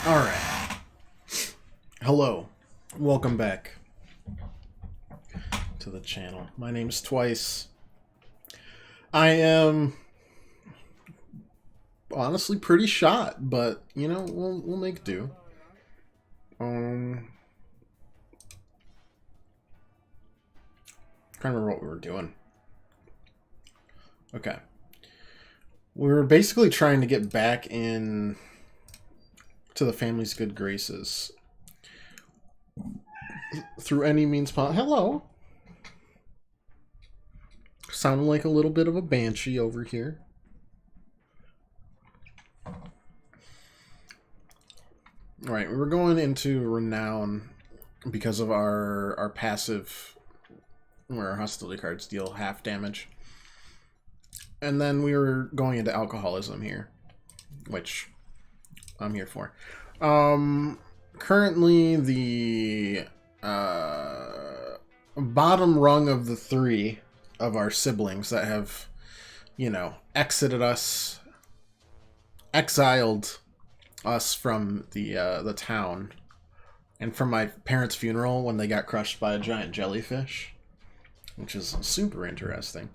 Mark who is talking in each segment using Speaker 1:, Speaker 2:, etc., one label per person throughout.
Speaker 1: Alright. Hello. Welcome back to the channel. My name's Twice. I am honestly pretty shot, but you know, we'll make do. Trying to remember what we were doing. Okay. We're basically trying to get back in to the family's good graces through any means possible. Hello. Sounding like a little bit of a banshee over here. Alright, we were going into renown because of our passive, where our hostility cards deal half damage. And then we were going into alcoholism here, which I'm here for. Currently the bottom rung of the three of our siblings that have, you know, exited us, exiled us from the town, and from my parents' funeral when they got crushed by a giant jellyfish, which is super interesting.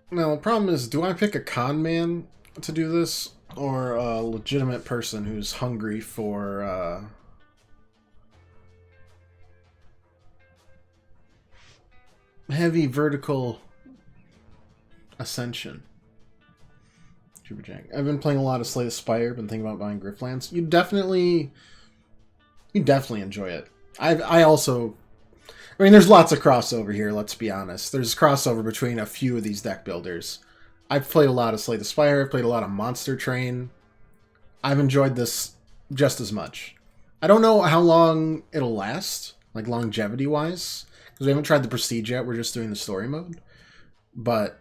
Speaker 1: Now, the problem is, do I pick a con man to do this, or a legitimate person who's hungry for, heavy vertical ascension? I've been playing a lot of Slay the Spire, been thinking about buying Griftlands. You definitely enjoy it. I also... I mean, there's lots of crossover here, let's be honest. There's crossover between a few of these deck builders. I've played a lot of Slay the Spire, I've played a lot of Monster Train. I've enjoyed this just as much. I don't know how long it'll last, like longevity-wise, because we haven't tried the Prestige yet, we're just doing the story mode. But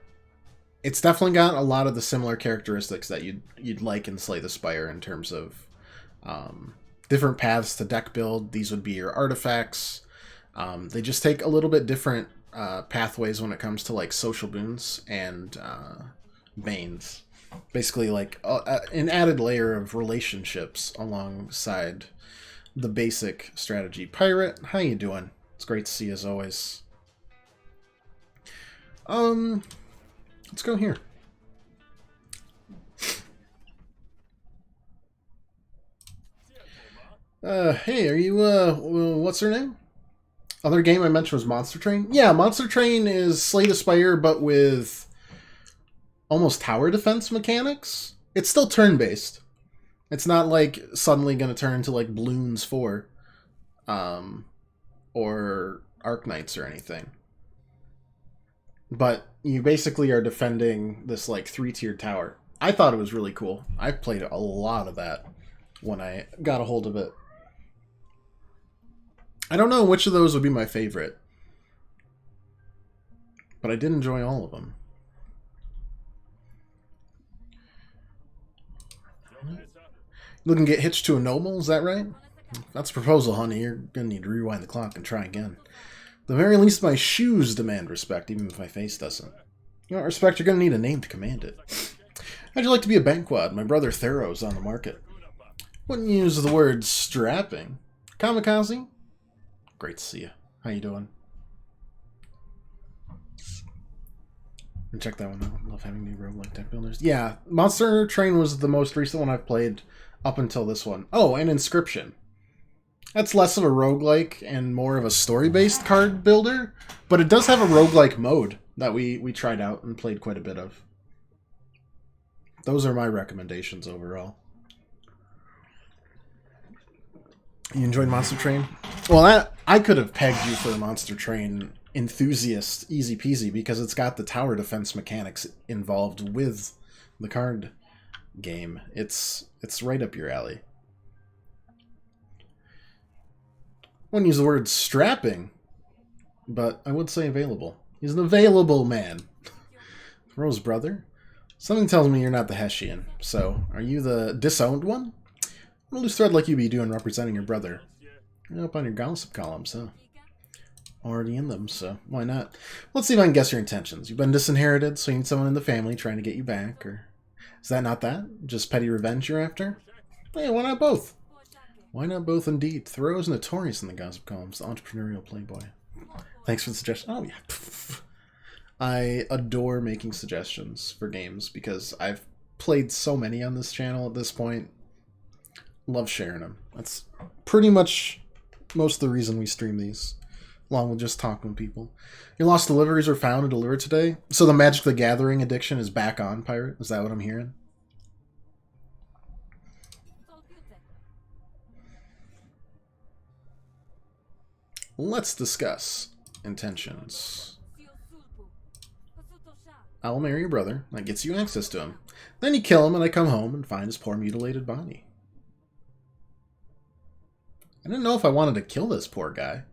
Speaker 1: it's definitely got a lot of the similar characteristics that you'd like in Slay the Spire in terms of different paths to deck build. These would be your artifacts. They just take a little bit different pathways when it comes to like social boons and banes. Basically, like an added layer of relationships alongside the basic strategy. Pirate, how you doing? It's great to see you as always. Let's go here. Hey, are you what's her name? Other game I mentioned was Monster Train. Yeah, Monster Train is Slay the Spire, but with almost tower defense mechanics. It's still turn-based. It's not like suddenly going to turn into like Bloons 4 or Arc Knights or anything. But you basically are defending this like 3-tiered tower. I thought it was really cool. I played a lot of that when I got a hold of it. I don't know which of those would be my favorite, but I did enjoy all of them. Looking to get hitched to a noble, is that right? If that's a proposal, honey. You're going to need to rewind the clock and try again. At the very least, my shoes demand respect, even if my face doesn't. You want respect, you're going to need a name to command it. How'd you like to be a banquad? My brother Thero's on the market. Wouldn't use the word strapping. Kamikaze? Great to see you. How you doing? And check that one out. Love having new roguelike deck builders. Yeah, Monster Train was the most recent one I've played up until this one. Oh, and Inscription. That's less of a roguelike and more of a story-based card builder, but it does have a roguelike mode that we tried out and played quite a bit of. Those are my recommendations overall. You enjoyed Monster Train? Well, I could have pegged you for a Monster Train enthusiast, easy peasy, because it's got the tower defense mechanics involved with the card game. It's right up your alley. Wouldn't use the word strapping, but I would say available. He's an available man. Rose brother. Something tells me you're not the Hessian, so are you the disowned one? A loose thread like you be doing representing your brother. You're up on your gossip columns, huh? already in them, so why not? Let's see if I can guess your intentions. You've been disinherited, so you need someone in the family trying to get you back, or is that not that? Just petty revenge you're after? Hey, why not both? Why not both indeed? Thoreau's notorious in the gossip columns, the entrepreneurial playboy. Thanks for the suggestion. Oh, yeah. I adore making suggestions for games because I've played so many on this channel at this point. Love sharing them. That's pretty much most of the reason we stream these, along with just talking to people. Your lost deliveries were found and delivered today. So the Magic the Gathering addiction is back on, Pirate? Is that what I'm hearing? Let's discuss intentions. I'll marry your brother. That gets you access to him. Then you kill him and I come home and find his poor mutilated body. I didn't know if I wanted to kill this poor guy.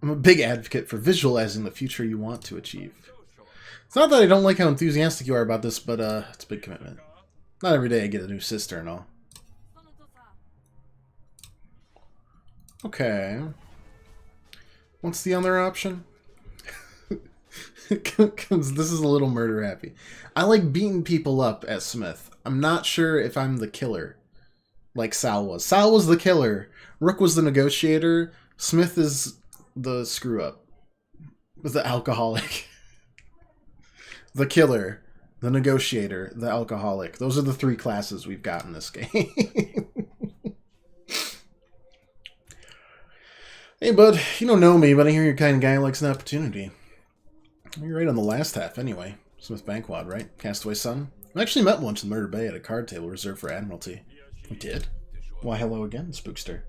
Speaker 1: I'm a big advocate for visualizing the future you want to achieve. It's not that I don't like how enthusiastic you are about this, but it's a big commitment. Not every day I get a new sister and all. Okay. What's the other option? Because this is a little murder happy. I like beating people up as Smith. I'm not sure if I'm the killer, like Sal was. Sal was the killer. Rook was the negotiator. Smith is the screw-up. The alcoholic. The killer. The negotiator. The alcoholic. Those are the three classes we've got in this game. Hey, bud. You don't know me, but I hear you're the kind of guy who likes an opportunity. You're right on the last half, anyway. Smith Bankwad, right? Castaway Son? I actually met once in Murder Bay at a card table reserved for Admiralty. We did? Why, hello again, Spookster.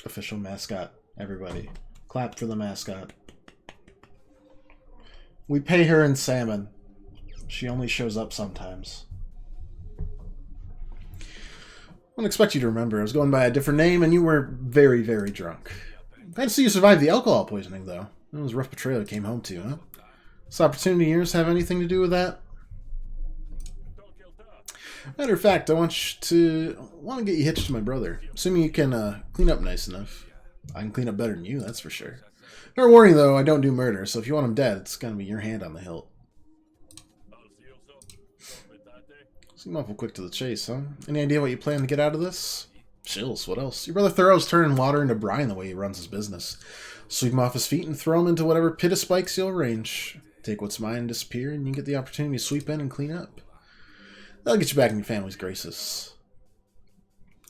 Speaker 1: Official mascot, everybody. Clap for the mascot. We pay her in salmon. She only shows up sometimes. I don't expect you to remember. I was going by a different name, and you were very, very drunk. Glad to see you survived the alcohol poisoning, though. It was a rough betrayal you came home to, huh? This opportunity of yours have anything to do with that? Matter of fact, I want to get you hitched to my brother. Assuming you can clean up nice enough. I can clean up better than you, that's for sure. Fair warning, though, I don't do murder, so if you want him dead, it's gonna be your hand on the hilt. Seem awful quick to the chase, huh? Any idea what you plan to get out of this? Chills, what else? Your brother Thoreau's turning water into brine the way he runs his business. Sweep him off his feet and throw him into whatever pit of spikes you'll arrange. Take what's mine and disappear, and you get the opportunity to sweep in and clean up. That'll get you back in your family's graces.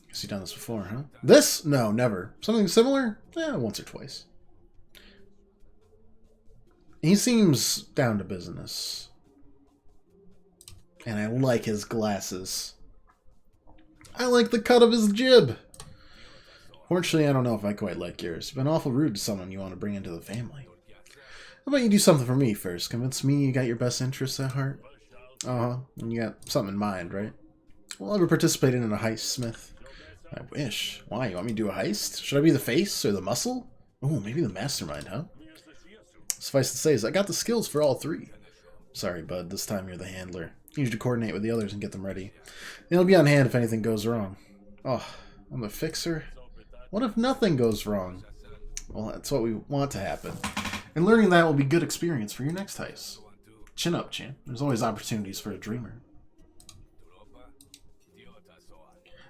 Speaker 1: Guess you've done this before, huh? This? No, never. Something similar? Yeah, once or twice. He seems down to business. And I like his glasses. I like the cut of his jib. Fortunately, I don't know if I quite like yours. You've been awful rude to someone you want to bring into the family. How about you do something for me first? Convince me you got your best interests at heart? Uh-huh. And you got something in mind, right? Well, ever participated in a heist, Smith? I wish. Why? You want me to do a heist? Should I be the face or the muscle? Oh, maybe the mastermind, huh? Suffice to say is I got the skills for all three. Sorry, bud. This time you're the handler. You need to coordinate with the others and get them ready. They'll be on hand if anything goes wrong. Oh, I'm the fixer? What if nothing goes wrong? Well, that's what we want to happen. And learning that will be good experience for your next heist. Chin up, champ. There's always opportunities for a dreamer.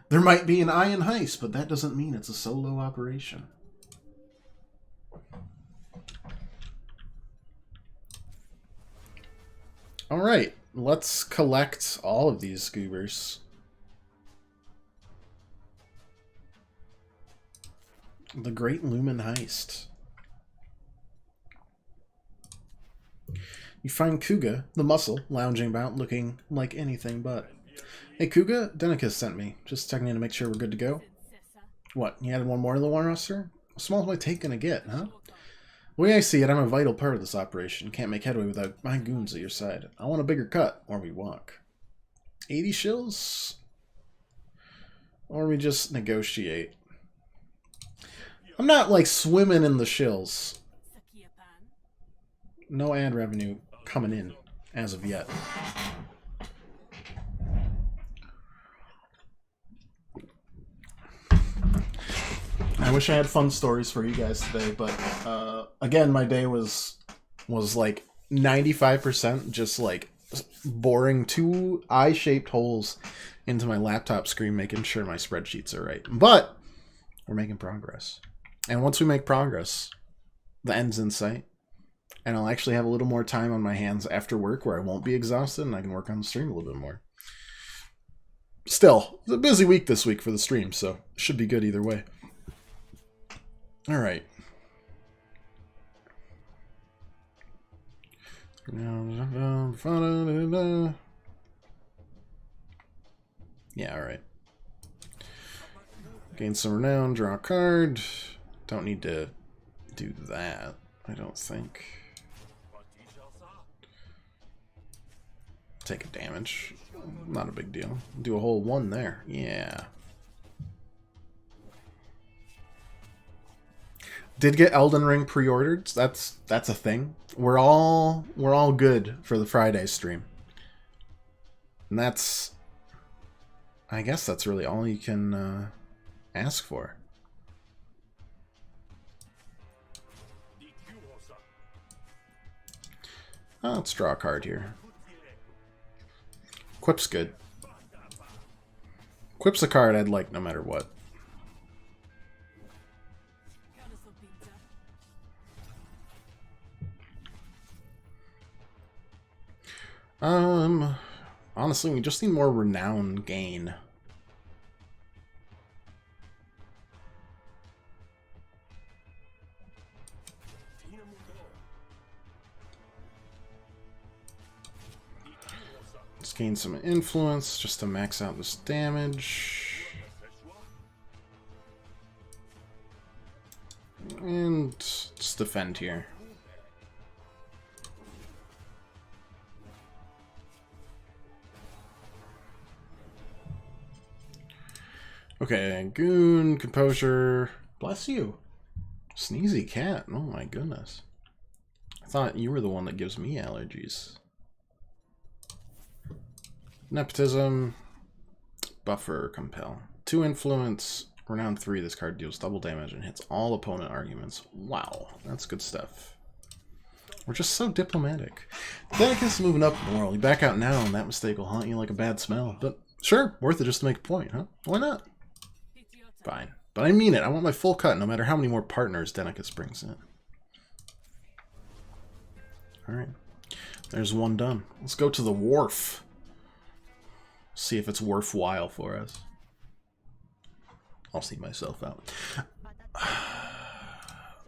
Speaker 1: There might be an iron heist, but that doesn't mean it's a solo operation. Alright, let's collect all of these goobers. The Great Lumen Heist. You find Kuga, the muscle, lounging about, looking like anything but. Hey Kuga, Denicus sent me. Just checking in to make sure we're good to go. What, you added one more to the war roster? How small is my take gonna get, huh? The way I see it, I'm a vital part of this operation. Can't make headway without my goons at your side. I want a bigger cut, or we walk. 80 shills? Or we just negotiate. I'm not like swimming in the shills. No ad revenue coming in as of yet. I wish I had fun stories for you guys today, but again, my day was like 95% just like boring two eye-shaped holes into my laptop screen, making sure my spreadsheets are right. But we're making progress. And once we make progress, the end's in sight. And I'll actually have a little more time on my hands after work where I won't be exhausted and I can work on the stream a little bit more. Still, it's a busy week this week for the stream, so should be good either way. All right. Yeah, all right. Gain some renown, draw a card. Don't need to do that, I don't think. Take a damage. Not a big deal. Do a whole one there. Yeah. Did get Elden Ring pre-ordered. That's a thing. We're all good for the Friday stream. And that's, I guess that's really all you can ask for. Oh, let's draw a card here. Quip's good. Quip's a card I'd like no matter what. Honestly, we just need more renown gain. Let's gain some influence just to max out this damage. And let's defend here. Okay, Goon, Composure. Bless you. Sneezy cat. Oh my goodness. I thought you were the one that gives me allergies. Nepotism. Buffer, Compel. 2 influence. Renown 3. This card deals double damage and hits all opponent arguments. Wow, that's good stuff. We're just so diplomatic. Denicus moving up morally. Back out now and that mistake will haunt you like a bad smell. But sure, worth it just to make a point, huh? Why not? Fine. But I mean it. I want my full cut no matter how many more partners Denicus brings in. Alright. There's one done. Let's go to the wharf. See if it's worthwhile for us. I'll see myself out.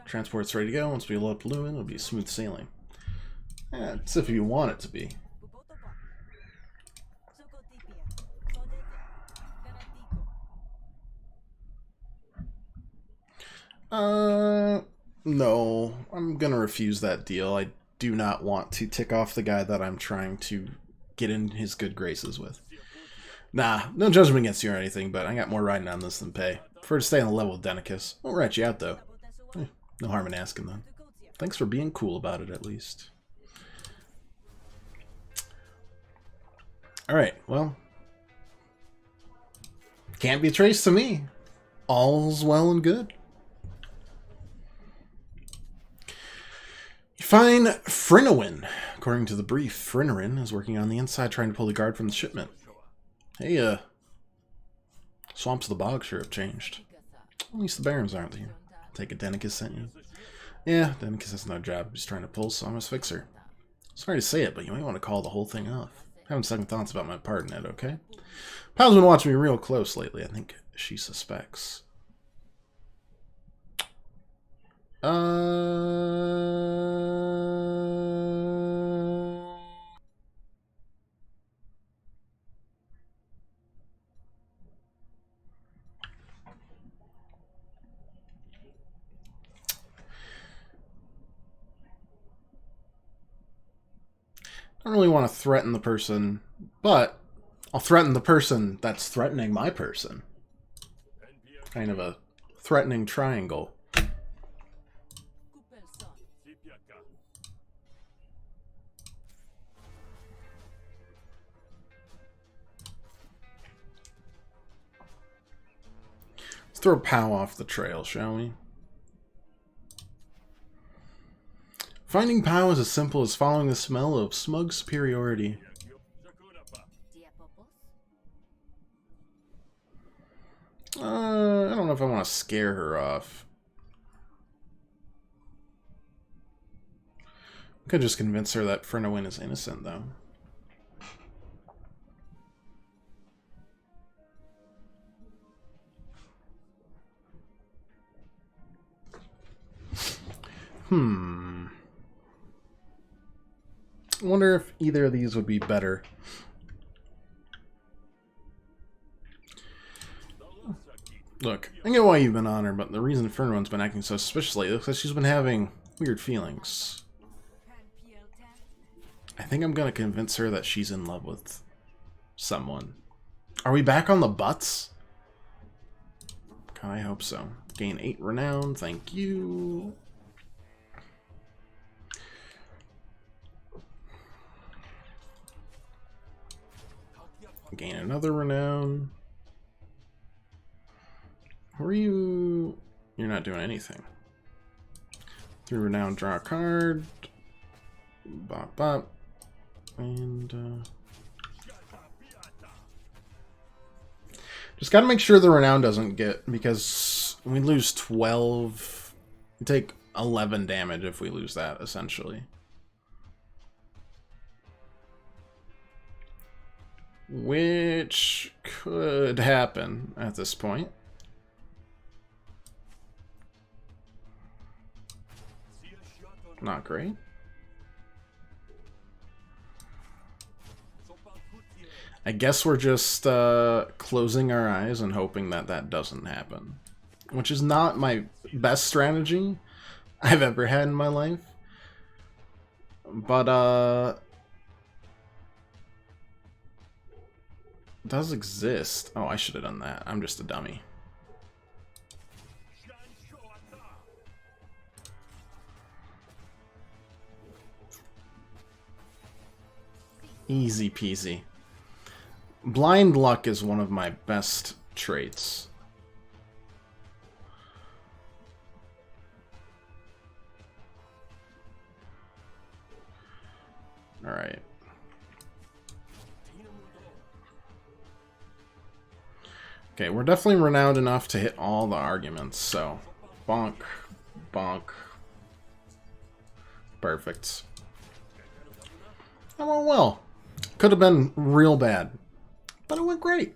Speaker 1: Transport's ready to go. Once we load up Lumen, it'll be smooth sailing. It's if you want it to be. No. I'm gonna refuse that deal. I do not want to tick off the guy that I'm trying to get in his good graces with. Nah, no judgment against you or anything, but I got more riding on this than pay. Prefer to stay on the level with Denicus. Won't rat you out, though. No harm in asking, though. Thanks for being cool about it, at least. Alright, well. Can't be traced to me. All's well and good. You find Frinowin. According to the brief, Frinorin is working on the inside trying to pull the guard from the shipment. Hey, swamps of the bog sure have changed. At least the barons aren't here. Take it Denicus sent you. Yeah, Denicus has no job. He's trying to pull, so I must fix her. Sorry to say it, but you might want to call the whole thing off. Having second thoughts about my part in it, okay? Pal's been watching me real close lately. I think she suspects. I don't really want to threaten the person, but I'll threaten the person that's threatening my person. Kind of a threatening triangle. throw POW off the trail, shall we? Finding POW is as simple as following the smell of smug superiority. I don't know if I want to scare her off. Could just convince her that Frynowyn is innocent, though. I wonder if either of these would be better. Look, I get why you've been on her, but the reason Frynowyn's been acting so suspiciously is because she's been having weird feelings. I think I'm gonna convince her that she's in love with someone. Are we back on the butts? God, I hope so. Gain 8 renown, thank you. Gain another renown. Who are you? You're not doing anything. 3 renown, draw a card. Bop, bop. And, just gotta make sure the renown doesn't get, because we lose 12. We take 11 damage if we lose that, essentially. Which could happen at this point. Not great. I guess we're just closing our eyes and hoping that that doesn't happen. Which is not my best strategy I've ever had in my life. But, does exist. Oh, I should have done that. I'm just a dummy. Easy peasy. Blind luck is one of my best traits. Alright. Okay, we're definitely renowned enough to hit all the arguments, so bonk, bonk. Perfect. That went well. Could have been real bad, but it went great.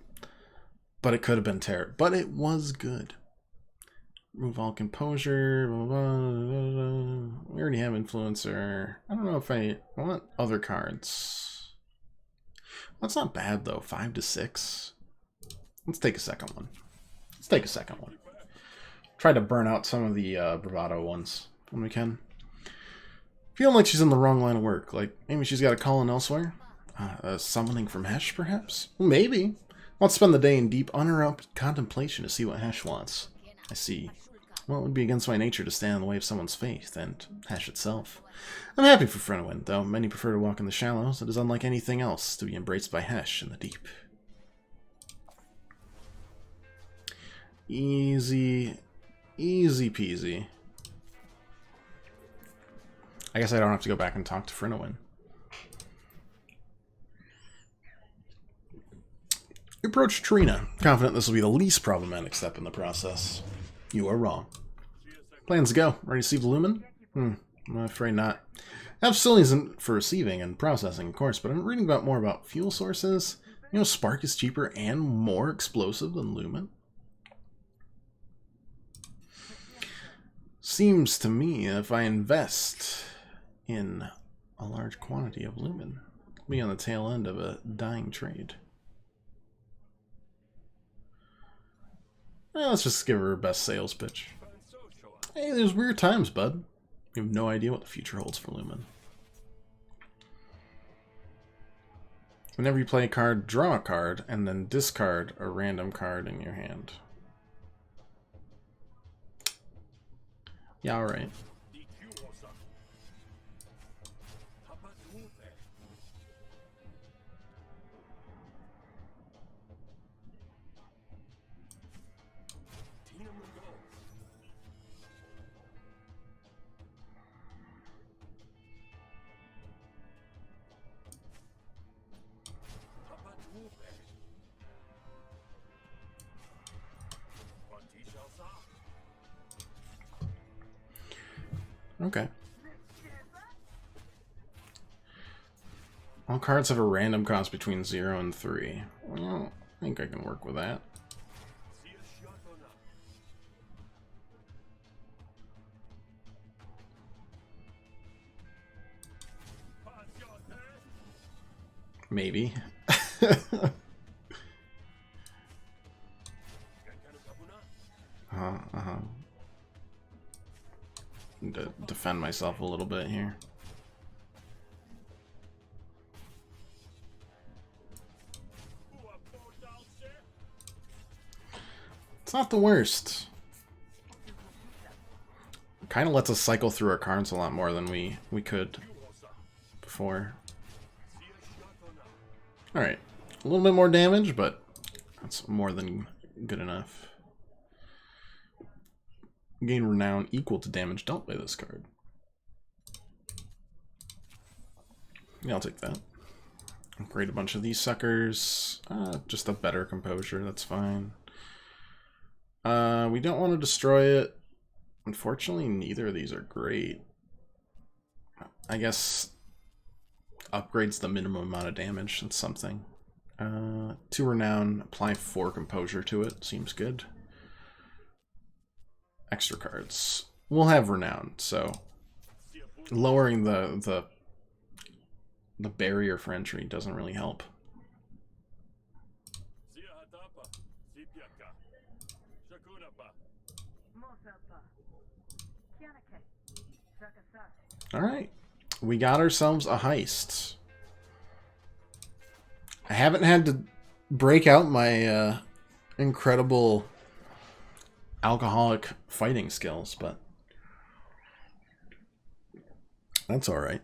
Speaker 1: But it could have been terrible, but it was good. Remove all composure. Blah, blah, blah, blah. We already have influencer. I don't know if I want other cards. That's not bad though. 5 to 6. Let's take a second one. Let's take a second one. Try to burn out some of the bravado ones when we can. Feeling like she's in the wrong line of work. Like, maybe she's got a call in elsewhere? Summoning from Hesh, perhaps? Maybe. Let's spend the day in deep, uninterrupted contemplation to see what Hesh wants. I see. Well, it would be against my nature to stand in the way of someone's faith, and Hesh itself. I'm happy for Frynowyn, though many prefer to walk in the shallows. It is unlike anything else to be embraced by Hesh in the deep. Easy. Easy peasy. I guess I don't have to go back and talk to Frynowyn. You approach Trina, confident this will be the least problematic step in the process. You are wrong. Plans to go. Ready to receive the lumen? I'm afraid not. Absolutely isn't for receiving and processing, of course, but I'm reading more about fuel sources. You know, spark is cheaper and more explosive than lumen. Seems to me if I invest in a large quantity of lumen, I'll be on the tail end of a dying trade. Well, let's just give her her best sales pitch. Hey, there's weird times, bud. You have no idea what the future holds for lumen. Whenever you play a card, draw a card, and then discard a random card in your hand. Yeah, alright. Okay. All cards have a random cost between 0 and 3. Well, I think I can work with that. Maybe. Need to defend myself a little bit here. It's not the worst. Kind of lets us cycle through our cards a lot more than we could before. Alright, a little bit more damage, but that's more than good enough. Gain renown equal to damage dealt by this card. Yeah, I'll take that. Upgrade a bunch of these suckers. Just a better composure, that's fine. We don't want to destroy it. Unfortunately, neither of these are great. I guess upgrades the minimum amount of damage. That's something. 2 renown, apply 4 composure to it. Seems good. Extra cards. We'll have renown, so lowering the barrier for entry doesn't really help. Alright, we got ourselves a heist. I haven't had to break out my incredible alcoholic fighting skills, but that's alright.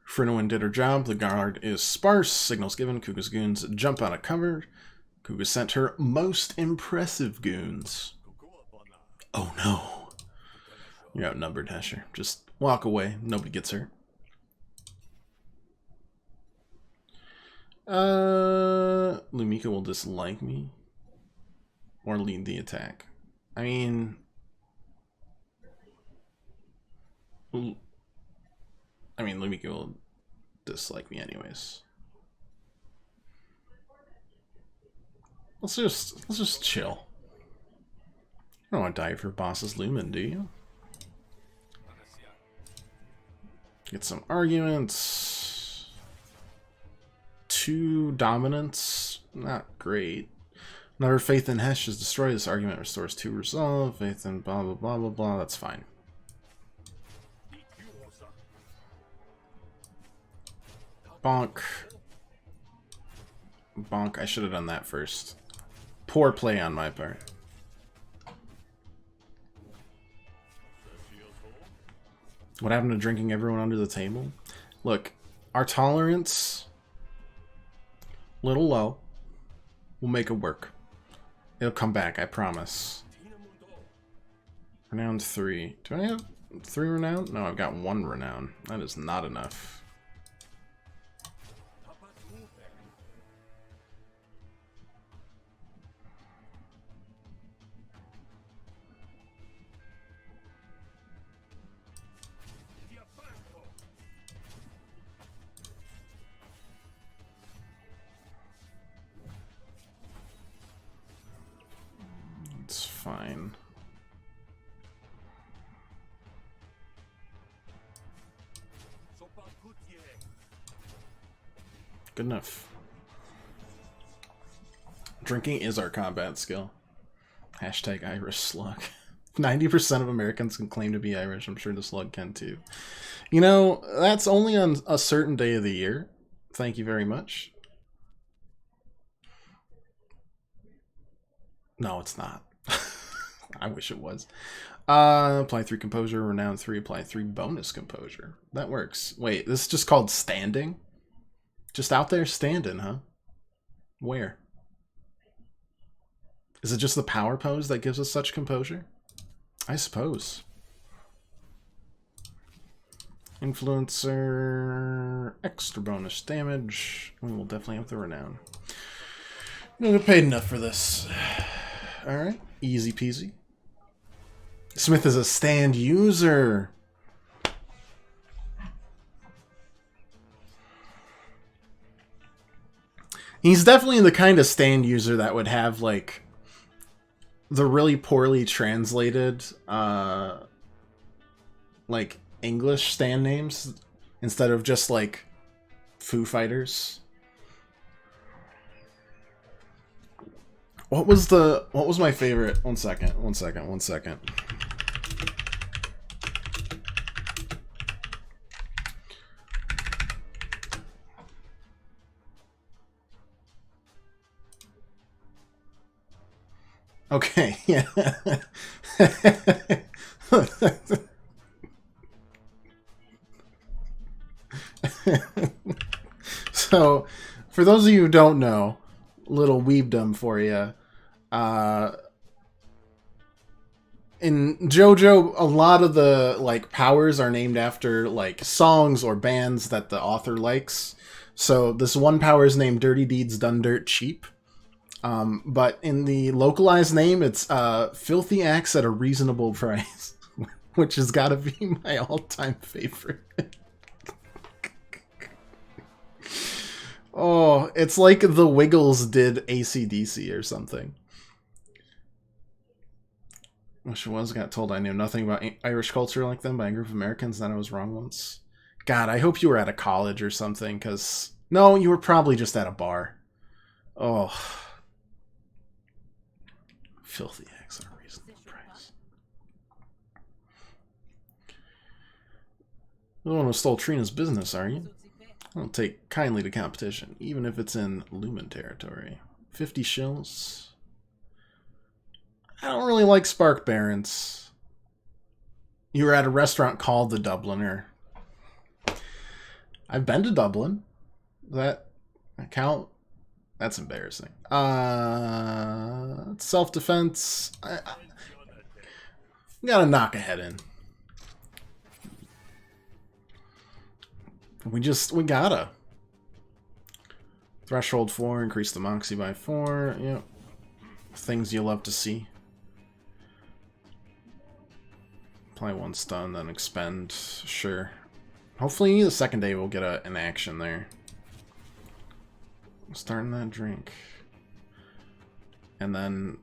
Speaker 1: Frinowin did her job. The guard is sparse. Signals given. Kuga's goons jump out of cover. Kuga sent her most impressive goons. Oh no. You're outnumbered, Hesher. Just walk away. Nobody gets hurt. Lumika will dislike me. Or lead the attack. I mean... Lumika will dislike me anyways. Let's just chill. You don't want to die for boss's Lumen, do you? Get some arguments. 2 dominance. Not great. Another faith in Hesh is destroyed. This argument restores 2 resolve. Faith in blah blah blah blah blah. That's fine. Bonk. Bonk. I should have done that first. Poor play on my part. What happened to drinking everyone under the table? Look, our tolerance, little low. We'll make it work. It'll come back, I promise. Renown 3. Do I have 3 renown? No, I've got 1 renown. That is not enough. It's fine. Good enough. Drinking is our combat skill. Hashtag Irish Slug. 90% of Americans can claim to be Irish. I'm sure the Slug can too. You know, that's only on a certain day of the year. Thank you very much. No, it's not. I wish it was. Apply 3 composure, renown 3, apply 3 bonus composure. That works. Wait, this is just called standing? Just out there standing, huh? Where? Is it just the power pose that gives us such composure? I suppose. Influencer, extra bonus damage. We will definitely have the renown. I'm gonna get paid enough for this. Alright, easy peasy. Smith is a stand user. He's definitely the kind of stand user that would have, like, the really poorly translated, like, English stand names instead of just, like, Foo Fighters. What was my favorite? One second. Okay, yeah. So, for those of you who don't know, little weebdom for you. In JoJo, a lot of the like powers are named after like songs or bands that the author likes. So this one power is named Dirty Deeds Done Dirt Cheap. But in the localized name, it's Filthy Acts at a Reasonable Price, which has got to be my all-time favorite. Oh, it's like the Wiggles did AC/DC or something. Wish I got told I knew nothing about Irish culture like them by a group of Americans, then I was wrong once. God, I hope you were at a college or something, because... No, you were probably just at a bar. Oh... Filthy acts at a reasonable price. The one who stole Trina's business, are you? I don't take kindly to competition, even if it's in Lumen territory. 50 shills. I don't really like Spark Barons. You were at a restaurant called the Dubliner. I've been to Dublin. Does that count? That's embarrassing. Self-defense. Gotta knock a head in. We gotta. Threshold 4, increase the Moxie by 4. Yep. Things you love to see. Apply 1 stun, then expend. Sure. Hopefully the second day we'll get an action there. Starting that drink. And then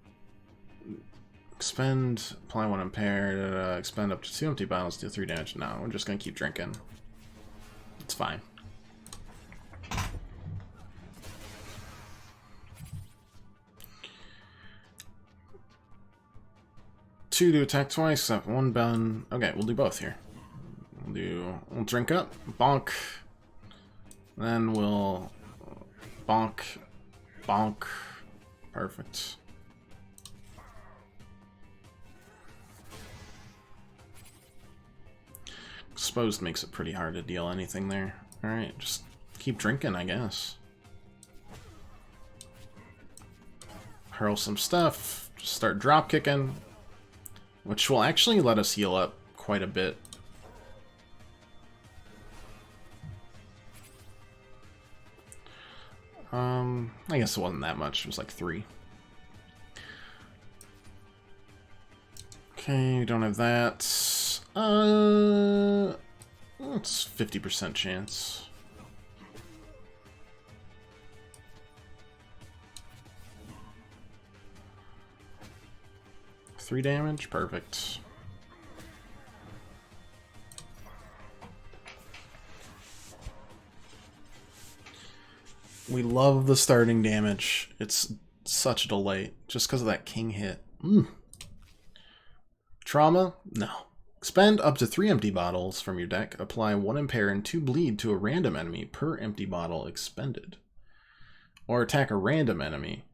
Speaker 1: expend, apply 1 impaired, expend up to 2 empty bottles, deal 3 damage. No, we're just gonna keep drinking. It's fine. Two to attack twice, except 1 bun. Okay, we'll do both here. We'll drink up, bonk. Then we'll bonk, bonk. Perfect. Exposed makes it pretty hard to deal anything there. Alright, just keep drinking, I guess. Hurl some stuff, just start drop kicking, which will actually let us heal up quite a bit. I guess it wasn't that much, it was like 3. Okay, we don't have that. It's 50% chance. Three damage, perfect. We love the starting damage. It's such a delight, just because of that king hit. Trauma? No. Expend up to 3 empty bottles from your deck. Apply 1 impair and 2 bleed to a random enemy per empty bottle expended. Or attack a random enemy.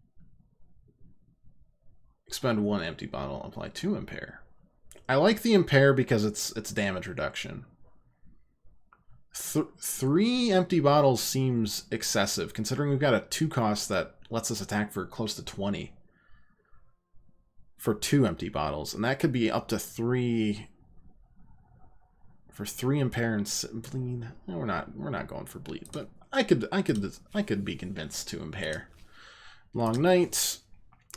Speaker 1: Expend 1 empty bottle. Apply 2 impair. I like the impair because it's damage reduction. 3 empty bottles seems excessive, considering we've got a 2 cost that lets us attack for close to 20. For 2 empty bottles, and that could be up to 3 for 3 impair and bleed. No, we're not going for bleed, but I could be convinced to impair. Long night,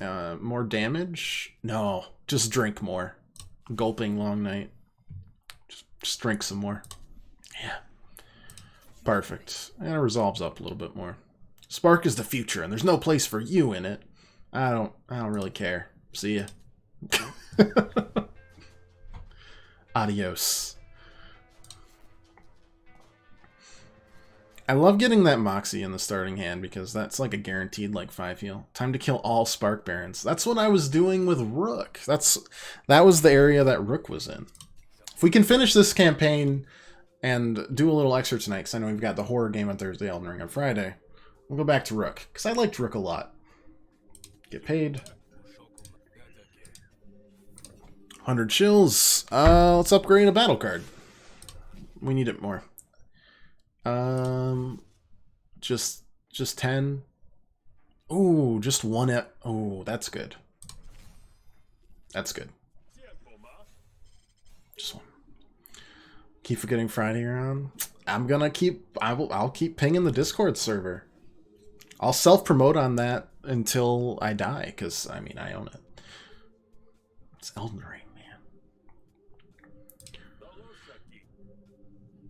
Speaker 1: more damage. No, just drink more. Gulping long night. Just drink some more. Yeah. Perfect. And it resolves up a little bit more. Spark is the future, and there's no place for you in it. I don't really care. See ya. Adios. I love getting that Moxie in the starting hand because that's like a guaranteed like 5 heal. Time to kill all Spark Barons. That's what I was doing with Rook. That was the area that Rook was in. If we can finish this campaign and do a little extra tonight, because I know we've got the horror game on Thursday, Elden Ring on Friday, we'll go back to Rook, because I liked Rook a lot. Get paid. 100 shills. Let's upgrade a battle card. We need it more. Just 10. Ooh, just one. Oh, that's good. That's good. Just one. Keep forgetting Friday around. I'll keep pinging the Discord server. I'll self-promote on that until I die, because I mean I own it. It's Elden Ring, man.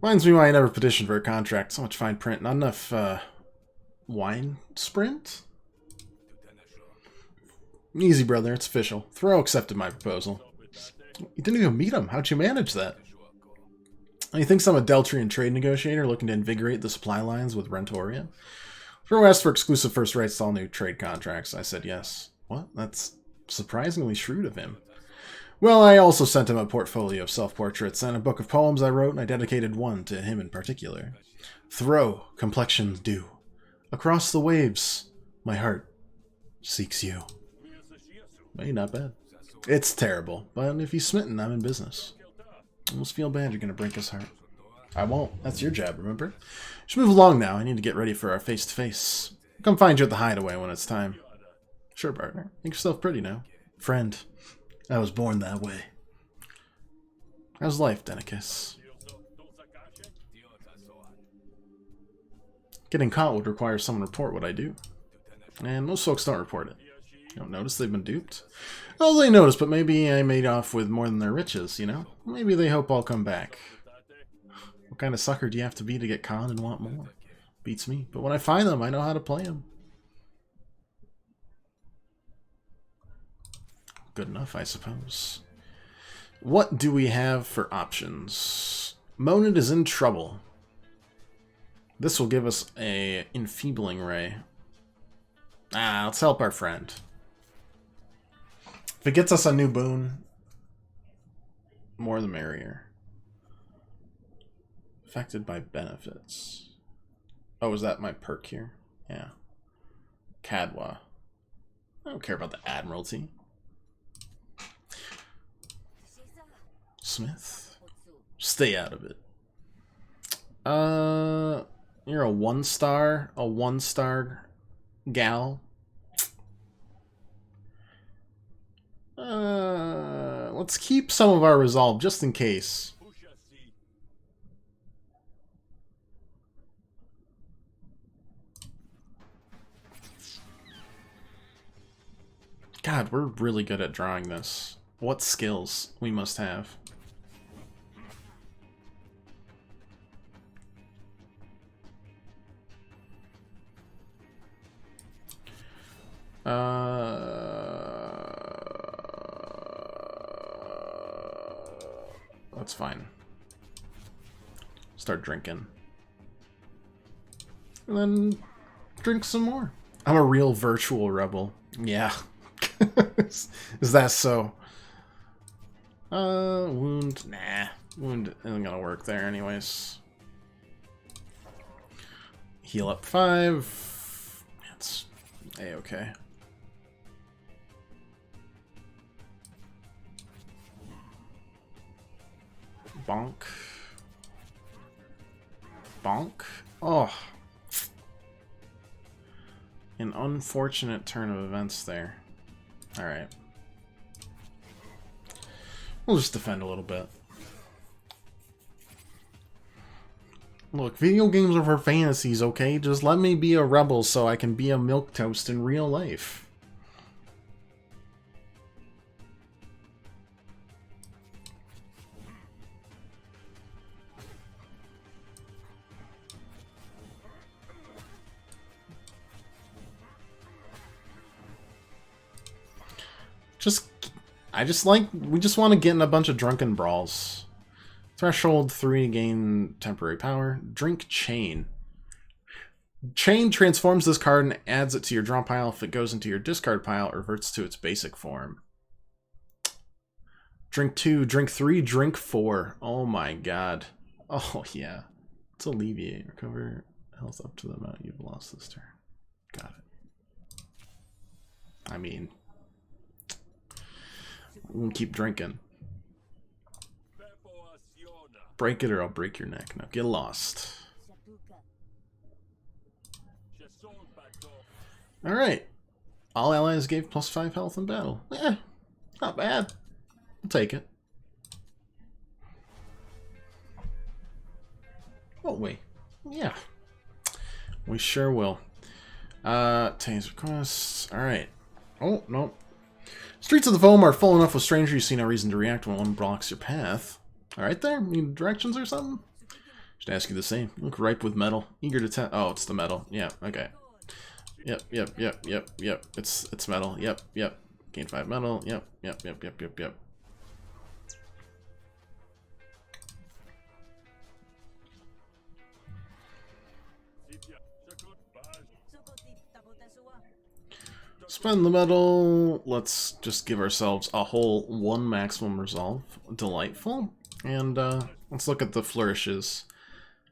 Speaker 1: Reminds me why I never petitioned for a contract. So much fine print, not enough wine sprint. Easy, brother. It's official. Thoreau accepted my proposal. You didn't even meet him. How'd you manage that? He thinks I'm a Deltrian trade negotiator looking to invigorate the supply lines with Rentoria. Thoreau asked for exclusive first rights to all new trade contracts. I said yes. What? That's surprisingly shrewd of him. Well, I also sent him a portfolio of self-portraits and a book of poems I wrote, and I dedicated one to him in particular. Thoreau, complexions dew. Across the waves, my heart seeks you. Hey, not bad. It's terrible, but if he's smitten, I'm in business. I almost feel bad you're going to break his heart. I won't. That's your job, remember? Should move along now. I need to get ready for our face-to-face. Come find you at the hideaway when it's time. Sure, partner. Make yourself pretty now. Friend, I was born that way. How's life, Denicus? Getting caught would require someone to report what I do. And most folks don't report it. You don't notice they've been duped? Oh, they notice, but maybe I made off with more than their riches, you know? Maybe they hope I'll come back. What kind of sucker do you have to be to get conned and want more? Beats me. But when I find them, I know how to play them. Good enough, I suppose. What do we have for options? Monad is in trouble. This will give us a enfeebling ray. Let's help our friend. If it gets us a new boon, more the merrier. Affected by benefits. Oh, is that my perk here? Yeah. Cadwa. I don't care about the Admiralty. Smith? Stay out of it. You're a 1-star? A 1-star gal? Let's keep some of our resolve just in case. God, we're really good at drawing this. What skills we must have. That's fine. Start drinking. And then drink some more. I'm a real virtual rebel. Yeah. Is that so? Wound. Nah. Wound isn't gonna work there anyways. Heal up 5. It's A-okay. Bonk. Bonk. Oh. An unfortunate turn of events there. Alright. We'll just defend a little bit. Look, video games are for fantasies, okay? Just let me be a rebel so I can be a milquetoast in real life. We just want to get in a bunch of drunken brawls. Threshold 3, gain temporary power. Drink Chain. Chain transforms this card and adds it to your draw pile. If it goes into your discard pile, it reverts to its basic form. Drink 2, drink 3, drink 4. Oh my god. Oh yeah. Let's alleviate. Recover health up to the amount you've lost this turn. Got it. I mean, we'll keep drinking. Break it or I'll break your neck. Now get lost. Alright. All allies gave +5 health in battle. Eh, not bad. I'll take it. Oh, wait. Yeah. We sure will. Today's requests. Alright. Oh, no. Streets of the Foam are full enough with strangers you see no reason to react when one blocks your path. Alright there? Need directions or something? Should ask you the same. You look ripe with metal. Eager to test. Oh, it's the metal. Yeah, okay. Yep. It's metal. Yep. Gain 5 metal. Yep. Spend the metal. Let's just give ourselves a whole 1 maximum resolve. Delightful. And let's look at the flourishes.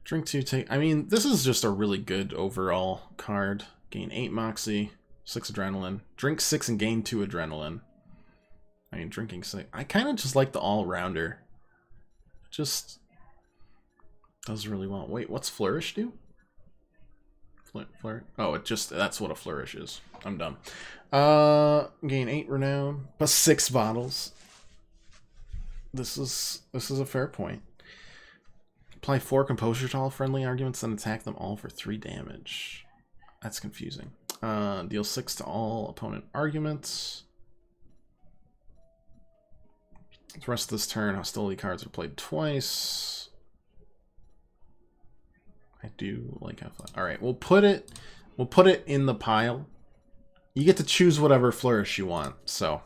Speaker 1: Drink 2, take... I mean, this is just a really good overall card. Gain 8 moxie, 6 adrenaline. Drink 6 and gain 2 adrenaline. I mean, drinking 6... I kind of just like the all-rounder. Just... does really well. Wait, what's flourish do? Flourish? Oh, it just... that's what a flourish is. I'm done. Gain 8 renown, plus 6 bottles. This is a fair point. Apply 4 composure to all friendly arguments, then attack them all for 3 damage. That's confusing. Deal 6 to all opponent arguments. The rest of this turn, hostility cards are played twice. I do like how fun. All right, we'll put it in the pile. You get to choose whatever flourish you want, so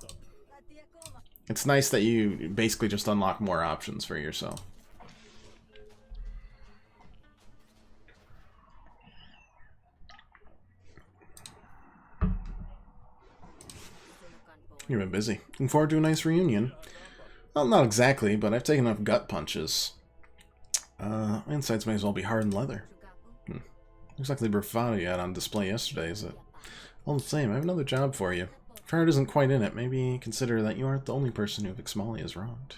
Speaker 1: it's nice that you basically just unlock more options for yourself. You've been busy. Looking forward to a nice reunion. Well, not exactly, but I've taken enough gut punches. Insides may as well be hardened leather. Looks exactly bravado you had on display yesterday, is it? All the same, I have another job for you. If your heart isn't quite in it, maybe consider that you aren't the only person who Vixmali has wronged.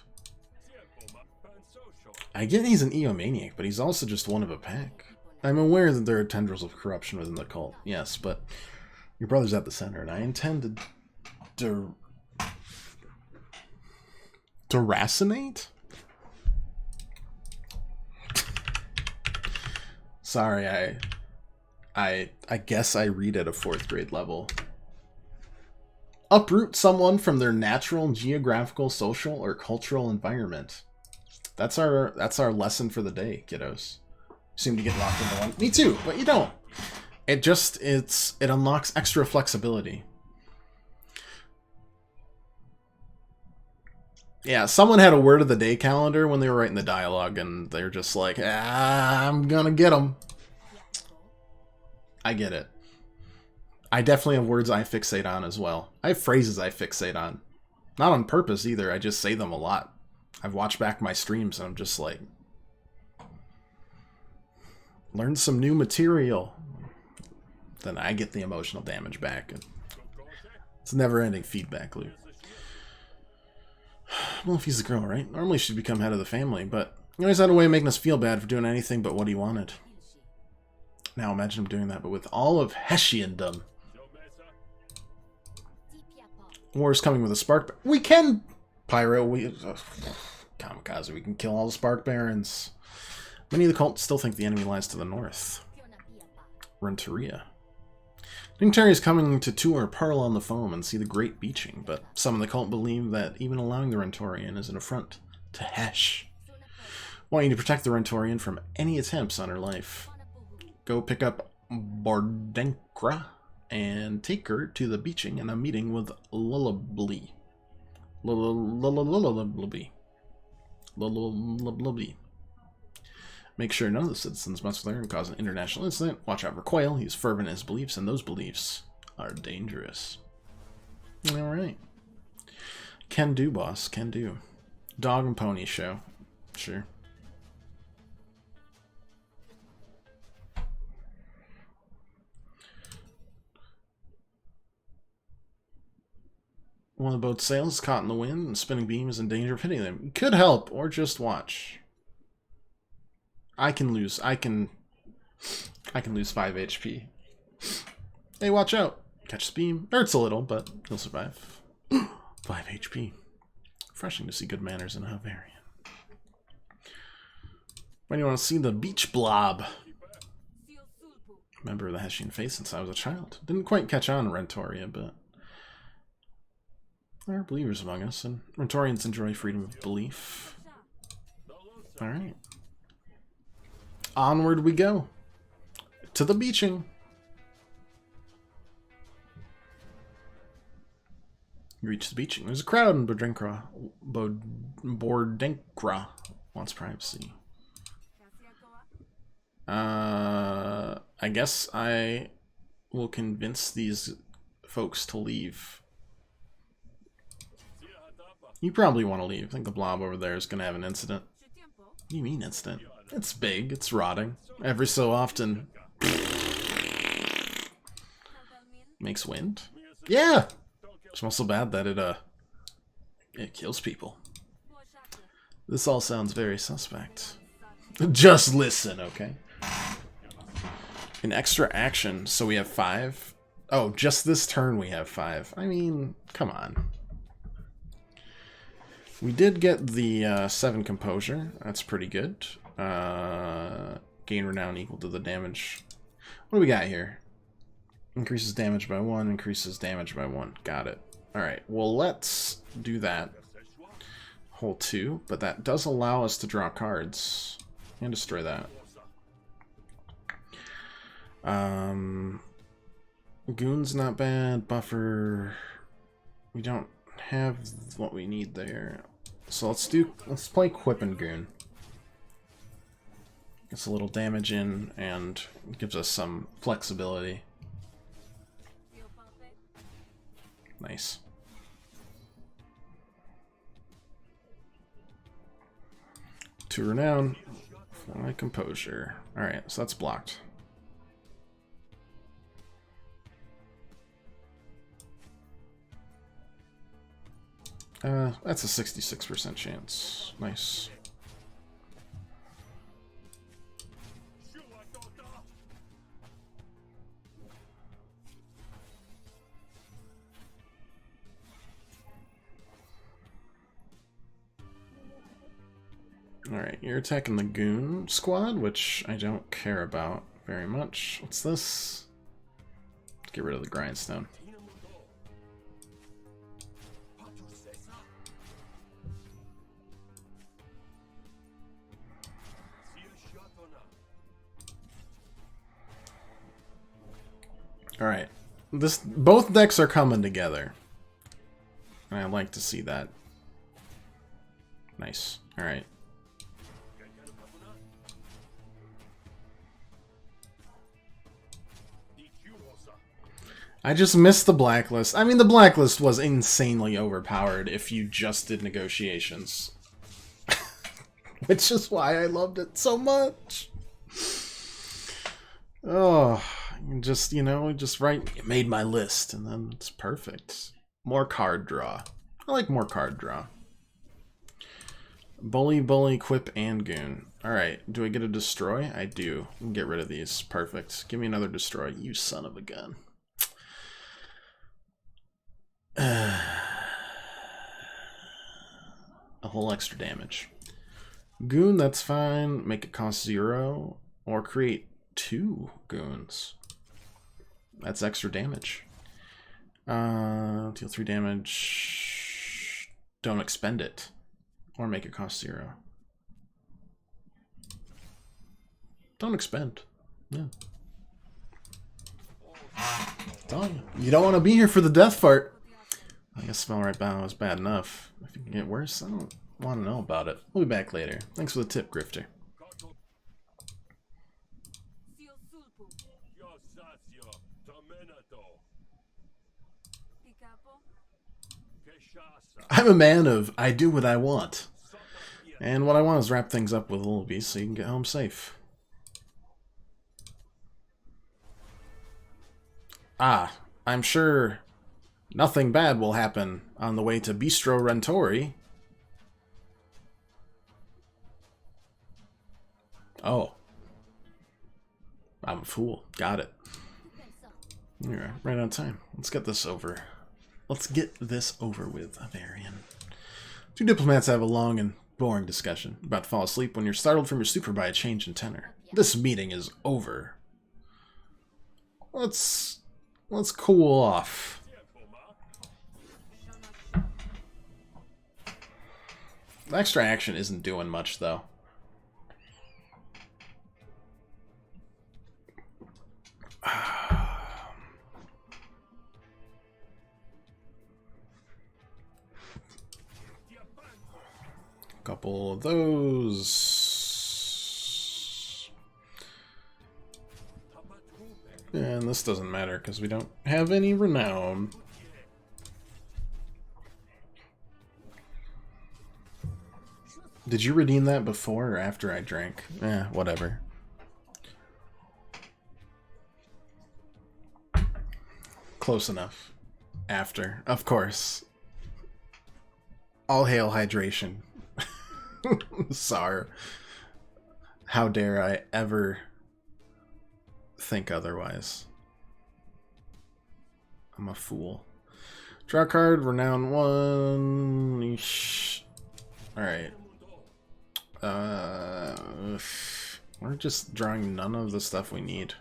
Speaker 1: I get he's an eomaniac, but he's also just one of a pack. I'm aware that there are tendrils of corruption within the cult, yes, but your brother's at the center, and I intend to deracinate? Sorry, I guess I read at a 4th grade level. Uproot someone from their natural, geographical, social, or cultural environment. That's our lesson for the day, kiddos. You seem to get locked into one. Me too, but you don't. It unlocks extra flexibility. Yeah, someone had a word of the day calendar when they were writing the dialogue, and they're just like, I'm gonna get them. I get it. I definitely have words I fixate on as well. I have phrases I fixate on. Not on purpose either, I just say them a lot. I've watched back my streams and I'm just like... learned some new material. Then I get the emotional damage back. And it's a never-ending feedback loop. Well, if he's the girl, right? Normally she'd become head of the family, but he always had a way of making us feel bad for doing anything but what he wanted. Now imagine him doing that, but with all of Hessiandom. War's coming with a spark. We can, Pyro. Kamikaze. We can kill all the spark barons. Many of the cult still think the enemy lies to the north. Renteria. Dingtari is coming to tour Pearl on the Foam and see the Great Beaching, but some of the cult believe that even allowing the Rentorian is an affront to Hesh. Want you to protect the Rentorian from any attempts on her life. Go pick up Bordenkra and take her to the beaching and a meeting with Lullably. Make sure none of the citizens mess with her and cause an international incident. Watch out for Quail. He's fervent in his beliefs, and those beliefs are dangerous. Alright. Can do, boss. Can do. Dog and pony show. Sure. One of the boat's sails is caught in the wind, and spinning beam is in danger of hitting them. You could help, or just watch. I can lose 5 HP. Hey, watch out. Catch the beam. Hurts a little, but he'll survive. 5 HP. Refreshing to see good manners in a Havarian. When you want to see the beach blob? Member of the Hessian faith since I was a child. Didn't quite catch on in Rentoria, but there are believers among us, and Rentorians enjoy freedom of belief. Alright. Onward we go. To the beaching. You reach the beaching. There's a crowd in Bordenkra wants privacy. I guess I will convince these folks to leave. You probably want to leave. I think the blob over there is going to have an incident. What do you mean incident? It's big. It's rotting. Every so often. Makes wind? Yeah! It smells so bad that it kills people. This all sounds very suspect. Just listen, okay? An extra action, so we have 5? Oh, just this turn we have 5. I mean, come on. We did get the 7 composure. That's pretty good. Gain renown equal to the damage. What do we got here? Increases damage by 1, increases damage by 1. Got it. Alright, well let's do that. Hole 2, but that does allow us to draw cards. And destroy that. Goon's not bad. Buffer. We don't have what we need there. So let's play Quip and Goon. Gets a little damage in and gives us some flexibility. Nice. To renown for my composure. Alright, so that's blocked. That's a 66% chance. Nice. Alright, you're attacking the Goon squad, which I don't care about very much. What's this? Let's get rid of the grindstone. Alright. Both decks are coming together. And I like to see that. Nice. Alright. I just missed the blacklist. I mean, the blacklist was insanely overpowered if you just did negotiations. Which is why I loved it so much. Oh, just, you know, just right. You made my list, and then it's perfect. More card draw. I like more card draw. Bully, Quip, and Goon. Alright, do I get a destroy? I do. Get rid of these. Perfect. Give me another destroy, you son of a gun. A whole extra damage. Goon, that's fine. Make it cost 0. Or create 2 goons. That's extra damage. Deal 3 damage. Don't expend it. Or make it cost 0. Don't expend. Yeah. You don't want to be here for the death fart. guess smell right now is bad enough. If it can get worse, I don't want to know about it. We'll be back later. Thanks for the tip, Grifter. I'm a man of I do what I want. And what I want is wrap things up with a little beast so you can get home safe. Ah, I'm sure nothing bad will happen on the way to Bistro Rentori. Oh. I'm a fool. Got it. You're right on time. Let's get this over. Let's get this over with, Avarian. Two diplomats have a long and boring discussion. About to fall asleep when you're startled from your stupor by a change in tenor. This meeting is over. Let's cool off. The extra action isn't doing much, though. Couple of those. And this doesn't matter because we don't have any renown. Did you redeem that before or after I drank? Eh, whatever. Close enough. After, of course. All hail hydration. Sorry. How dare I ever think otherwise? I'm a fool. Draw a card, renown 1. Alright. We're just drawing none of the stuff we need.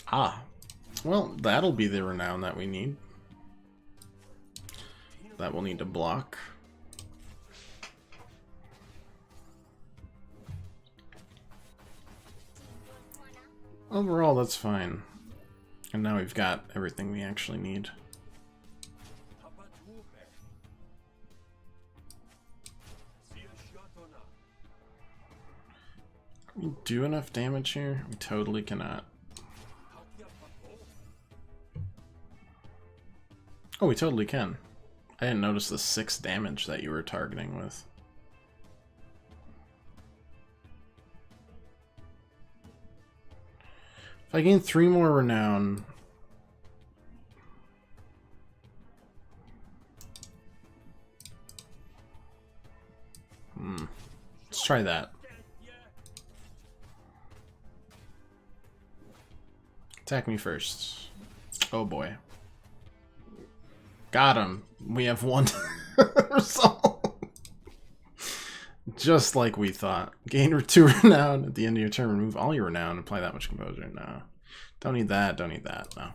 Speaker 1: Ah, well, that'll be the renown that we need. That we'll need to block. Overall, that's fine. And now we've got everything we actually need. Can we do enough damage here? We totally cannot. Oh, we totally can. I didn't notice the 6 damage that you were targeting with. If I gain 3 more renown... Let's try that. Attack me first. Oh boy. Got him. We have 1 result. Just like we thought. Gain 2 renown at the end of your turn. Remove all your renown. Apply that much composure. No. Don't need that. Don't need that. No.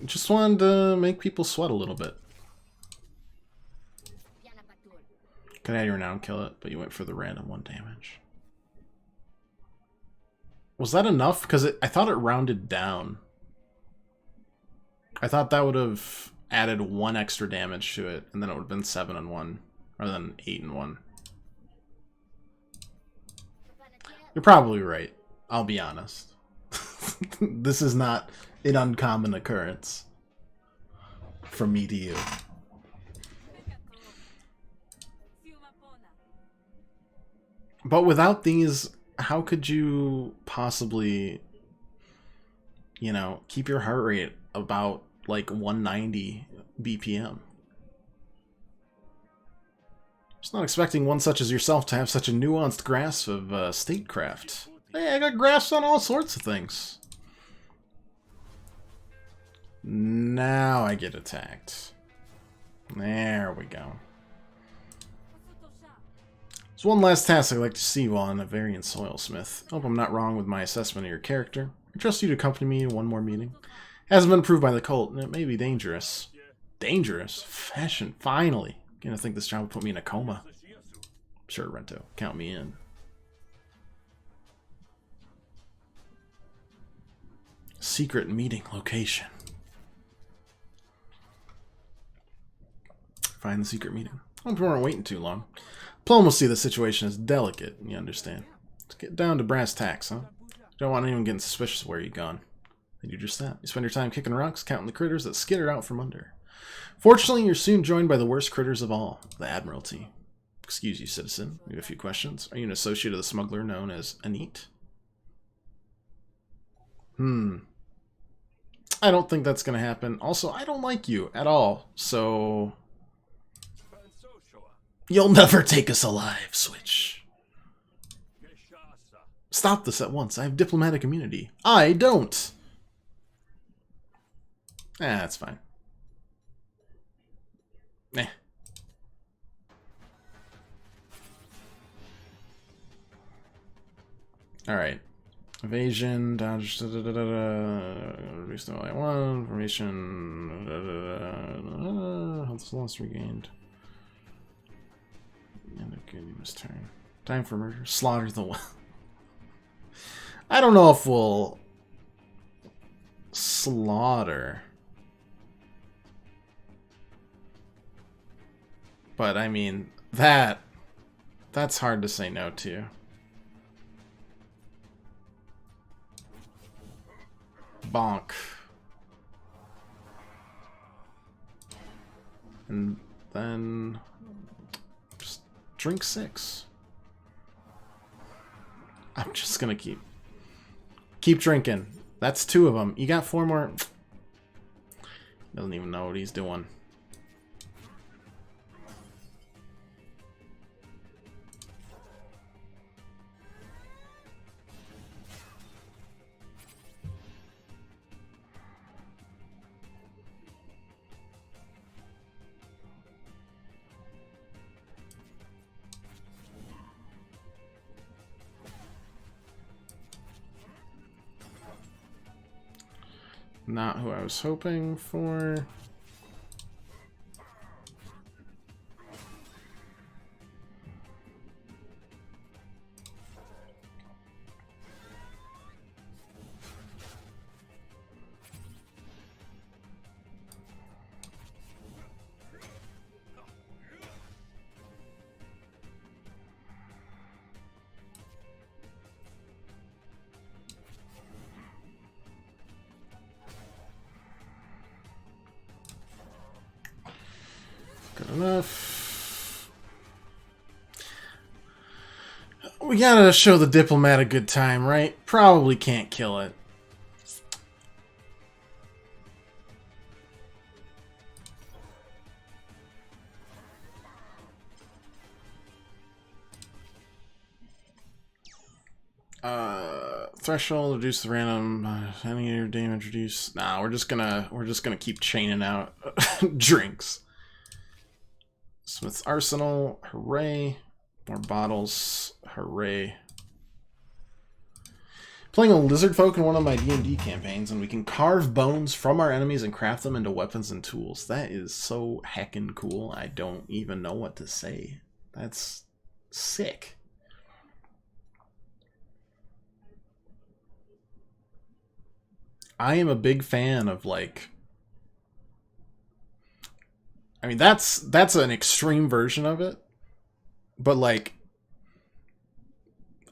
Speaker 1: Just wanted to make people sweat a little bit. Could add your renown, kill it, but you went for the random 1 damage. Was that enough? Because I thought it rounded down. I thought that would have added 1 extra damage to it, and then it would have been 7 and 1, rather than 8 and 1. You're probably right. I'll be honest. This is not an uncommon occurrence from me to you. But without these, how could you possibly, you know, keep your heart rate about like 190 BPM? Just not expecting one such as yourself to have such a nuanced grasp of statecraft. Hey, I got grasps on all sorts of things. Now I get attacked. There we go. There's one last task I'd like to see while I'm a variant soilsmith. I hope I'm not wrong with my assessment of your character. I trust you to accompany me in one more meeting. Hasn't been approved by the cult, and it may be dangerous. Dangerous? Fashion, finally. Gonna think this job will put me in a coma. Sure, Rento. Count me in. Secret meeting location. Find the secret meeting. Hope we weren't waiting too long. Plum will see the situation as delicate, you understand. Let's get down to brass tacks, huh? Don't want anyone getting suspicious of where you've gone. Then you just that. You spend your time kicking rocks, counting the critters that skitter out from under. Fortunately, you're soon joined by the worst critters of all, the Admiralty. Excuse you, citizen. We have a few questions. Are you an associate of the smuggler known as Anit? I don't think that's going to happen. Also, I don't like you at all, so... You'll never take us alive, Switch. Stop this at once. I have diplomatic immunity. I don't. That's fine. Eh. Alright. Evasion, dodge, reduce the value 1, information, health loss regained. End of good, you must turn. Time for murder. Slaughter the one. I don't know if we'll slaughter. But I mean, that's hard to say no to. Bonk. And then just drink 6. I'm just gonna keep drinking. That's 2 of them. You got 4 more. Doesn't even know what he's doing. Not who I was hoping for. Good enough. We gotta show the diplomat a good time, right? Probably can't kill it. Threshold, reduce the random any of your damage reduce. Nah, we're just gonna keep chaining out drinks. Smith's Arsenal, hooray. More bottles, hooray. Playing a lizard folk in one of my D&D campaigns, and we can carve bones from our enemies and craft them into weapons and tools. That is so heckin' cool. I don't even know what to say. That's sick. I am a big fan of, like... I mean, that's an extreme version of it. But, like,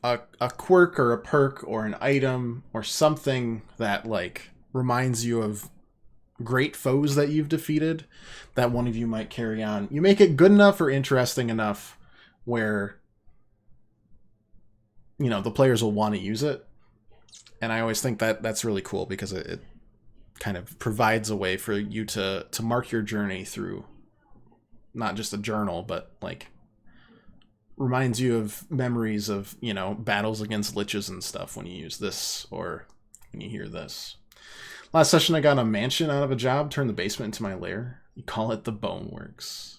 Speaker 1: a quirk or a perk or an item or something that, like, reminds you of great foes that you've defeated that one of you might carry on. You make it good enough or interesting enough where, you know, the players will want to use it. And I always think that that's really cool because it kind of provides a way for you to mark your journey through not just a journal, but like reminds you of memories of, you know, battles against liches and stuff when you use this or when you hear this. Last session I got a mansion out of a job, turned the basement into my lair. You call it the Boneworks.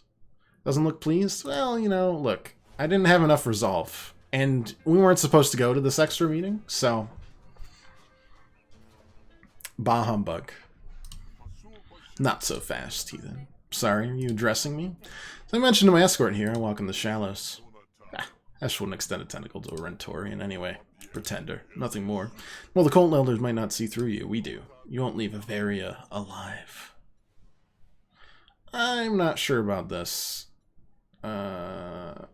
Speaker 1: Doesn't look pleased? Well, you know, look, I didn't have enough resolve. And we weren't supposed to go to this extra meeting, so... Bah humbug. Not so fast, heathen. Sorry, are you addressing me? As I mentioned to my escort here, I walk in the shallows. Ah, Ash wouldn't extend a tentacle to a Rentorian anyway. Pretender, nothing more. Well, the Cult Elders might not see through you. We do. You won't leave Averia alive. I'm not sure about this. Quail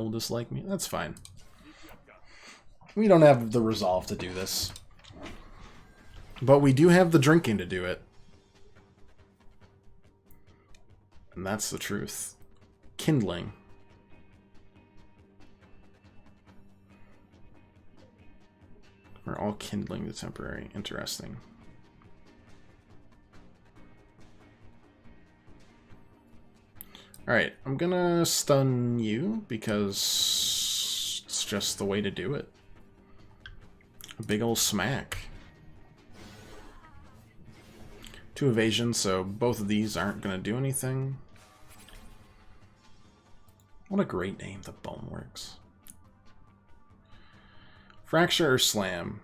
Speaker 1: will dislike me? That's fine. We don't have the resolve to do this. But we do have the drinking to do it. And that's the truth. Kindling. We're all kindling the temporary. Interesting. Alright, I'm gonna stun you because it's just the way to do it. A big ol' smack. 2 evasion, so both of these aren't gonna do anything. What a great name, the Boneworks. Fracture or Slam.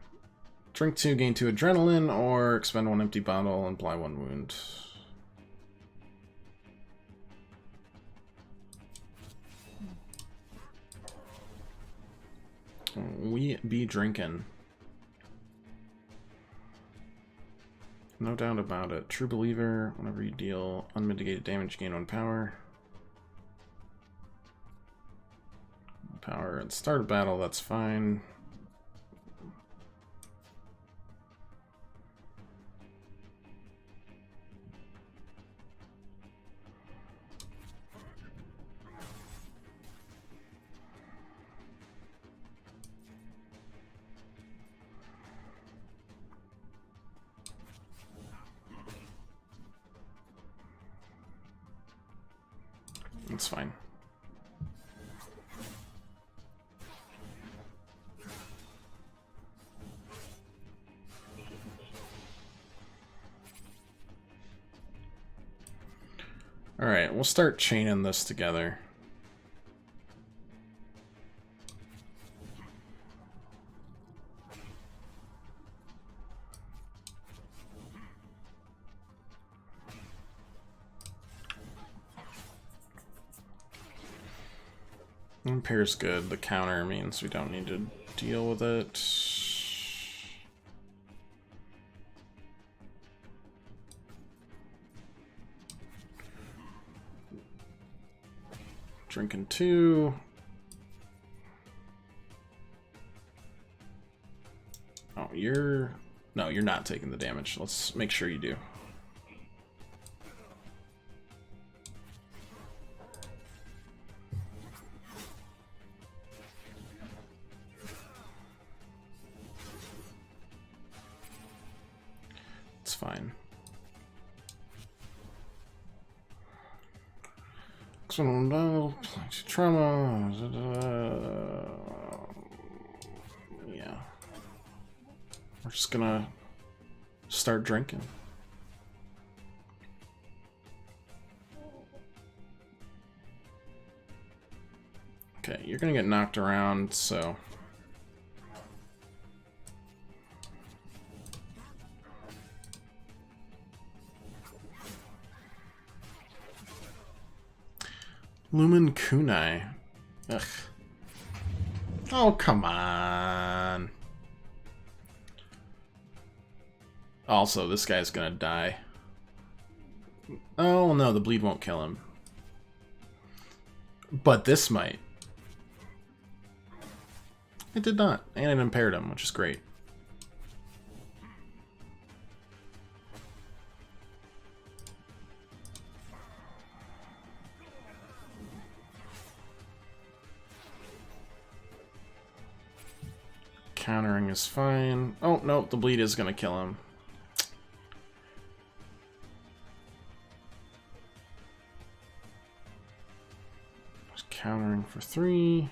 Speaker 1: Drink 2, gain 2 adrenaline, or expend 1 empty bottle and apply 1 wound. We be drinking. No doubt about it. True Believer, whenever you deal unmitigated damage, gain 1 power. Power at the start of battle, that's fine. It's fine. Alright, we'll start chaining this together. Impair's good. The counter means we don't need to deal with it. Drinking 2. Oh, you're... No, you're not taking the damage. Let's make sure you do. It's fine. Trauma. Yeah. We're just gonna start drinking. Okay, you're gonna get knocked around, so... Lumen Kunai. Ugh. Oh, come on. Also, this guy's gonna die. Oh, no, the bleed won't kill him. But this might. It did not. And it impaired him, which is great. Countering is fine. Oh, no, the bleed is going to kill him. Just countering for 3.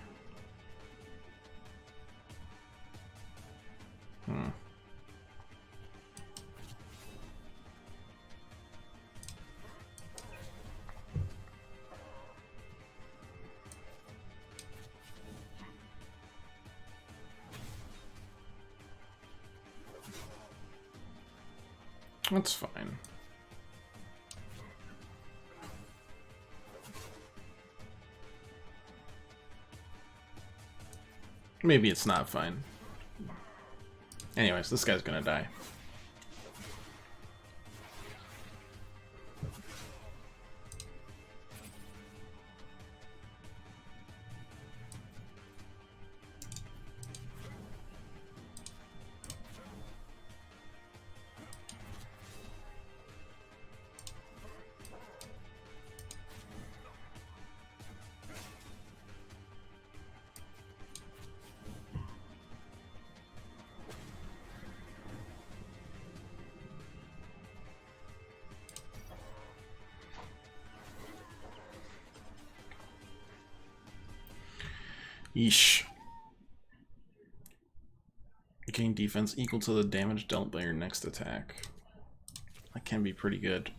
Speaker 1: That's fine. Maybe it's not fine. Anyways, this guy's gonna die. Yeesh. Gain defense equal to the damage dealt by your next attack. That can be pretty good.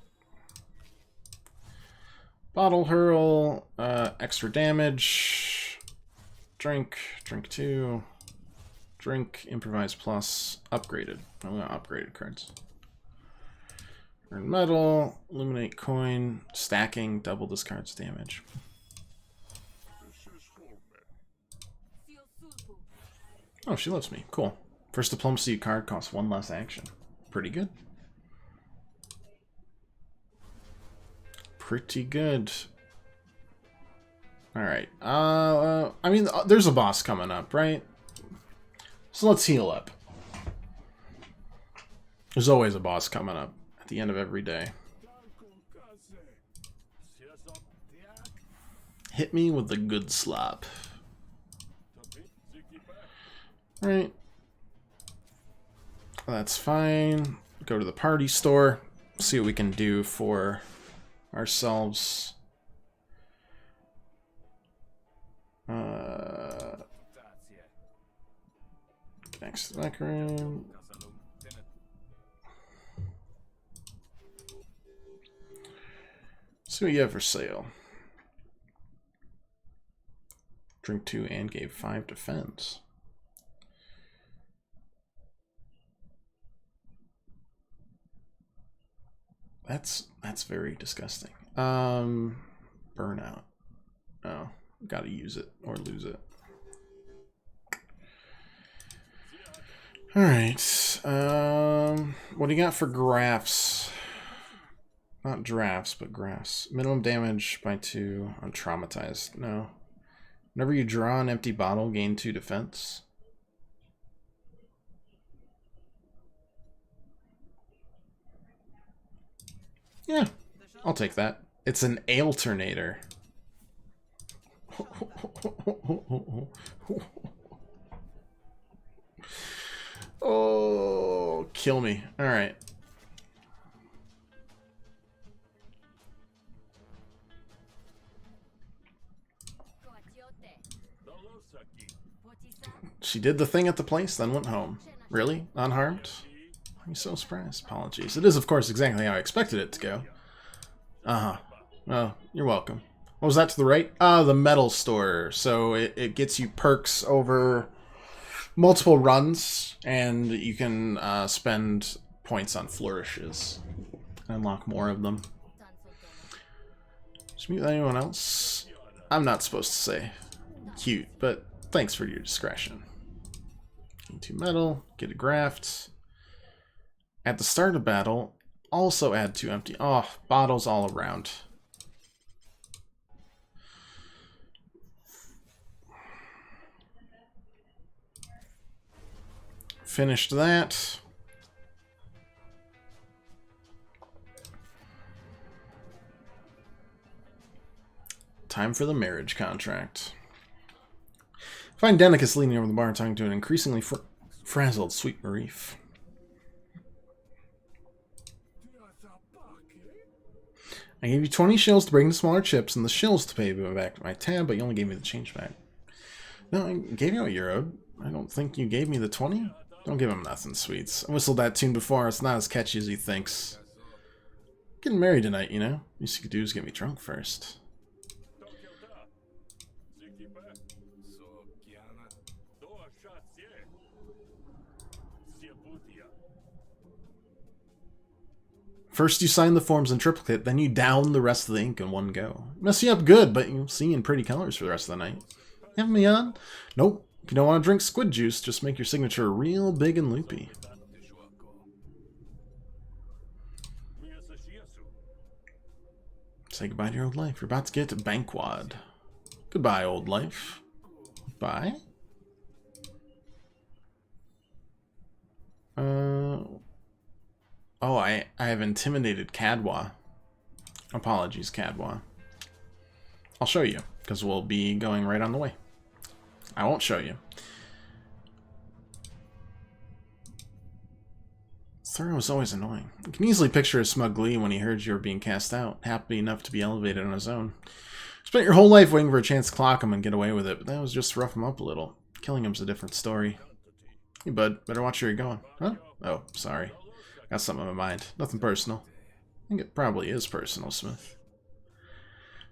Speaker 1: Bottle hurl, extra damage. Drink, drink 2. Drink, improvise plus, upgraded. I want upgraded cards. Earn metal, eliminate coin, stacking, double this card's damage. Oh, she loves me. Cool. First diplomacy card costs 1 less action. Pretty good. Pretty good. Alright. I mean, there's a boss coming up, right? So let's heal up. There's always a boss coming up at the end of every day. Hit me with the good slop. Right. That's fine. Go to the party store. See what we can do for ourselves. Next to the back room. See what you have for sale. Drink 2 and gave 5 defense. That's very disgusting. Burnout. Oh, gotta use it or lose it. Alright. What do you got for graphs? Not drafts, but graphs. Minimum damage by 2 on traumatized. No. Whenever you draw an empty bottle, gain 2 defense. Yeah, I'll take that. It's an alternator. Oh, kill me. All right. She did the thing at the place, then went home. Really? Unharmed? I'm so surprised. Apologies. It is, of course, exactly how I expected it to go. Uh-huh. Well, you're welcome. What was that to the right? The metal store. So it gets you perks over multiple runs, and you can spend points on flourishes. Unlock more of them. Just meet with anyone else? I'm not supposed to say cute, but thanks for your discretion. Into metal, get a graft. At the start of battle, also add 2 empty. Oh, bottles all around. Finished that. Time for the marriage contract. Find Denicus leaning over the bar talking to an increasingly frazzled Sweet Marif. I gave you 20 shills to bring the smaller chips and the shills to pay back my tab, but you only gave me the change back. No, I gave you a euro. I don't think you gave me the 20. Don't give him nothing, Sweets. I whistled that tune before. It's not as catchy as he thinks. Getting married tonight, you know? Least you could do is get me drunk first. First you sign the forms in triplicate, then you down the rest of the ink in one go. Mess you up good, but you'll see in pretty colors for the rest of the night. Have me on? Nope. If you don't want to drink squid juice, just make your signature real big and loopy. Say goodbye to your old life. You're about to get bankwad. Goodbye, old life. Bye. Oh, I have intimidated Cadwa. Apologies, Cadwa. I'll show you, because we'll be going right on the way. I won't show you. Thorough is always annoying. You can easily picture his smug glee when he heard you were being cast out, happy enough to be elevated on his own. Spent your whole life waiting for a chance to clock him and get away with it, but that was just to rough him up a little. Killing him's a different story. Hey, bud, better watch where you're going. Huh? Oh, sorry. Got something on my mind. Nothing personal. I think it probably is personal, Smith.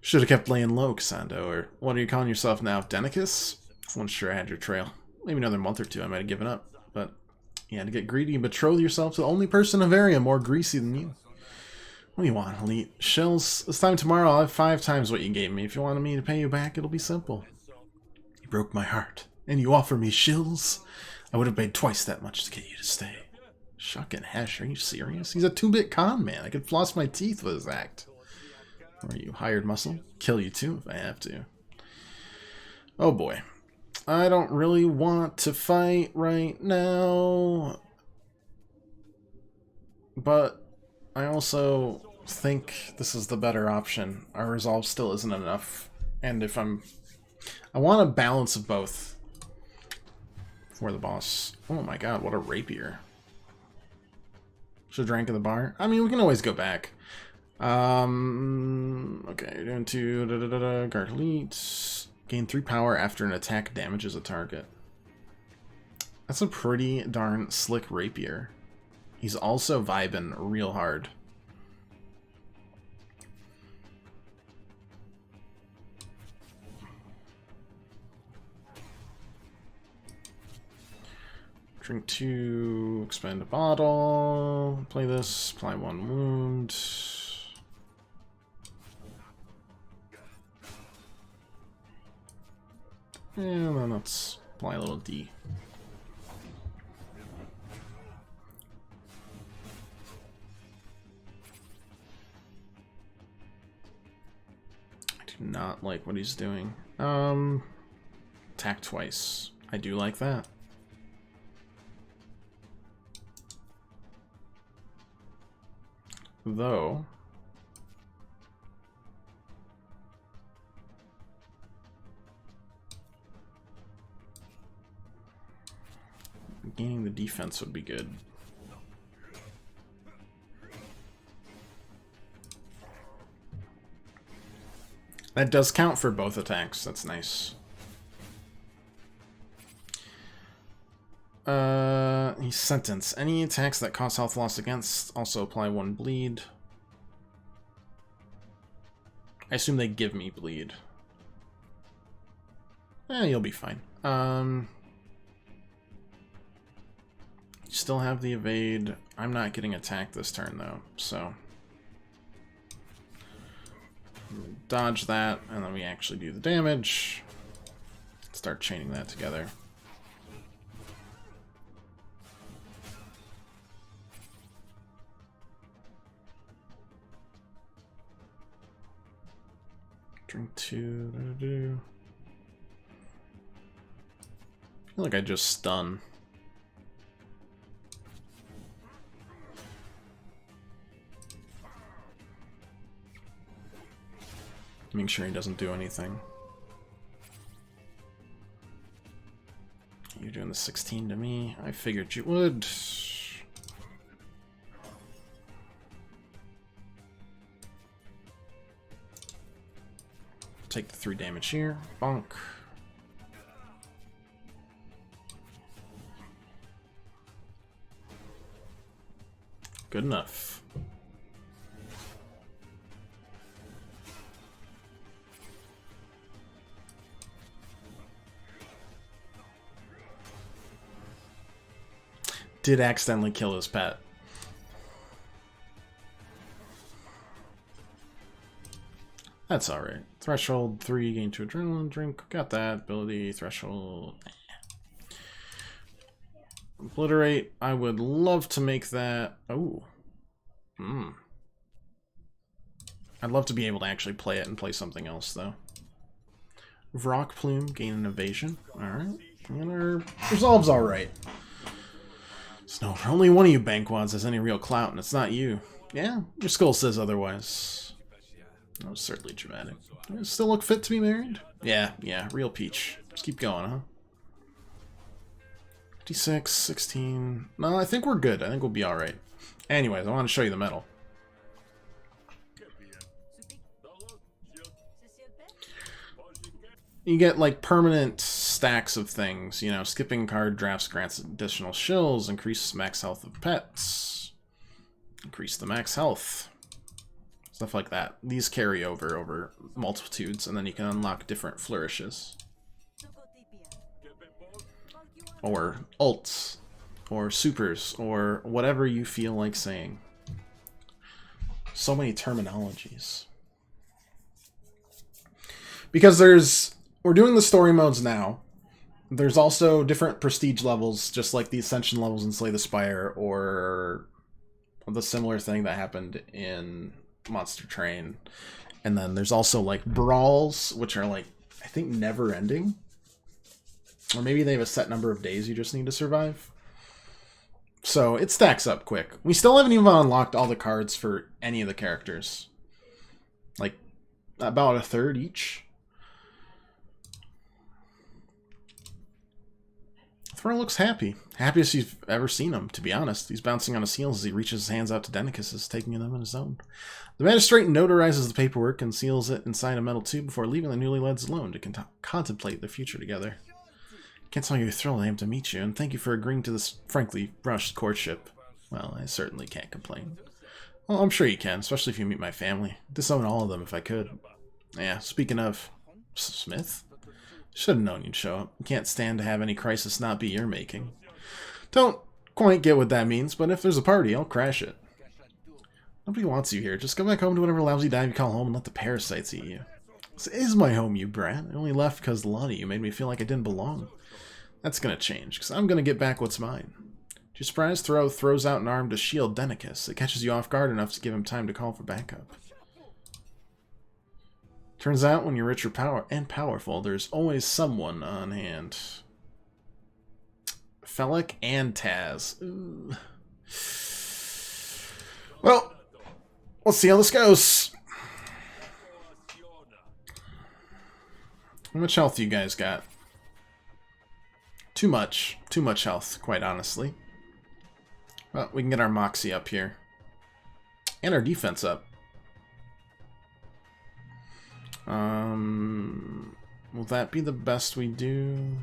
Speaker 1: Should have kept laying low, Cassando, or what are you calling yourself now, Denicus? Once sure I had your trail. Maybe another month or two I might have given up, but you had to get greedy and betroth yourself to the only person in Avaria more greasy than you. What do you want, Elite? Shells, this time tomorrow I'll have 5 times what you gave me. If you wanted me to pay you back, it'll be simple. You broke my heart, and you offer me shills? I would have paid twice that much to get you to stay. Shuckin' Hesh, are you serious? He's a 2-bit con man. I could floss my teeth with his act. Or you hired muscle? Kill you too if I have to. Oh boy. I don't really want to fight right now. But I also think this is the better option. Our resolve still isn't enough. And if I want a balance of both for the boss. Oh my god, what a rapier. Should have drank in the bar. I mean, we can always go back. Okay, you're doing 2 guard elite. Gain 3 power after an attack damages a target. That's a pretty darn slick rapier. He's also vibing real hard. Drink 2, expend a bottle, play this, apply 1 wound. And then let's apply a little D. I do not like what he's doing. Attack twice. I do like that. Though gaining the defense would be good. That does count for both attacks. That's nice. He's sentence. Any attacks that cause health loss against also apply 1 bleed. I assume they give me bleed. You'll be fine. Still have the evade. I'm not getting attacked this turn though, so dodge that, and then we actually do the damage. Start chaining that together. Drink 2. I feel like I just stun. Make sure he doesn't do anything. You're doing the 16 to me. I figured you would. Take the 3 damage here. Bonk. Good enough. Did accidentally kill his pet. That's alright. Threshold 3, gain 2 adrenaline, drink, got that. Ability, threshold. Obliterate. I would love to make that... Oh. I'd love to be able to actually play it and play something else, though. Rock Plume, gain an evasion. Alright. And our resolve's alright. So only one of you Bankwads has any real clout, and it's not you. Yeah, your skull says otherwise. That was certainly dramatic. You still look fit to be married? Yeah, real peach. Just keep going, huh? 56, 16... No, I think we're good. I think we'll be alright. Anyways, I want to show you the medal. You get, like, permanent stacks of things. You know, skipping card drafts grants additional shills, increases max health of pets, increase the max health. Stuff like that. These carry over multitudes, and then you can unlock different flourishes. Or ults, or supers, or whatever you feel like saying. So many terminologies. Because we're doing the story modes now. There's also different prestige levels, just like the Ascension levels in Slay the Spire, or the similar thing that happened in Monster Train. And then there's also like brawls, which are like, I think, never ending. Or maybe they have a set number of days you just need to survive. So it stacks up quick. We still haven't even unlocked all the cards for any of the characters. Like, about a third each. Thro looks happy. Happiest you've ever seen him, to be honest. He's bouncing on his heels as he reaches his hands out to Denicus, taking them in his own. The magistrate notarizes the paperwork and seals it inside a metal tube before leaving the newlyweds alone to contemplate their future together. Can't tell you how thrilled I am to meet you, and thank you for agreeing to this frankly rushed courtship. Well, I certainly can't complain. Well, I'm sure you can, especially if you meet my family. Disown all of them if I could. Yeah, speaking of... Smith? Should have known you'd show up. Can't stand to have any crisis not be your making. Don't quite get what that means, but if there's a party, I'll crash it. Nobody wants you here. Just go back home to whatever lousy dive you call home and let the parasites eat you. This is my home, you brat. I only left because a lot of you made me feel like I didn't belong. That's gonna change, because I'm gonna get back what's mine. To your surprise, Thro throws out an arm to shield Denicus. It catches you off guard enough to give him time to call for backup. Turns out, when you're rich or powerful, there's always someone on hand. Felix and Taz. Ooh. Well, let's see how this goes. How much health you guys got? Too much. Too much health, quite honestly. Well, we can get our Moxie up here. And our defense up. Will that be the best we do?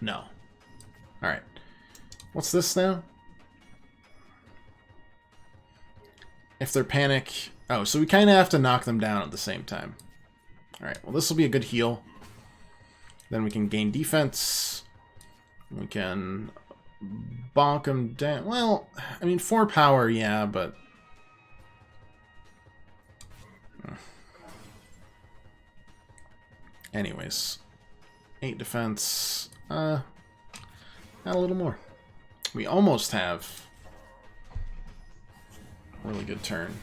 Speaker 1: No. Alright. What's this now? If they're panic... Oh, so we kind of have to knock them down at the same time. Alright, well this will be a good heal. Then we can gain defense. We can bonk them down. Well, I mean, 4 power, yeah, but... Anyways. 8 defense. Not a little more. We almost have a really good turn.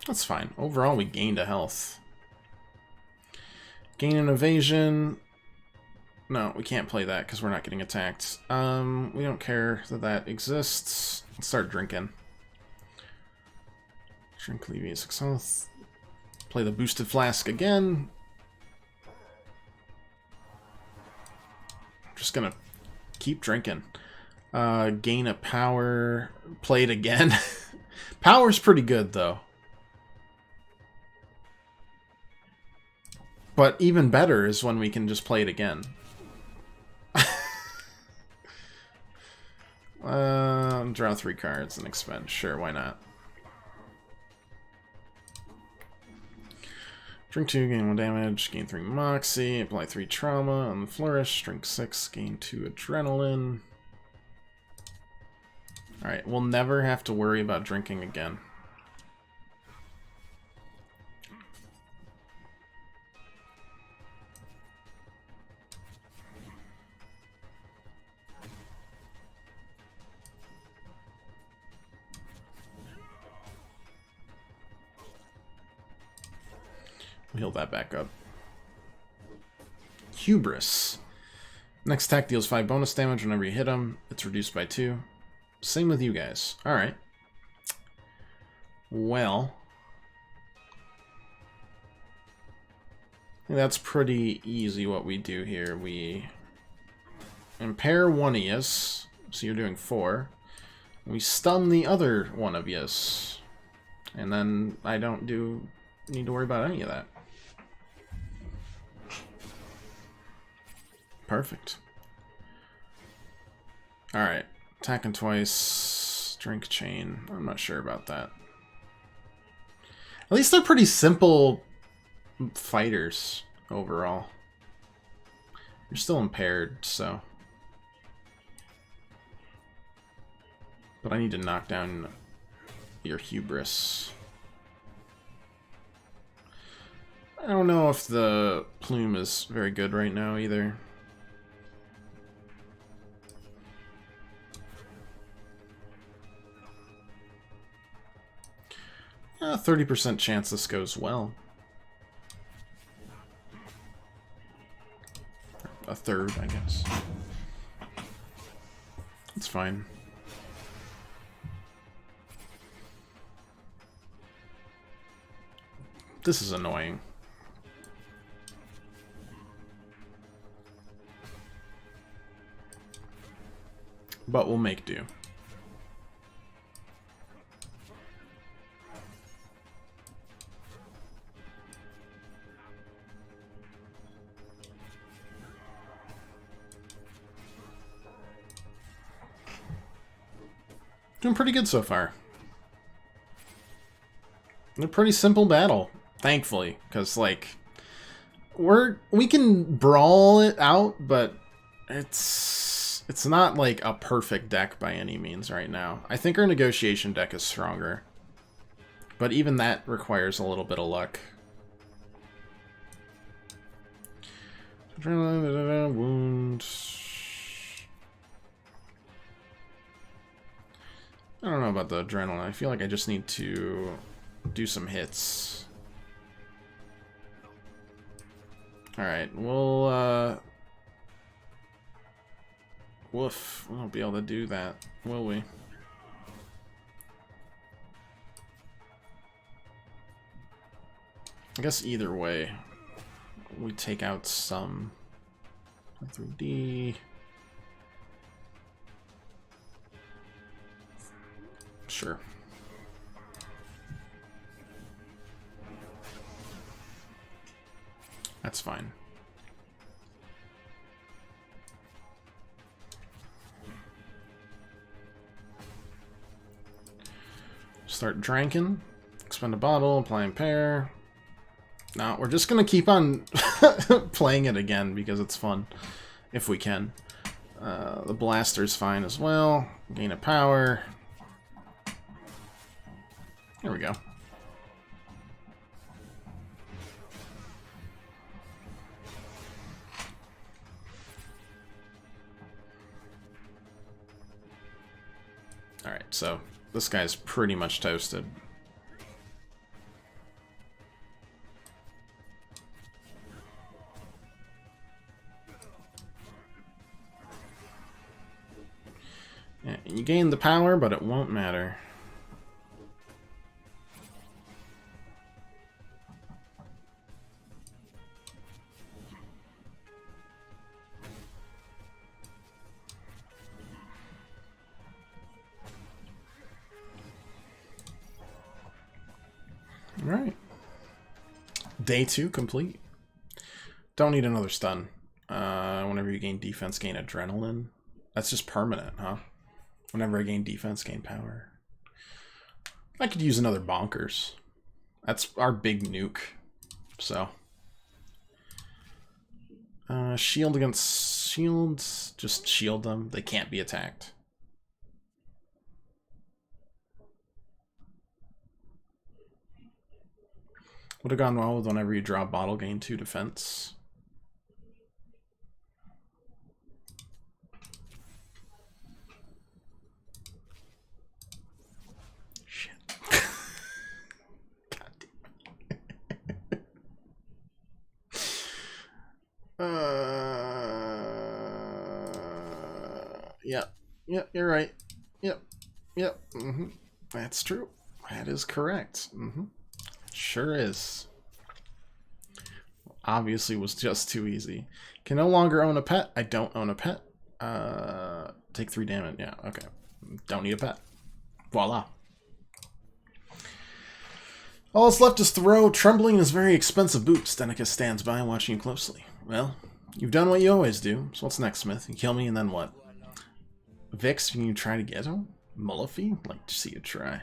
Speaker 1: That's fine. Overall, we gained a health. Gain an evasion. No, we can't play that because we're not getting attacked. We don't care that that exists. Let's start drinking. Drink Levy 6 health. Play the boosted flask again. I'm just gonna keep drinking. Gain a power. Play it again. Power's pretty good though. But even better is when we can just play it again. Draw 3 cards and expend. Sure, why not? Drink 2, gain 1 damage, gain 3 Moxie, apply 3 trauma on the flourish, drink 6, gain 2 adrenaline. Alright, we'll never have to worry about drinking again. heal that back up. Hubris. Next attack deals 5 bonus damage whenever you hit him. It's reduced by 2. Same with you guys. Alright. Well. I think that's pretty easy what we do here. We impair one of yous, so you're doing 4. We stun the other one of yous. And then I don't need to worry about any of that. Perfect. Alright. Attacking twice. Drink chain. I'm not sure about that. At least they're pretty simple fighters overall. You're still impaired, so. But I need to knock down your hubris. I don't know if the plume is very good right now either. 30% chance this goes well. A third, I guess. It's fine. This is annoying. But we'll make do. Doing pretty good so far. A pretty simple battle, thankfully, because like we can brawl it out, but it's not like a perfect deck by any means right now. I think our negotiation deck is stronger, but even that requires a little bit of luck. Wound. I don't know about the adrenaline. I feel like I just need to do some hits. Alright, we'll, woof. We won't be able to do that, will we? I guess either way, we take out some 3D. Sure. That's fine. Start drinking. Expend a bottle, apply impair. No, we're just gonna keep on playing it again because it's fun, if we can. The blaster's fine as well. Gain a power. There we go. Alright, so this guy's pretty much toasted. Yeah, you gain the power, but it won't matter. Alright. Day 2 complete. Don't need another stun. Whenever you gain defense, gain adrenaline. That's just permanent, huh? Whenever I gain defense, gain power. I could use another bonkers. That's our big nuke. So. Shield against shields. Just shield them. They can't be attacked. Would have gone well with whenever you draw a bottle, gain 2 defense. Shit. God damn it. Yep. Yep, you're right. Yep. Yep. That's true. That is correct. Sure is. Obviously was just too easy. Can no longer own a pet. I don't own a pet. Take 3 damage. Yeah, okay. Don't need a pet. Voila. All that's left is throw, trembling in his very expensive boots. Denica stands by, watching you closely. Well, you've done what you always do. So what's next, Smith? You kill me, and then what? Vix, can you try to get him? Mullify? Like to see you try.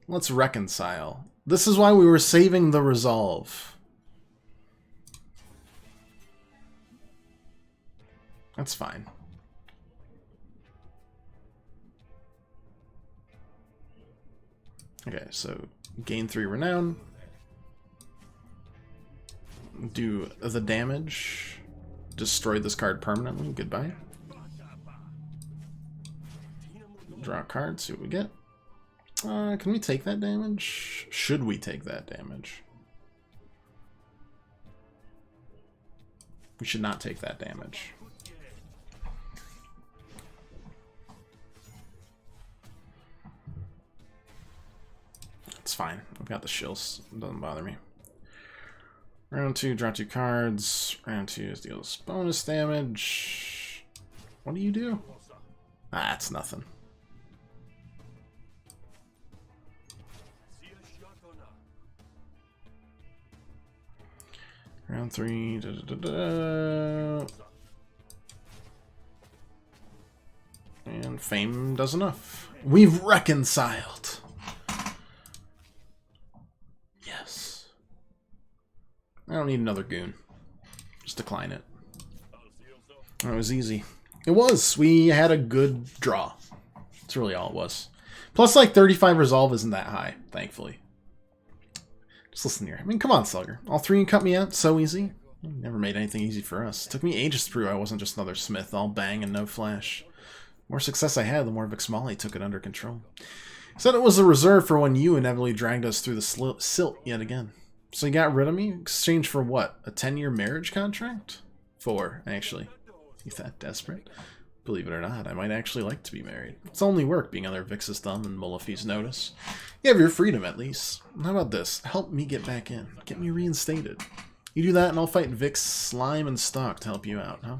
Speaker 1: Let's reconcile. This is why we were saving the resolve. That's fine. Okay, so gain 3 renown. Do the damage. Destroy this card permanently. Goodbye. Draw a card, see what we get. Can we take that damage? Should we take that damage? We should not take that damage. It's fine. I've got the shills. It doesn't bother me. Round 2, draw 2 cards. Round 2 deals bonus damage. What do you do? Ah, it's nothing. Round 3. And fame does enough. We've reconciled. Yes. I don't need another goon. Just decline it. It was easy. It was. We had a good draw. That's really all it was. Plus, like, 35 resolve isn't that high, thankfully. Just listen here. I mean, come on, Slugger. All 3 cut me out so easy. You never made anything easy for us. It took me ages to prove I wasn't just another Smith, all bang and no flash. The more success I had, the more Vixmali took it under control. He said it was a reserve for when you inevitably dragged us through the silt yet again. So you got rid of me in exchange for what? A 10-year marriage contract? 4, actually. You that desperate? Believe it or not, I might actually like to be married. It's only work being under Vix's thumb and Mullify's notice. You have your freedom, at least. How about this? Help me get back in. Get me reinstated. You do that and I'll fight Vix, Slime, and Stalk to help you out, huh?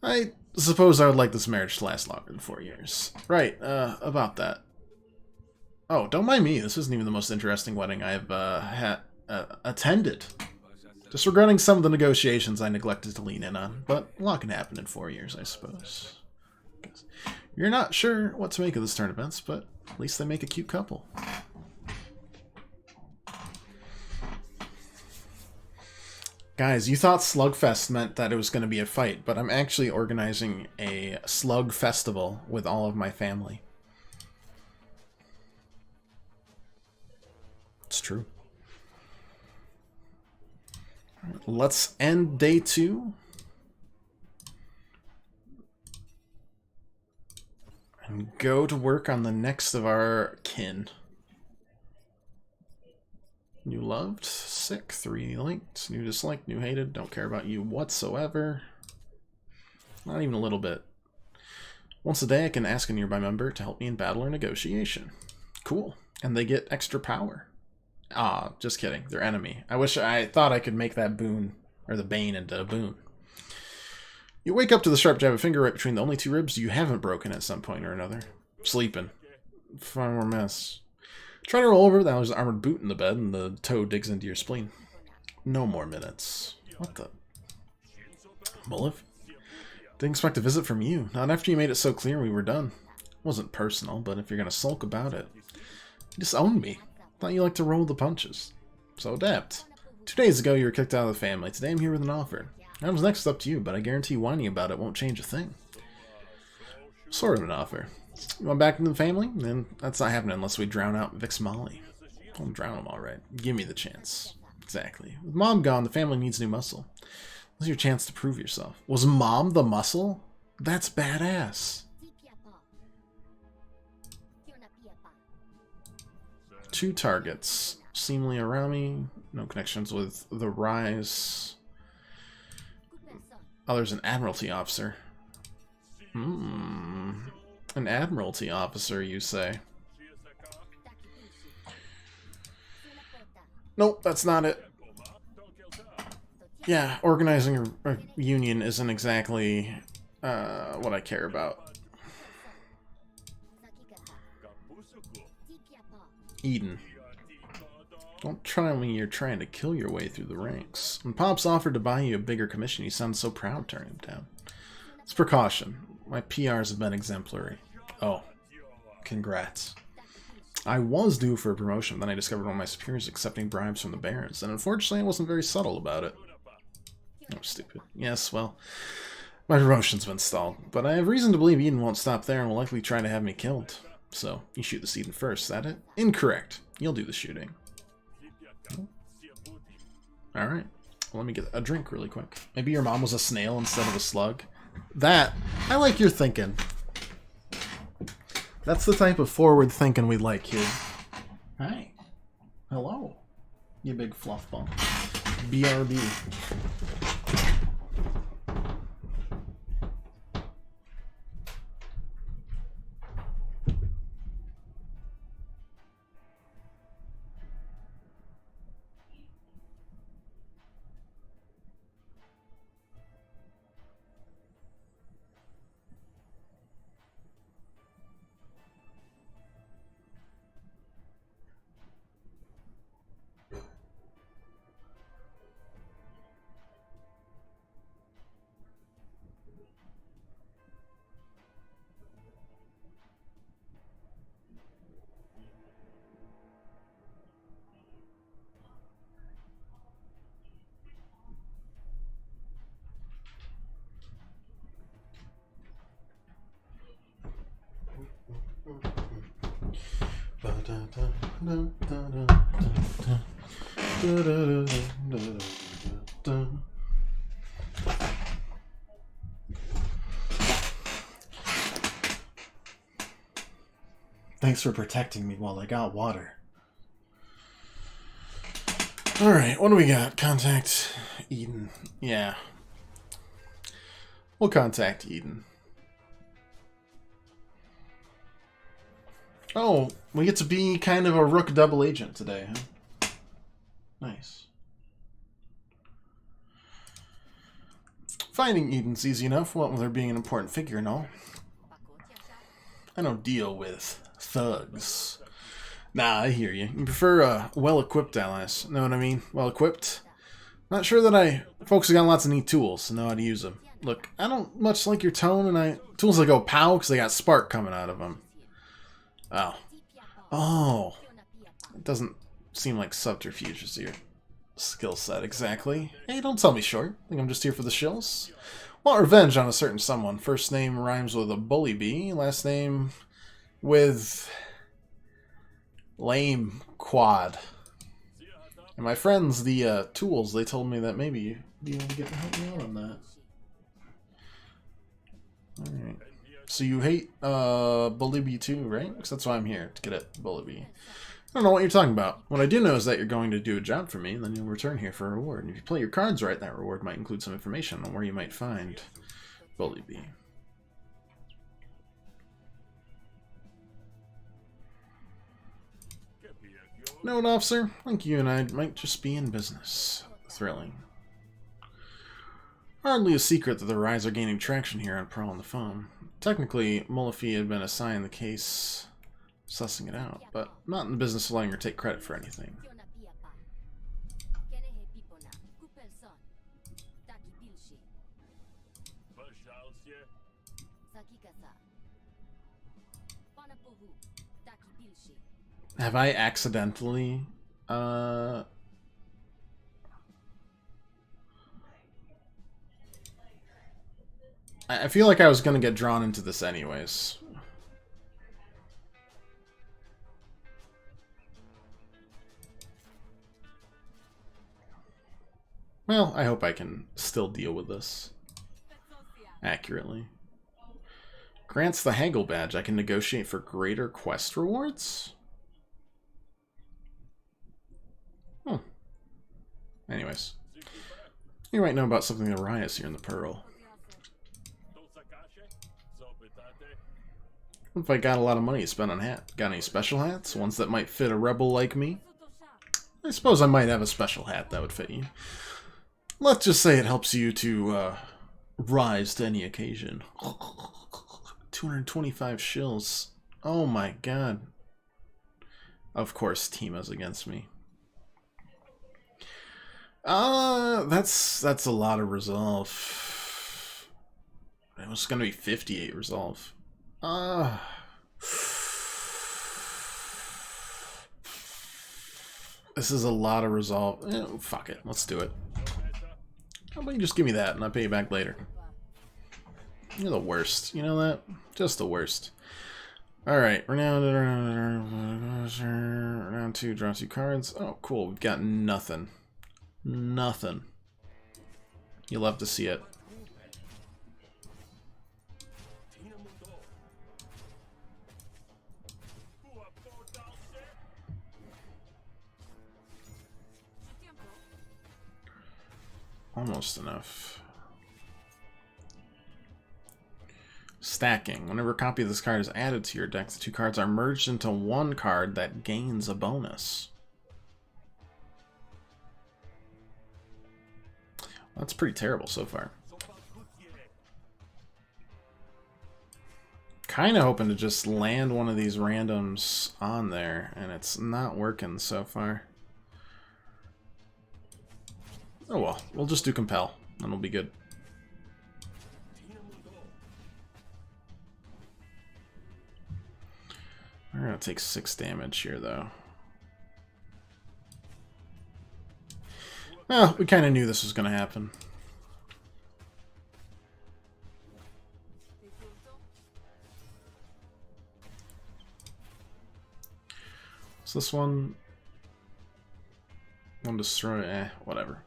Speaker 1: I suppose I would like this marriage to last longer than 4 years. Right, about that. Oh, don't mind me. This isn't even the most interesting wedding I've attended. Just regretting some of the negotiations I neglected to lean in on, but a lot can happen in 4 years, I suppose. You're not sure what to make of this turn of events, but at least they make a cute couple. Guys, you thought Slugfest meant that it was going to be a fight, but I'm actually organizing a Slug festival with all of my family. It's true. Let's end day 2. And go to work on the next of our kin. New loved, sick, 3 linked, new disliked, new hated, don't care about you whatsoever. Not even a little bit. Once a day I can ask a nearby member to help me in battle or negotiation. Cool. And they get extra power. Ah, just kidding. They're enemy. I thought I could make that boon, or the bane, into a boon. You wake up to the sharp jab of finger right between the only 2 ribs you haven't broken at some point or another. Sleeping. Far more mess. Try to roll over, that was an armored boot in the bed, and the toe digs into your spleen. No more minutes. What the? Mullif? Didn't expect a visit from you. Not after you made it so clear we were done. It wasn't personal, but if you're gonna sulk about it. You just owned me. Thought you liked to roll the punches. So adapt. 2 days ago you were kicked out of the family. Today I'm here with an offer. That was next up to you, but I guarantee whining about it won't change a thing. Sort of an offer. You want back into the family? Then that's not happening unless we drown out Vixmali. I'll drown him alright. Give me the chance. Exactly. With Mom gone, the family needs new muscle. This is your chance to prove yourself. Was Mom the muscle? That's badass. 2 targets. Seemingly around me. No connections with the Rise. Oh, there's an Admiralty officer. Hmm. An admiralty officer, you say? Nope, that's not it. Yeah, organizing a union isn't exactly what I care about. Eden. Don't try me, you're trying to kill your way through the ranks. When Pops offered to buy you a bigger commission, you sounded so proud turning him down. It's precaution. My PRs have been exemplary. Oh, congrats. I was due for a promotion, then I discovered one of my superiors accepting bribes from the barons, and unfortunately I wasn't very subtle about it. Oh, stupid. Yes, well, my promotion's been stalled, but I have reason to believe Eden won't stop there and will likely try to have me killed. So, you shoot this Eden first, is that it? Incorrect. You'll do the shooting. Alright. Well, let me get a drink really quick. Maybe your mom was a snail instead of a slug. That, I like your thinking. That's the type of forward thinking we like here. Hi. Hello. You big fluff ball. BRB. Thanks for protecting me while I got water. Alright, what do we got? Contact Eden. Yeah. We'll contact Eden. Oh, we get to be kind of a Rook double agent today, huh? Nice. Finding Eden's easy enough, what with her being an important figure and all. I don't deal with thugs. Nah, I hear you. You prefer well-equipped allies. Know what I mean? Well-equipped? Not sure that folks have got lots of neat tools and know how to use them. Look, I don't much like your tone, and tools that go pow because they got spark coming out of them. Oh. Oh. It doesn't seem like subterfuge is your skill set exactly. Hey, don't sell me short. Think I'm just here for the shills? Want revenge on a certain someone. First name rhymes with a bully bee. Last name with lame quad. And my friends, the tools, they told me that maybe you'd be able to help me out on that. Alright. So you hate bully bee too, right? Because that's why I'm here, to get at bully bee. I don't know what you're talking about. What I do know is that you're going to do a job for me, and then you'll return here for a reward. And if you play your cards right, that reward might include some information on where you might find bully bee. Note, officer. I think you and I might just be in business. Thrilling. Hardly a secret that the Rise are gaining traction here on Pearl on the phone. Technically, Mullafi had been assigned the case, sussing it out, but not in the business of letting her take credit for anything. Have I accidentally, I feel like I was going to get drawn into this anyways. Well, I hope I can still deal with this accurately. Grants the Haggle badge. I can negotiate for greater quest rewards? Hmm. Anyways. You might know about something that riots here in the Pearl. What if I got a lot of money to spend on hat? Got any special hats? Ones that might fit a rebel like me? I suppose I might have a special hat that would fit you. Let's just say it helps you to rise to any occasion. 225 shills. Oh my god. Of course Tima's against me. That's a lot of resolve. It was gonna be 58 resolve. This is a lot of resolve. Fuck it, let's do it. How about you just give me that and I'll pay you back later? You're the worst, you know that? Just the worst. Alright, round 2, draw 2 cards. Oh, cool, we've got nothing. Nothing. You love to see it. Almost enough. Stacking. Whenever a copy of this card is added to your deck, the 2 cards are merged into 1 card that gains a bonus. That's pretty terrible so far. Kind of hoping to just land one of these randoms on there, and it's not working so far. Oh well, we'll just do Compel, and it'll be good. We're gonna take 6 damage here, though. Well, we kind of knew this was gonna happen. So this one destroy, whatever.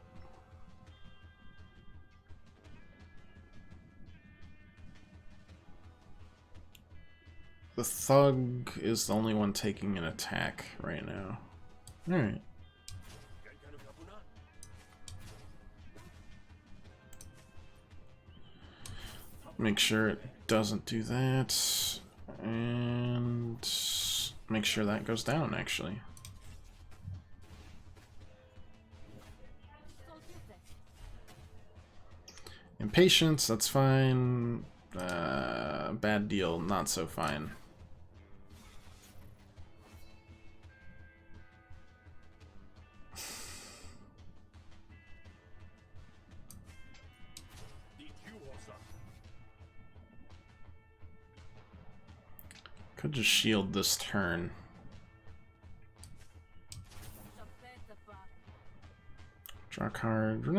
Speaker 1: The Thug is the only one taking an attack right now. Alright. Make sure it doesn't do that. And make sure that goes down, actually. Impatience, that's fine. Bad deal, not so fine. Could just shield this turn. Draw a card. Do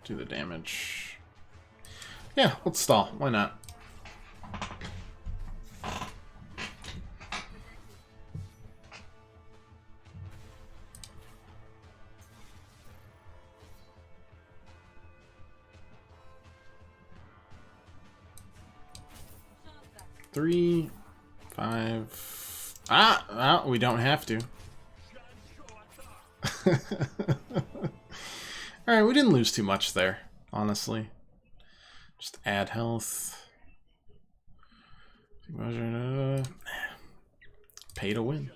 Speaker 1: the damage. Yeah, let's stall. Why not? Three, 5. We don't have to. Alright, we didn't lose too much there, honestly. Just add health. Pay to win.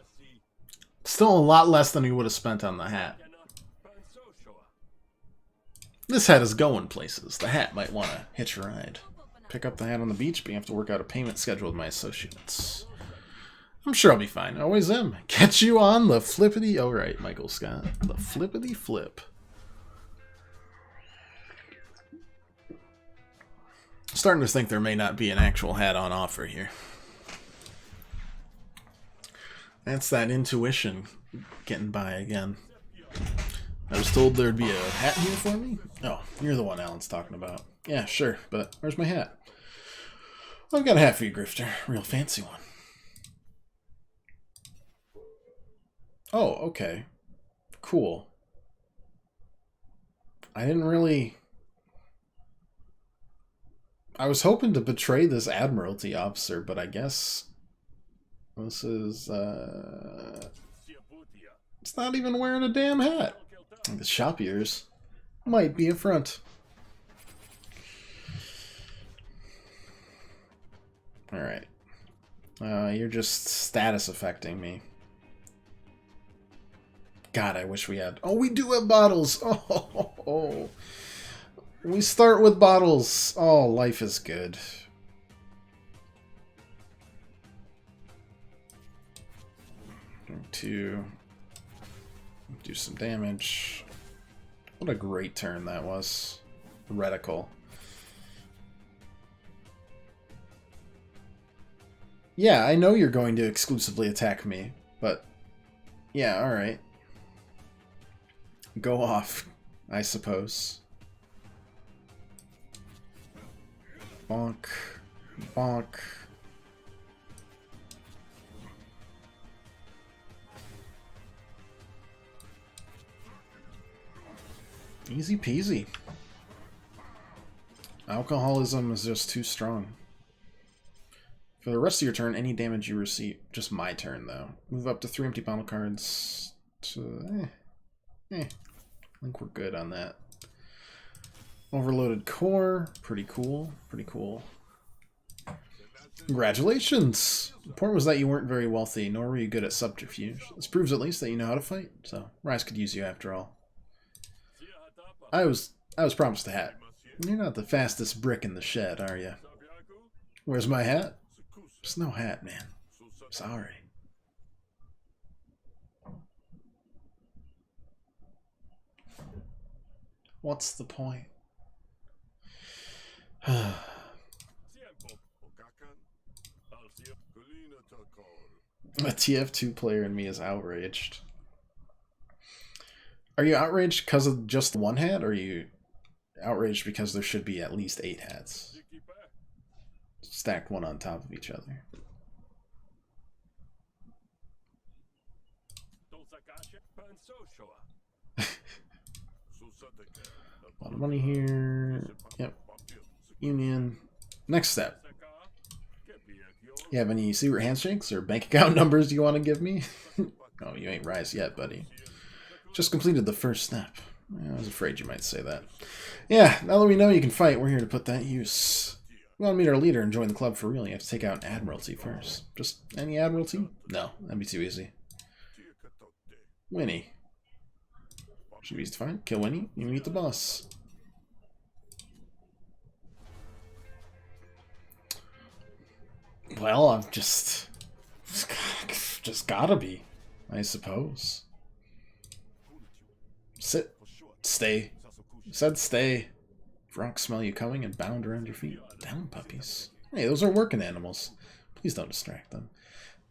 Speaker 1: Still a lot less than we would have spent on the hat. This hat is going places. The hat might want to hitch a ride. Pick up the hat on the beach, but you have to work out a payment schedule with my associates. I'm sure I'll be fine. I always am. Catch you on the flippity... Oh, right, Michael Scott. The flippity flip. Starting to think there may not be an actual hat on offer here. That's that intuition getting by again. I was told there'd be a hat here for me. Oh, you're the one Alan's talking about. Yeah, sure, but where's my hat? I've got a hat for you, Grifter. Real fancy one. Oh, okay. Cool. I didn't really... I was hoping to betray this Admiralty officer, but I guess... This is, It's not even wearing a damn hat. The shop ears might be a front. Alright. You're just status affecting me. God, I wish we had... Oh, we do have bottles! Oh, we start with bottles. Oh, life is good. Going to do some damage. What a great turn that was. Reticle. Yeah, I know you're going to exclusively attack me, but yeah, alright. Go off, I suppose. Bonk. Bonk. Easy peasy. Alcoholism is just too strong. For the rest of your turn, any damage you receive... Just my turn, though. Move up to 3 empty bottle cards. To, I think we're good on that. Overloaded core. Pretty cool. Pretty cool. Congratulations! The point was that you weren't very wealthy, nor were you good at subterfuge. This proves at least that you know how to fight, so Rise could use you after all. I was promised a hat. You're not the fastest brick in the shed, are you? Where's my hat? There's no hat, man. Sorry. What's the point? A TF2 player in me is outraged. Are you outraged because of just one hat, or are you outraged because there should be at least 8 hats? Stacked one on top of each other. A lot of money here. Yep. Union. Next step. You have any secret handshakes or bank account numbers you want to give me? Oh, you ain't Rise yet, buddy. Just completed the first step. I was afraid you might say that. Yeah, now that we know you can fight, we're here to put that use. We want to meet our leader and join the club for real. You have to take out Admiralty first. Just any Admiralty? No, that'd be too easy. Winnie. Should be easy to find. Kill Winnie, you meet the boss. Well, I'm just gotta be, I suppose. Sit. Stay. Said stay. Frogs smell you coming and bound around your feet. Down, puppies. Hey, those are working animals. Please don't distract them.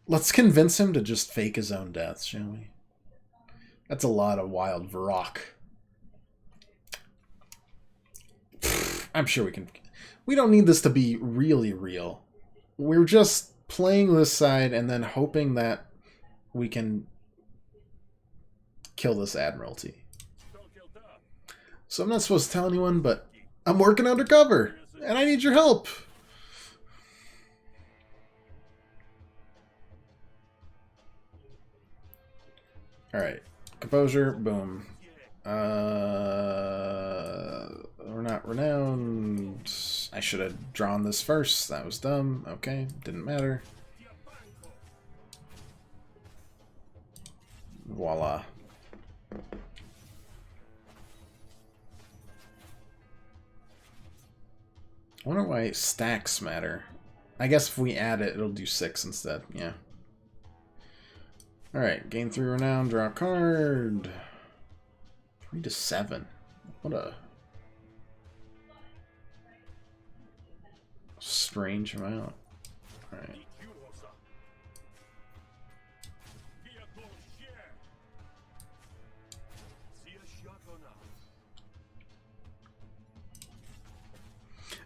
Speaker 1: Let's convince him to just fake his own death, shall we? That's a lot of wild Varrock. I'm sure we can... We don't need this to be really real. We're just playing this side and then hoping that we can kill this Admiralty. So I'm not supposed to tell anyone, but I'm working undercover, and I need your help. Alright. Composure, boom. We're not renowned. I should have drawn this first. That was dumb. Okay, didn't matter. Voila. I wonder why stacks matter. I guess if we add it, it'll do 6 instead. Yeah. Alright, gain 3 renown, draw a card. 3 to 7. What a strange amount. Alright.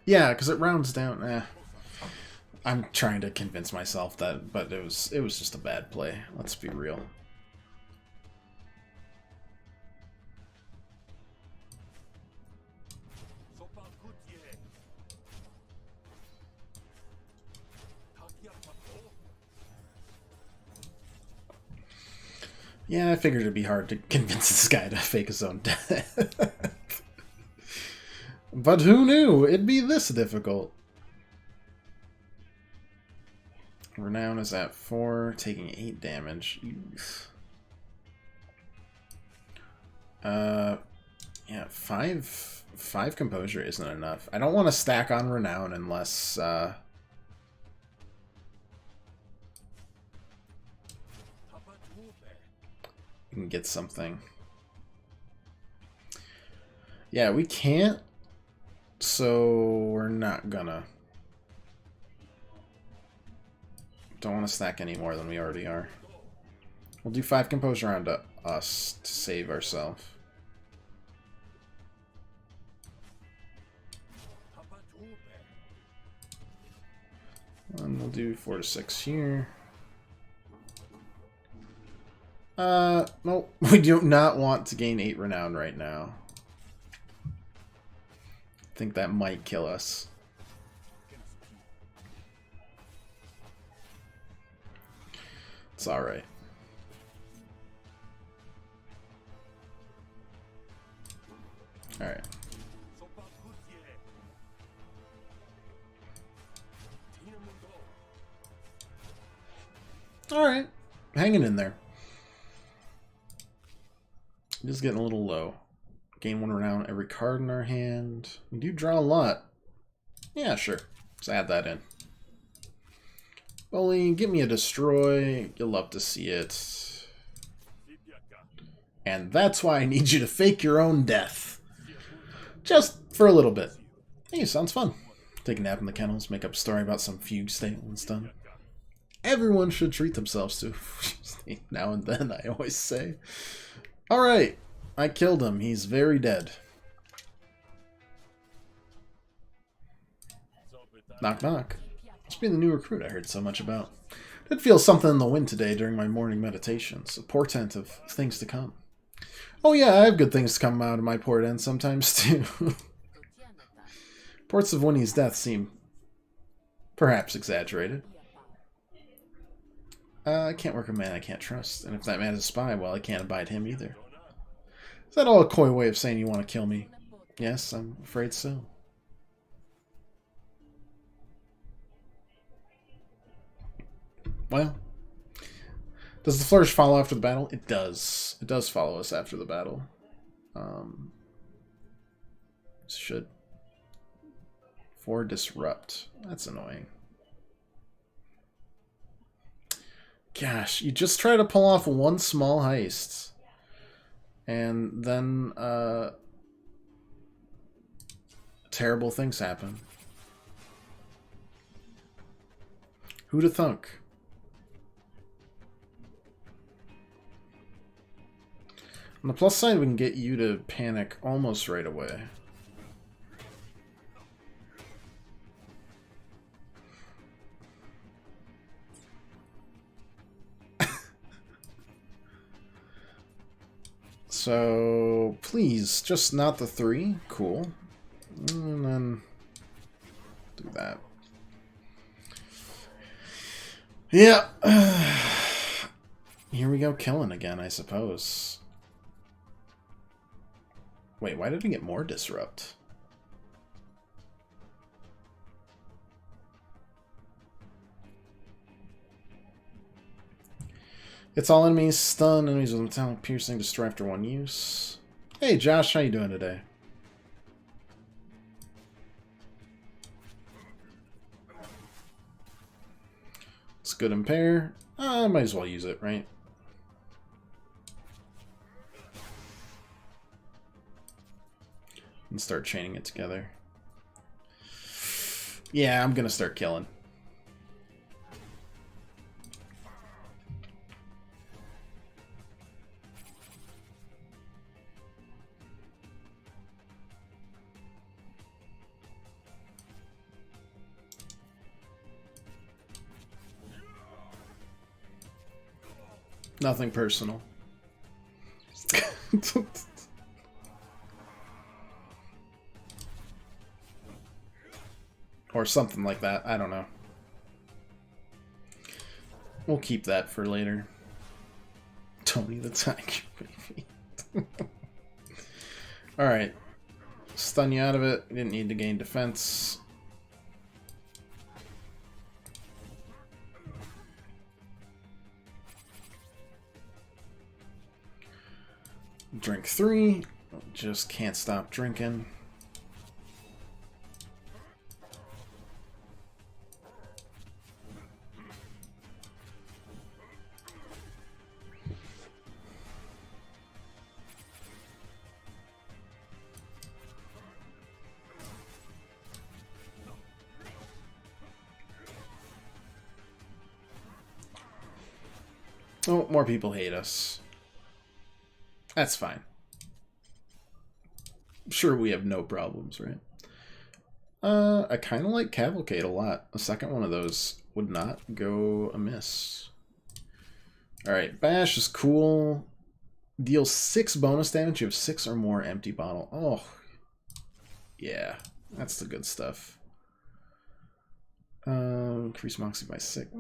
Speaker 1: Yeah, because it rounds down. I'm trying to convince myself that, but it was just a bad play. Let's be real. Yeah, I figured it'd be hard to convince this guy to fake his own death. But who knew it'd be this difficult? Renown is at 4, taking 8 damage. Yeah, 5 composure isn't enough. I don't want to stack on Renown unless we can get something. Yeah, we can't, so we're not gonna. Don't want to stack any more than we already are. We'll do 5 composure onto us to save ourselves. And we'll do 4 to 6 here. Nope. We do not want to gain 8 renown right now. I think that might kill us. It's alright. Alright. Alright. Hanging in there. Just getting a little low. Gain 1 renown every card in our hand. We do draw a lot. Yeah, sure. Let's add that in. Bully, give me a destroy. You'll love to see it. And that's why I need you to fake your own death. Just for a little bit. Hey, sounds fun. Take a nap in the kennels, make up a story about some fugue state when it's done. Everyone should treat themselves to now and then, I always say. Alright, I killed him. He's very dead. Knock knock. Must be the new recruit I heard so much about. Did feel something in the wind today during my morning meditations. A portent of things to come. Oh yeah, I have good things to come out of my port end sometimes too. Reports of Winnie's death seem perhaps exaggerated. I can't work with a man I can't trust, and if that man is a spy, well, I can't abide him either. Is that all a coy way of saying you want to kill me? Yes, I'm afraid so. Well, does the flourish follow after the battle? It does. It does follow us after the battle. Should. 4 disrupt. That's annoying. Gosh, you just try to pull off one small heist. And then, terrible things happen. Who'da thunk? On the plus side, we can get you to panic almost right away. So, please, just not the 3. Cool. And then do that. Yeah. Here we go, killing again, I suppose. Wait, why did we get more disrupt? It's all enemies, stun enemies with metallic piercing, destroy after 1 use. Hey Josh, how you doing today? It's good impair. I might as well use it, right? And start chaining it together. Yeah, I'm gonna start killing. Nothing personal. Or something like that. I don't know. We'll keep that for later. Tony the Tiger Baby. Alright. Stun you out of it. You didn't need to gain defense. Drink 3. Just can't stop drinking. Oh, more people hate us. That's fine. I'm sure we have no problems, right? I kind of like Cavalcade a lot. A second one of those would not go amiss. Alright, Bash is cool. Deals 6 bonus damage. You have 6 or more empty bottle. Oh, yeah. That's the good stuff. Increase Moxie by 6.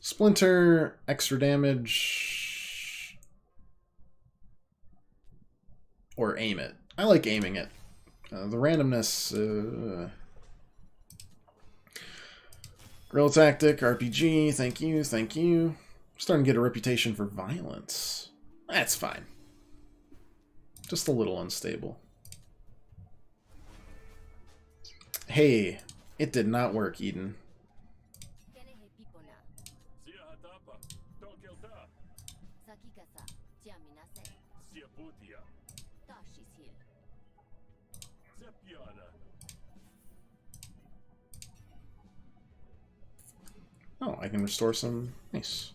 Speaker 1: Splinter, extra damage, or aim it. I like aiming it. The randomness, Guerrilla Tactic, RPG, thank you, thank you. I'm starting to get a reputation for violence. That's fine. Just a little unstable. Hey, it did not work, Eden. Oh, I can restore some. Nice.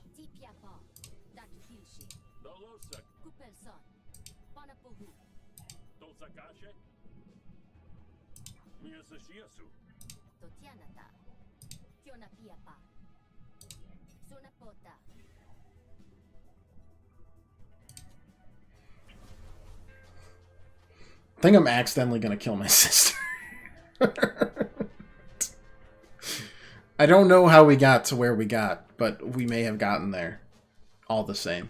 Speaker 1: I think I'm accidentally gonna kill my sister. I don't know how we got to where we got, but we may have gotten there. All the same.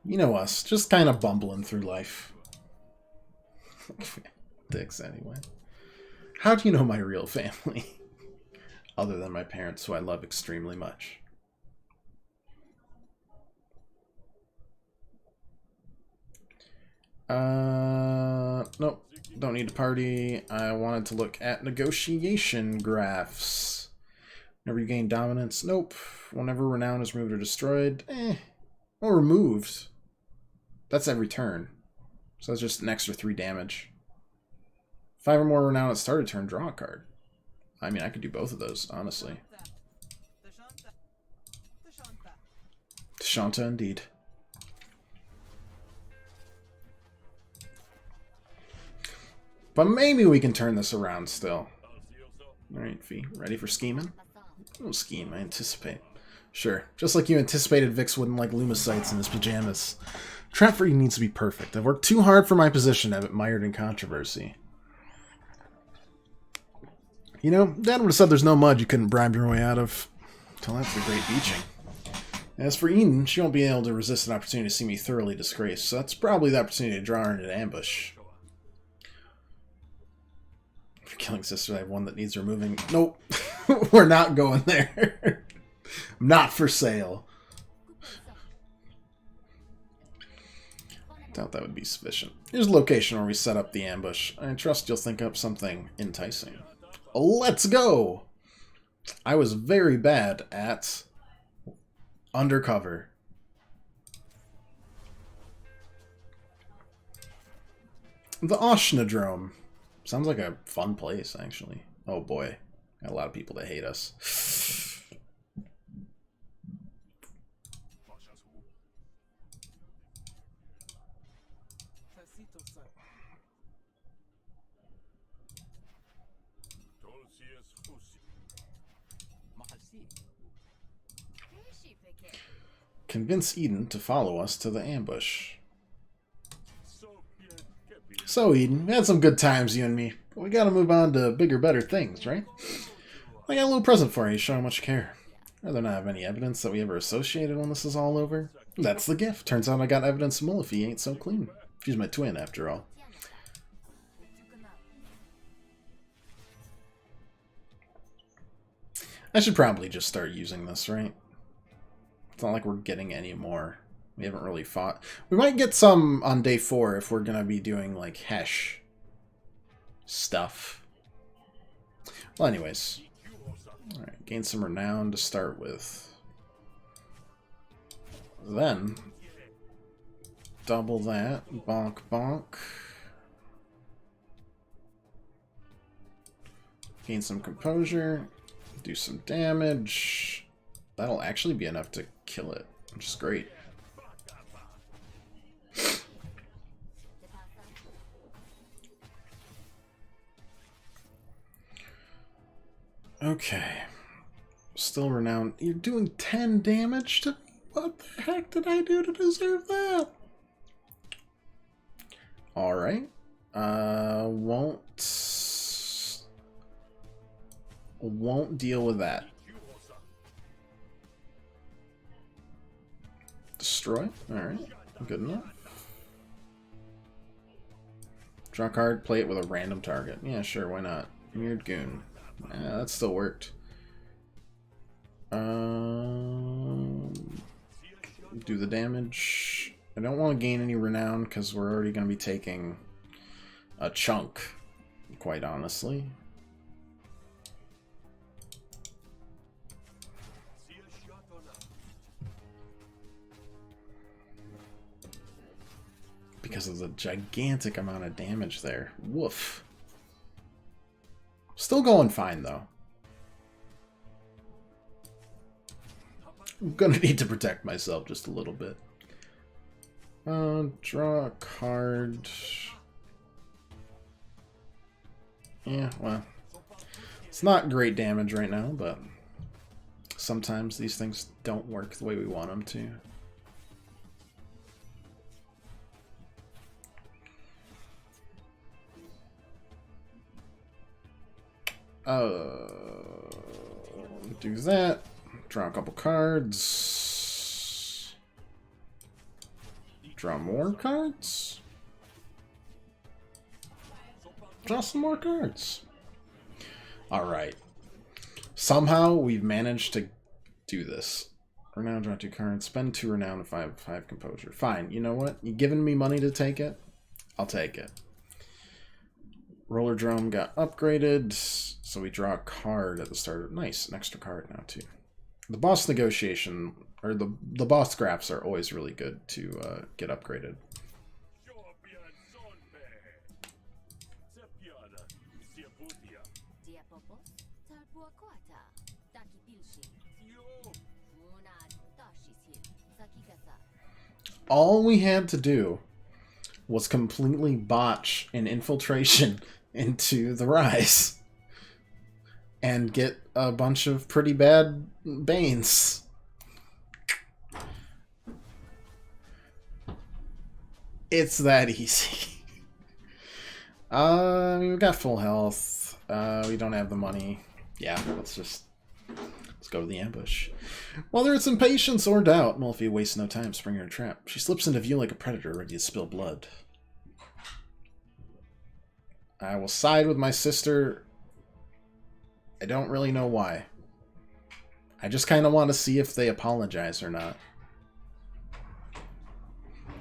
Speaker 1: You know us, just kind of bumbling through life. Dicks, anyway. How do you know my real family? Other than my parents, who I love extremely much. Nope. Don't need to party. I wanted to look at negotiation graphs. Whenever you gain dominance, nope. Whenever renown is removed or destroyed, well, removed. That's every turn. So that's just an extra 3 damage. 5 or more renown at start of turn, draw a card. I mean, I could do both of those, honestly. Shanta, indeed. But maybe we can turn this around still. Alright, Fee. Ready for scheming? Oh, scheme, I anticipate. Sure. Just like you anticipated Vix wouldn't like Lumicites in his pajamas. Trap for you needs to be perfect. I've worked too hard for my position to have it mired in controversy. You know, Dad would have said there's no mud you couldn't bribe your way out of. Tell that for great beaching. As for Eden, she won't be able to resist an opportunity to see me thoroughly disgraced, so that's probably the opportunity to draw her into an ambush. For killing sister, I have one that needs removing. Nope. We're not going there. Not for sale. Doubt that would be sufficient. Here's a location where we set up the ambush. I trust you'll think up something enticing. Let's go! I was very bad at undercover. The Oshnadrome. Sounds like a fun place, actually. Oh boy. Got a lot of people that hate us. Convince Eden to follow us to the ambush. So, Eden, we had some good times, you and me. But we gotta move on to bigger, better things, right? I got a little present for you, show how much you care. Rather not have any evidence that we ever associated when this is all over. That's the gift. Turns out I got evidence Mullafi ain't so clean. She's my twin, after all. I should probably just start using this, right? It's not like we're getting any more. We haven't really fought. We might get some on day 4 if we're going to be doing, like, Hesh stuff. Well, anyways. Alright, gain some renown to start with. Then, double that. Bonk, bonk. Gain some composure. Do some damage. That'll actually be enough to kill it, which is great. Okay. Still renowned. You're doing 10 damage to me? What the heck did I do to deserve that? Alright. Won't deal with that. Destroy? Alright. Good enough. Draw a card, play it with a random target. Yeah, sure, why not? Weird Goon. Yeah, that still worked. Do the damage. I don't want to gain any renown because we're already going to be taking a chunk, quite honestly. Because of the gigantic amount of damage there. Woof. Still going fine, though. I'm gonna need to protect myself just a little bit. Draw a card. Yeah, well. It's not great damage right now, but sometimes these things don't work the way we want them to. Do that. Draw a couple cards. Draw more cards. Draw some more cards. Alright. Somehow we've managed to do this. Renown, draw 2 cards. Spend 2 renown and 5 composure. Fine. You know what? You giving me money to take it? I'll take it. Roller Drum got upgraded, so we draw a card at the start of... Nice, an extra card now, too. The boss negotiation, or the boss scraps are always really good to get upgraded. All we had to do was completely botch an infiltration into the Rise and get a bunch of pretty bad Banes. It's that easy. We've got full health. We don't have the money. Yeah, let's go to the ambush. Whether it's impatience or doubt, Melfi wastes no time springing her trap. She slips into view like a predator ready to spill blood. I will side with my sister. I don't really know why. I just kind of want to see if they apologize or not.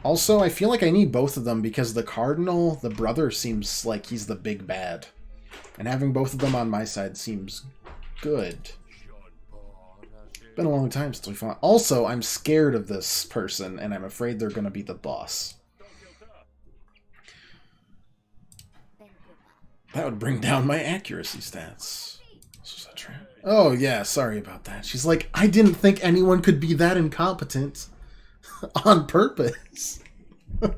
Speaker 1: Also, I feel like I need both of them because the Cardinal, the brother, seems like he's the big bad. And having both of them on my side seems good. Been a long time since we fought. Also, I'm scared of this person, and I'm afraid they're going to be the boss. That would bring down my accuracy stats. This was a trap. Oh, yeah, sorry about that. She's like, I didn't think anyone could be that incompetent on purpose. I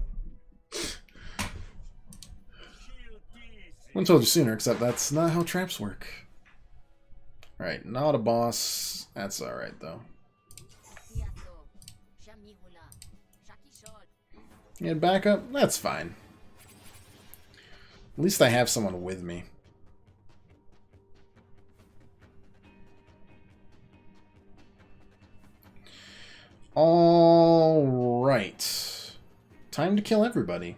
Speaker 1: told you sooner, except that's not how traps work. Alright, not a boss. That's alright, though. And back up? That's fine. At least I have someone with me. Alright. Time to kill everybody.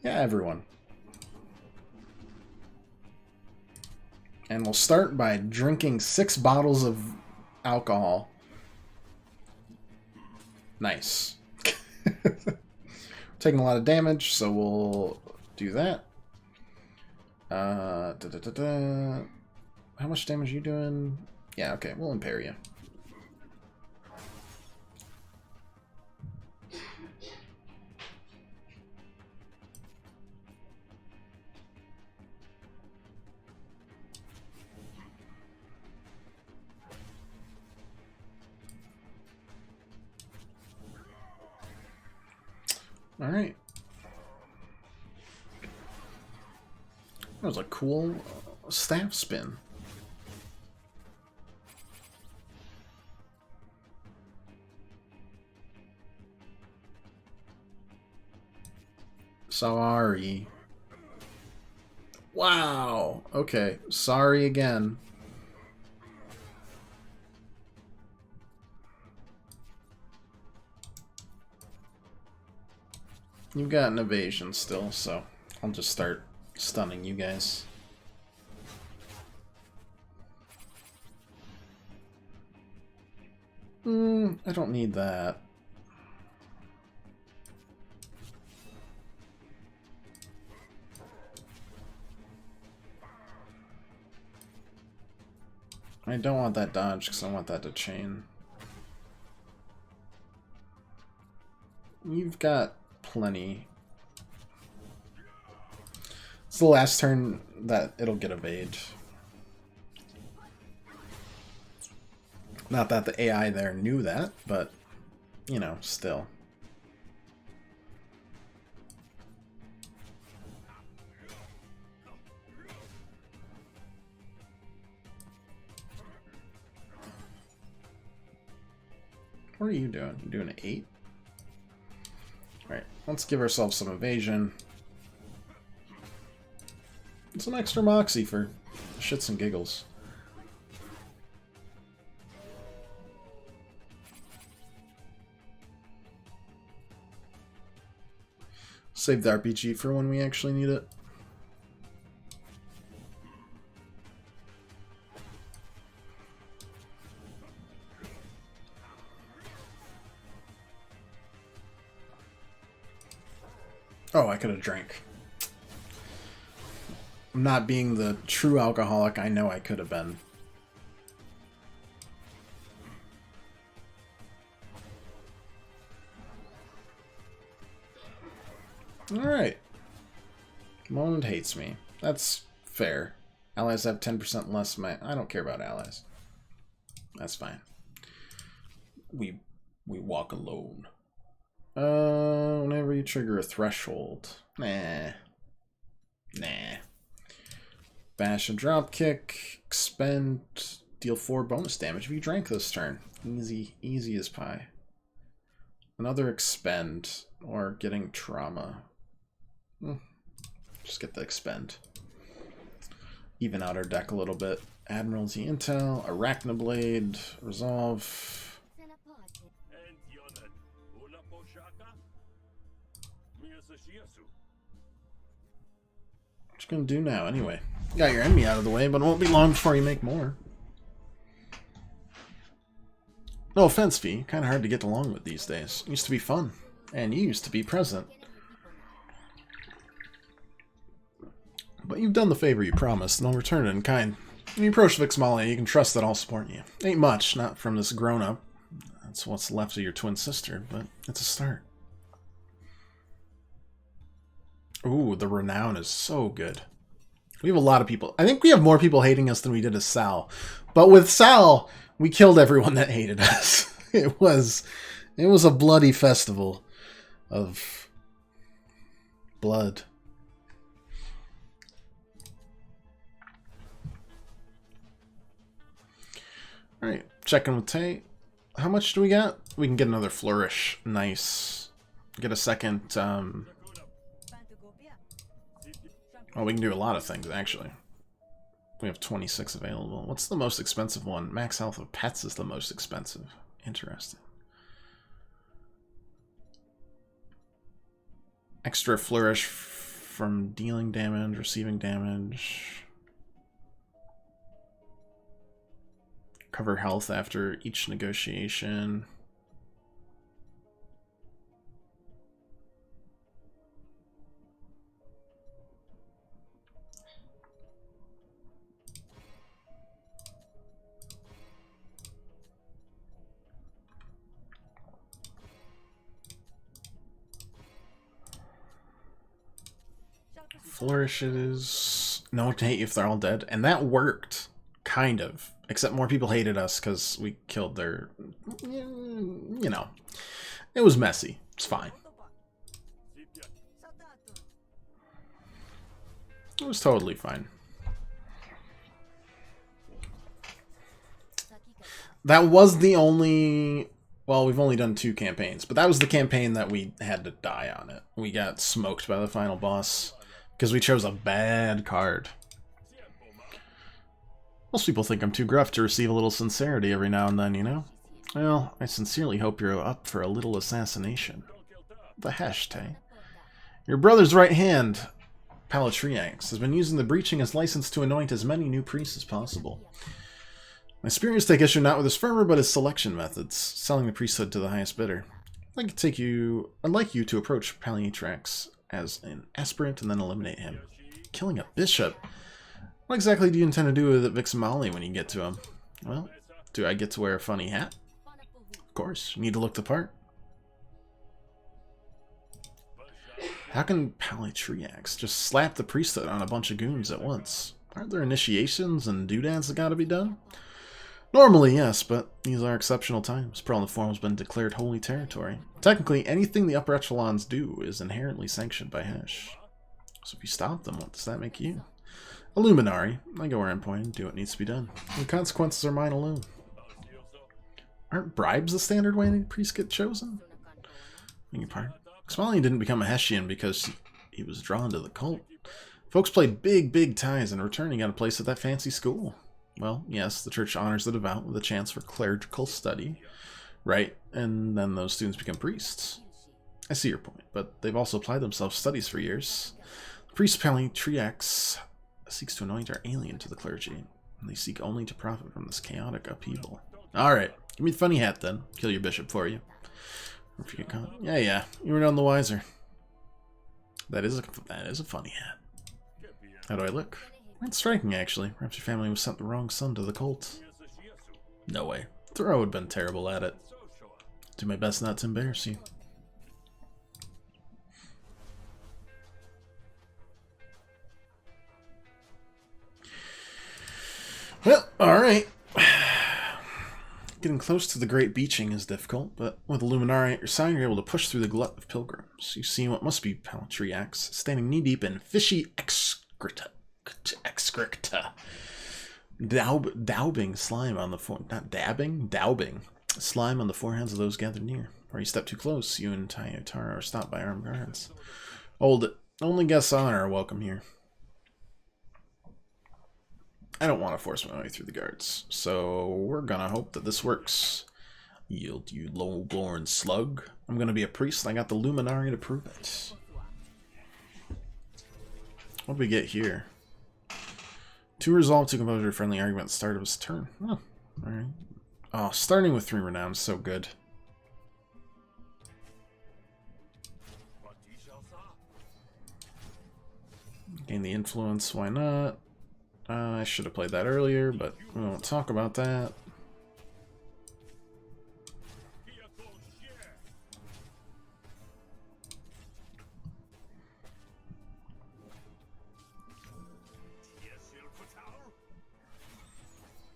Speaker 1: Yeah, everyone. And we'll start by drinking 6 bottles of alcohol. Nice. Taking a lot of damage, so we'll do that. How much damage are you doing? Yeah, okay, we'll impair you. Alright. That was a cool staff spin. Sorry. Wow. Okay. Sorry again. You've got an evasion still, so I'll just start stunning you guys. I don't need that. I don't want that dodge because I want that to chain. You've got plenty. It's the last turn that it'll get evade. Not that the AI there knew that, but, you know, still. What are you doing? You doing an 8? Alright, let's give ourselves some evasion. Some extra moxie for shits and giggles. Save the RPG for when we actually need it. Oh, I could have drank. I'm not being the true alcoholic I know I could have been. Alright. Moland hates me. That's fair. Allies have 10% less I don't care about allies. That's fine. We walk alone. Whenever you trigger a threshold. Nah. Bash and drop kick. Expend. Deal 4 bonus damage if you drank this turn. Easy as pie. Another expend. Or getting trauma. Just get the expend. Even out our deck a little bit. Admiralty Intel. Arachnoblade. Resolve. What you gonna do now, anyway? You got your enemy out of the way, but it won't be long before you make more. No offense, V. Kind of hard to get along with these days. Used to be fun. And you used to be present. But you've done the favor you promised, and I'll return it in kind. When you approach Vixmalia, you can trust that I'll support you. Ain't much, not from this grown-up. That's what's left of your twin sister, but it's a start. Ooh, the renown is so good. We have a lot of people. I think we have more people hating us than we did as Sal. But with Sal, we killed everyone that hated us. It was a bloody festival of blood. Alright, checking with Tay. How much do we got? We can get another flourish. Nice. Get a second, oh, we can do a lot of things, actually. We have 26 available. What's the most expensive one? Max health of pets is the most expensive. Interesting. Extra flourish from dealing damage, receiving damage. Cover health after each negotiation. Flourishes. No one can hate you if they're all dead. And that worked. Kind of. Except more people hated us because we killed their... You know. It was messy. It's fine. It was totally fine. That was the only... Well, we've only done 2 campaigns, but that was the campaign that we had to die on it. We got smoked by the final boss because we chose a bad card. Most people think I'm too gruff to receive a little sincerity every now and then, you know? Well, I sincerely hope you're up for a little assassination. The hashtag. Your brother's right hand, Palatriax, has been using the breaching as license to anoint as many new priests as possible. My superiors take issue not with his fervor, but his selection methods, selling the priesthood to the highest bidder. I'd like you to approach Palatriax as an aspirant and then eliminate him. Killing a bishop? What exactly do you intend to do with Vixamali when you get to him? Well, do I get to wear a funny hat? Of course, you need to look the part. How can Palatriax just slap the priesthood on a bunch of goons at once? Aren't there initiations and doodads that gotta be done? Normally, yes, but these are exceptional times. Pearl Forum has been declared holy territory. Technically, anything the upper echelons do is inherently sanctioned by Hesh. So if you stop them, what does that make you? A luminary. I go where I'm pointing, do what needs to be done. The consequences are mine alone. Aren't bribes the standard way any priests get chosen? Beg your pardon. Smiley didn't become a Hessian because he was drawn to the cult. Folks played big ties, and in return he got a place at that fancy school. Well, yes, the church honors the devout with a chance for clerical study, right? And then those students become priests. I see your point, but they've also applied themselves to studies for years. The priest Palatriax seeks to anoint our alien to the clergy, and they seek only to profit from this chaotic upheaval. Alright, give me the funny hat then. Kill your bishop for you. Or if you get caught. Yeah, you were none the wiser. That is a funny hat. How do I look? That's striking, actually. Perhaps your family was sent the wrong son to the cult. No way. Thoreau would have been terrible at it. Do my best not to embarrass you. Well, alright. Getting close to the Great Beaching is difficult, but with a Luminari at your side, you're able to push through the glut of pilgrims. You see what must be Palatriax, standing knee-deep in fishy excreta. Daubing slime on the daubing slime on the foreheads of those gathered near. Or you step too close, you and Tayotara are stopped by armed guards. Hold it. Only guests of honor are welcome here. I don't want to force my way through the guards, so we're gonna hope that this works. Yield, you low-born slug. I'm gonna be a priest, and I got the Luminari to prove it. What do we get here? 2 resolve to compose your friendly argument at the start of his turn. Oh, alright. Oh, starting with 3 renown is so good. Gain the influence, why not? I should have played that earlier, but we won't talk about that.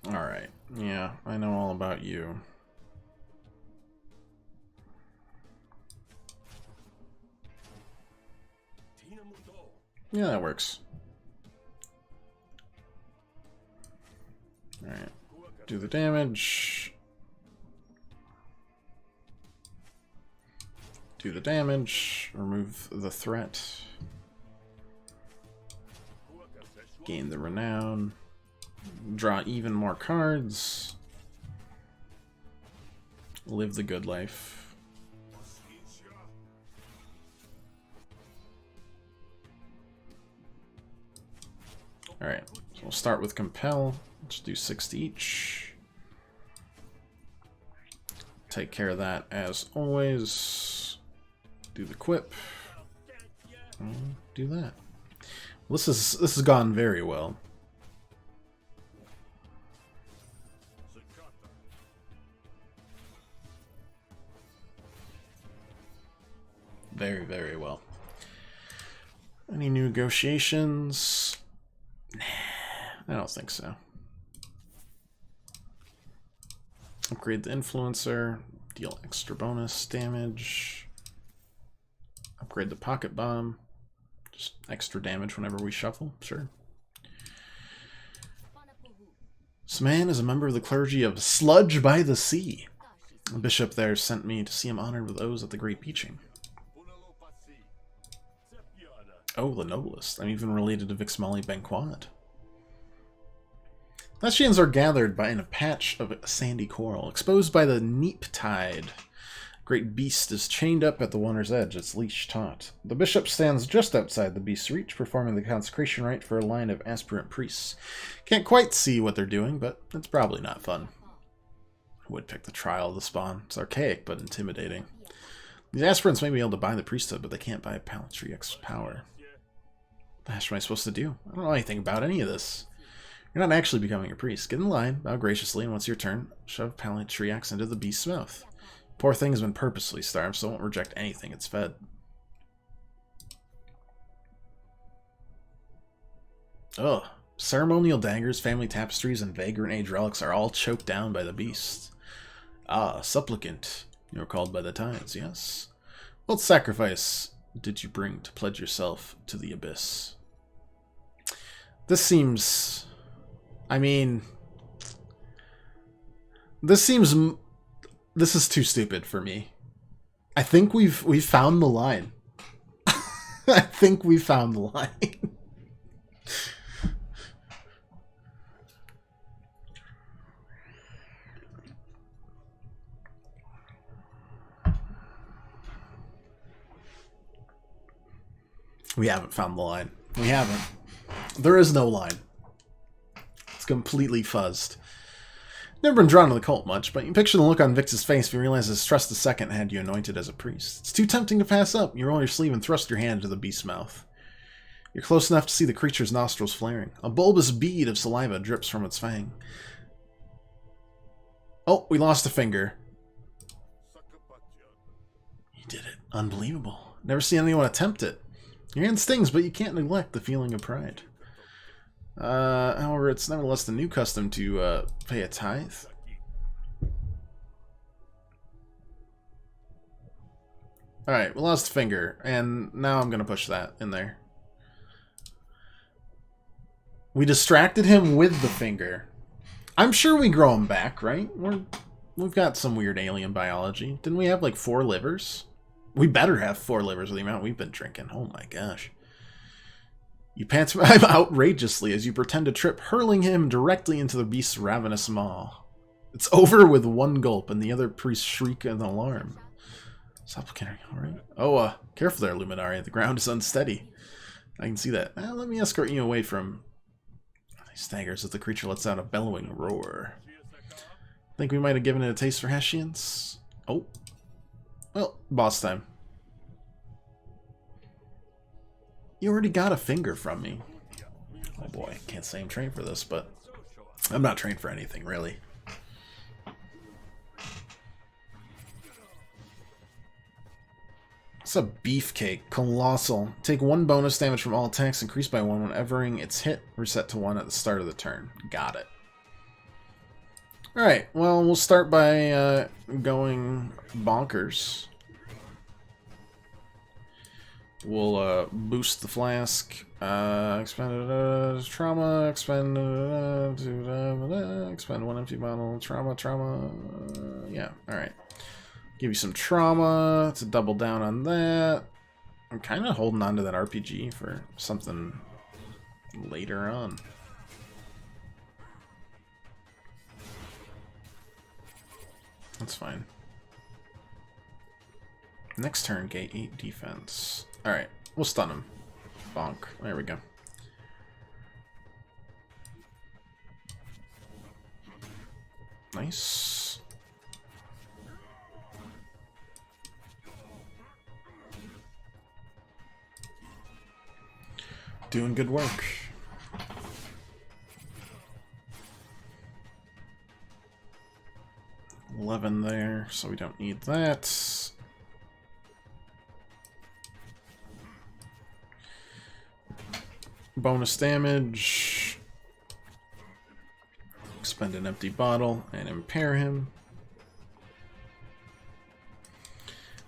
Speaker 1: Alright, yeah, I know all about you. Yeah, that works. Alright, do the damage. Do the damage, remove the threat. Gain the renown. Draw even more cards. Live the good life. Alright, so we'll start with Compel. Let's do 60 each. take care of that as always. Do the quip. And do that. Well, this has gone very well. Very, very well. Any new negotiations? Nah, I don't think so. Upgrade the influencer. Deal extra bonus damage. Upgrade the pocket bomb. Just extra damage whenever we shuffle. Sure. This man is a member of the clergy of Slug by the Sea. The bishop there sent me to see him honored with oaths at the Great Beaching. Oh, the noblest. I'm even related to Vixmali Banquad. Theshians are gathered in a patch of sandy coral, exposed by the neap tide. Great beast is chained up at the water's edge, its leash taut. The bishop stands just outside the beast's reach, performing the consecration rite for a line of aspirant priests. Can't quite see what they're doing, but it's probably not fun. I would pick the trial of the spawn. It's archaic, but intimidating. These aspirants may be able to buy the priesthood, but they can't buy Palatriax's power. What the heck am I supposed to do? I don't know anything about any of this. You're not actually becoming a priest. Get in line, bow graciously, and once your turn, shove Palatriax into the beast's mouth. Poor thing has been purposely starved, so it won't reject anything it's fed. Ugh. Ceremonial daggers, family tapestries, and vagrant age relics are all choked down by the beast. Ah, supplicant. You were called by the tides, yes? What sacrifice did you bring to pledge yourself to the abyss? This seems... I mean... This is too stupid for me. I think we've found the line. I think we found the line. We haven't found the line. We haven't. There is no line. It's completely fuzzed. Never been drawn to the cult much, but you picture the look on Vix's face if you realize his trust the second had you anointed as a priest. It's too tempting to pass up. You roll your sleeve and thrust your hand into the beast's mouth. You're close enough to see the creature's nostrils flaring. A bulbous bead of saliva drips from its fang. Oh, we lost a finger. You did it. Unbelievable. Never seen anyone attempt it. Your hand stings, but you can't neglect the feeling of pride. However, it's nevertheless the new custom to pay a tithe. Alright, we lost a finger, and now I'm going to push that in there. We distracted him with the finger. I'm sure we grow him back, right? We've got some weird alien biology. Didn't we have like 4 livers? We better have 4 livers with the amount we've been drinking. Oh my gosh. You pantomime outrageously as you pretend to trip, hurling him directly into the beast's ravenous maw. It's over with one gulp, and the other priests shriek in alarm. Supplicant, alright? Oh, careful there, Luminari. The ground is unsteady. I can see that. Let me escort you away from... He staggers as the creature lets out a bellowing roar. Think we might have given it a taste for Hessians? Oh. Well, boss time. You already got a finger from me. Oh boy, can't say I'm trained for this, but I'm not trained for anything, really. It's a beefcake. Colossal. Take 1 bonus damage from all attacks, increased by 1 whenever it's hit, reset to 1 at the start of the turn. Got it. Alright, well, we'll start by going bonkers. We'll boost the flask, expend trauma, expend 1 empty bottle, trauma, yeah, alright. Give you some trauma to double down on that. I'm kind of holding on to that RPG for something later on. That's fine. Next turn, gate 8 defense. Alright, we'll stun him. Bonk. There we go. Nice. Doing good work. $11 there, so we don't need that. Bonus damage. Expend an empty bottle and impair him.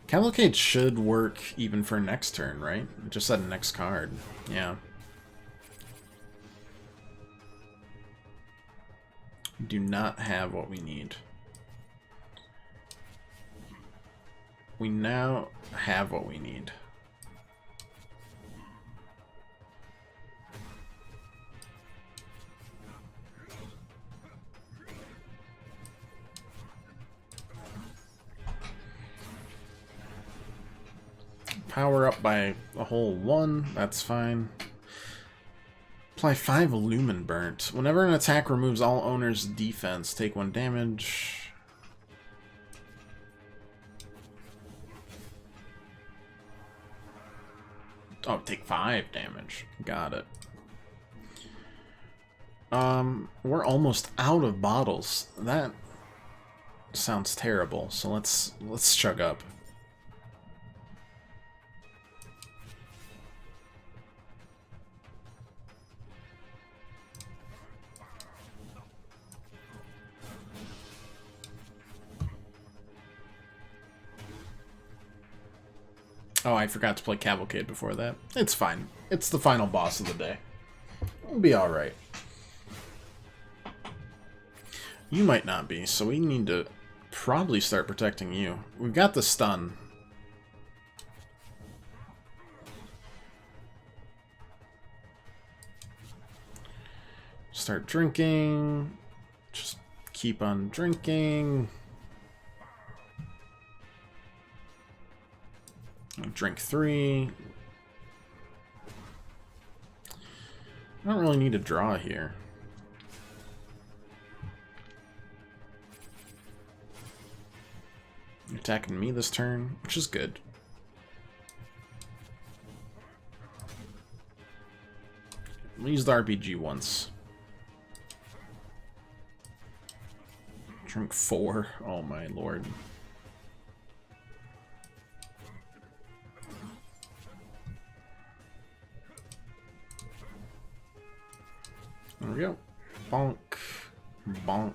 Speaker 1: Cavalcade should work even for next turn, right? It just said next card. Yeah. Do not have what we need. We now have what we need. Power up by a whole 1, that's fine. Apply 5 Lumen Burnt. Whenever an attack removes all owner's defense, take 1 damage. Oh, take 5 damage. Got it. We're almost out of bottles. That sounds terrible. So let's chug up. Oh, I forgot to play Cavalcade before that. It's fine. It's the final boss of the day. We'll be alright. You might not be, so we need to probably start protecting you. We've got the stun. Start drinking. Just keep on drinking. Drink 3. I don't really need to draw here. You're attacking me this turn, which is good. We'll use the RPG once. Drink 4. Oh my lord. There we go. Bonk. Bonk.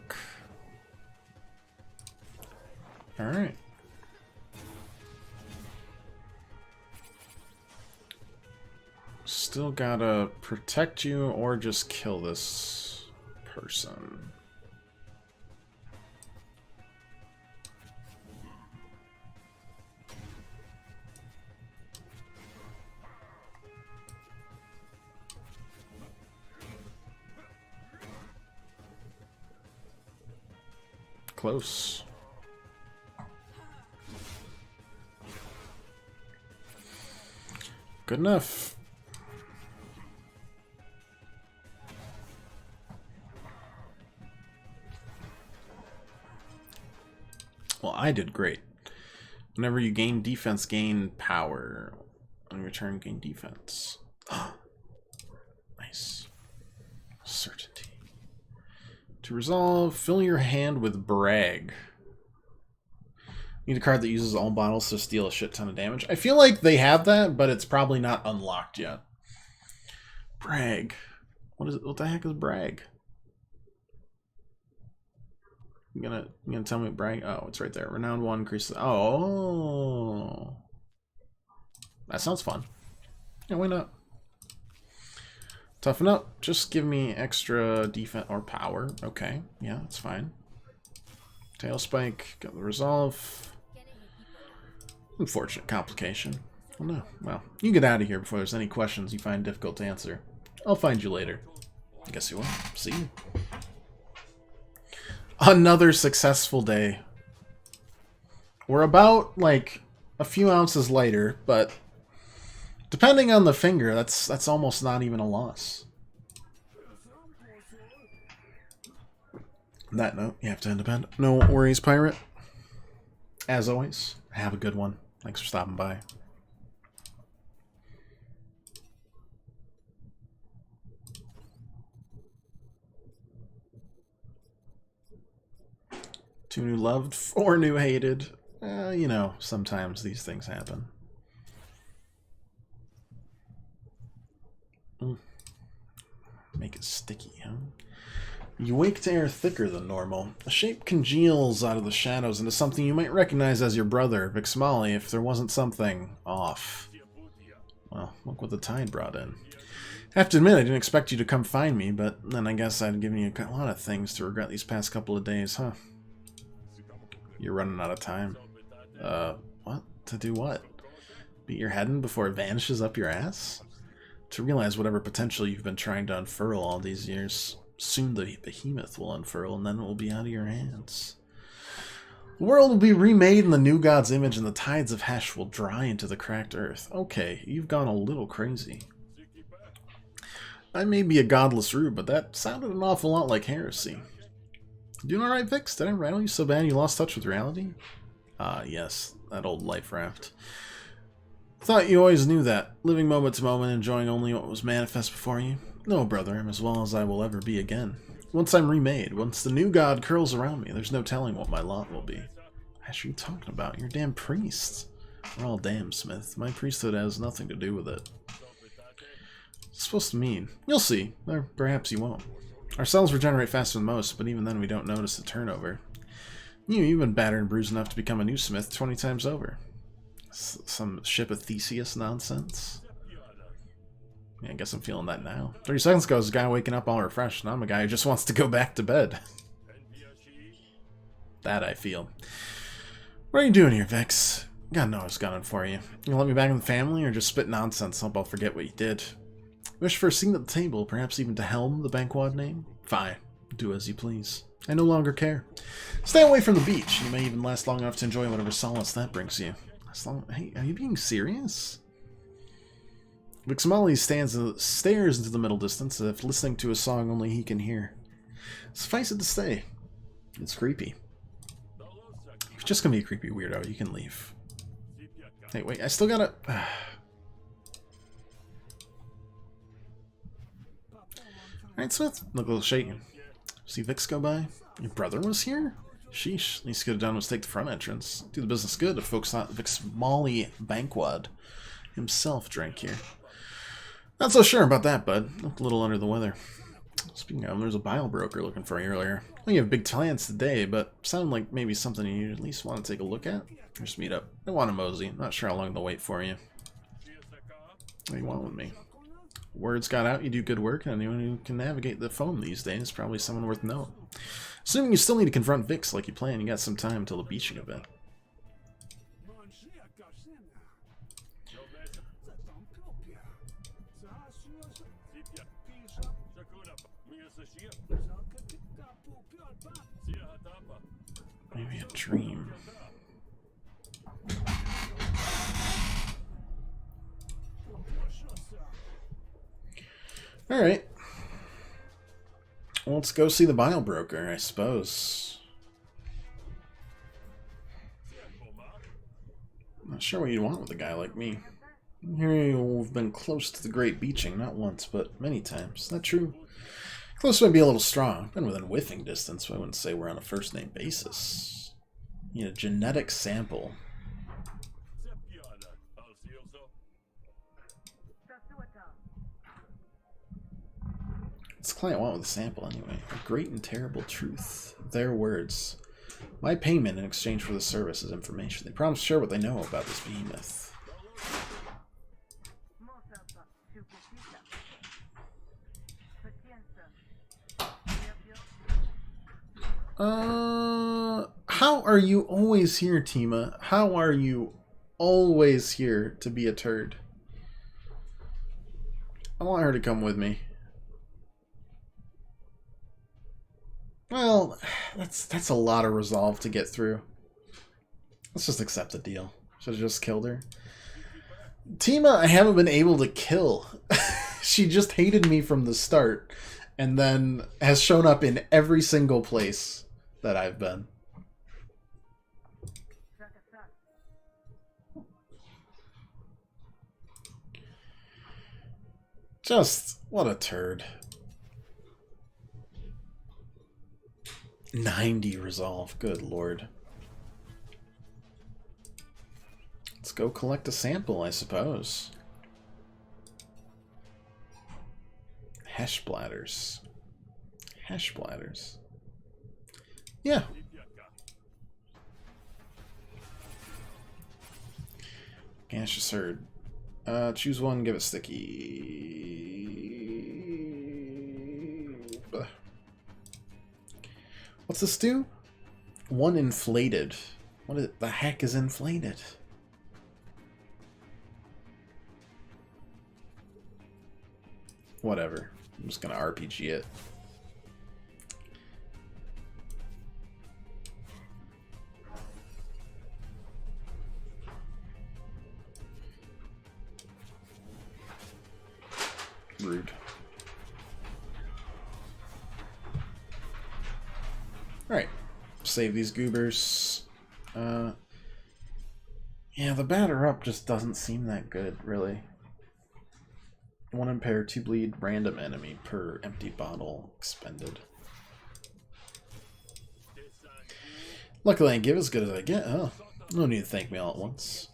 Speaker 1: Alright. Still gotta protect you or just kill this person. Close. Good enough. Well, I did great. Whenever you gain defense, gain power. On return, gain defense. Nice. Certainty. To resolve, fill your hand with Brag. Need a card that uses all bottles to steal a shit ton of damage. I feel like they have that, but it's probably not unlocked yet. Brag. What is it? What the heck is Brag? You gonna tell me what Brag? Oh, it's right there. Renowned 1 increases. Oh, that sounds fun. Yeah, why not? Toughen up. Just give me extra defense or power. Okay, yeah, that's fine. Tail Spike. Got the resolve. Unfortunate complication. Oh no. Well, you get out of here before there's any questions you find difficult to answer. I'll find you later. I guess you will. See you. Another successful day. We're about, like, a few ounces lighter, but depending on the finger, that's almost not even a loss. On that note, you have to end the bed. No worries, Pirate. As always, have a good one. Thanks for stopping by. 2 new loved, 4 new hated. You know, sometimes these things happen. Make it sticky, huh? You wake to air thicker than normal. A shape congeals out of the shadows into something you might recognize as your brother, Vixmali, if there wasn't something off. Well, look what the tide brought in. I have to admit, I didn't expect you to come find me, but then I guess I'd given you a lot of things to regret these past couple of days, huh? You're running out of time. What? To do what? Beat your head in before it vanishes up your ass? To realize whatever potential you've been trying to unfurl all these years. Soon the behemoth will unfurl, and then it will be out of your hands. The world will be remade in the new god's image, and the tides of Hesh will dry into the cracked earth. Okay, you've gone a little crazy. I may be a godless rube, but that sounded an awful lot like heresy. Doing alright, Vix? Did I rattle you so bad you lost touch with reality? Ah, yes, that old life raft. Thought you always knew that, living moment to moment, enjoying only what was manifest before you. No, brother, I'm as well as I will ever be again. Once I'm remade, once the new god curls around me, there's no telling what my lot will be. What are you talking about? You're a damn priest. We're all damn, Smith. My priesthood has nothing to do with it. What's it supposed to mean? You'll see. Or perhaps you won't. Our cells regenerate faster than most, but even then we don't notice the turnover. You've been battered and bruised enough to become a new Smith 20 times over. Some ship of Theseus nonsense. Yeah, I guess I'm feeling that now. 30 seconds ago, I was a guy waking up all refreshed. Now I'm a guy who just wants to go back to bed. That I feel. What are you doing here, Vex? God knows what's got on for you. You let me back in the family, or just spit nonsense? Hope I'll forget what you did. Wish for a seat at the table, perhaps even to helm the banquad name? Fine. Do as you please. I no longer care. Stay away from the beach. You may even last long enough to enjoy whatever solace that brings you. Hey, are you being serious? Vixmali stares into the middle distance as if listening to a song only he can hear. Suffice it to say, it's creepy. If you're just gonna be a creepy weirdo, you can leave. Hey, wait, I still gotta... Alright, Smith, look a little shaken. See Vix go by? Your brother was here? Sheesh, least could have done was take the front entrance. Do the business good if folks thought Vixmali Banquad himself drank here. Not so sure about that, bud. Looked a little under the weather. Speaking of, there was a bile broker looking for you earlier. Well, you have big plans today, but sounded like maybe something you at least want to take a look at. Just meet up. I want to mosey. Not sure how long they'll wait for you. What do you want with me? Words got out, you do good work, and anyone who can navigate the phone these days is probably someone worth knowing. Assuming you still need to confront Vix like you planned, you got some time until the beaching event. Maybe a dream. Alright. Well, let's go see the bile broker, I suppose. Not sure what you'd want with a guy like me. Here you've been close to the great beaching, not once, but many times. Is that true? Close might be a little strong. Been within whiffing distance, but I wouldn't say we're on a first-name basis. You need a genetic sample. What's the client want with a sample, anyway? A great and terrible truth. Their words. My payment in exchange for the service is information. They promise to share what they know about this behemoth. How are you always here, Tima? How are you always here to be a turd? I want her to come with me. Well, that's a lot of resolve to get through. Let's just accept the deal. Should have just killed her. Tima, I haven't been able to kill. She just hated me from the start, and then has shown up in every single place that I've been. Just, what a turd. 90 resolve. Good lord. Let's go collect a sample, I suppose. Hash bladders. Hash bladders. Yeah. Gaseous herd. Choose one, give it sticky. Ugh. What's this do? One inflated. What the heck is inflated? Whatever. I'm just gonna RPG it. Rude. Alright. Save these goobers. Yeah, the batter up just doesn't seem that good, really. One impair, 2 bleed, random enemy per empty bottle expended. Luckily I give as good as I get. Oh, no need to thank me all at once.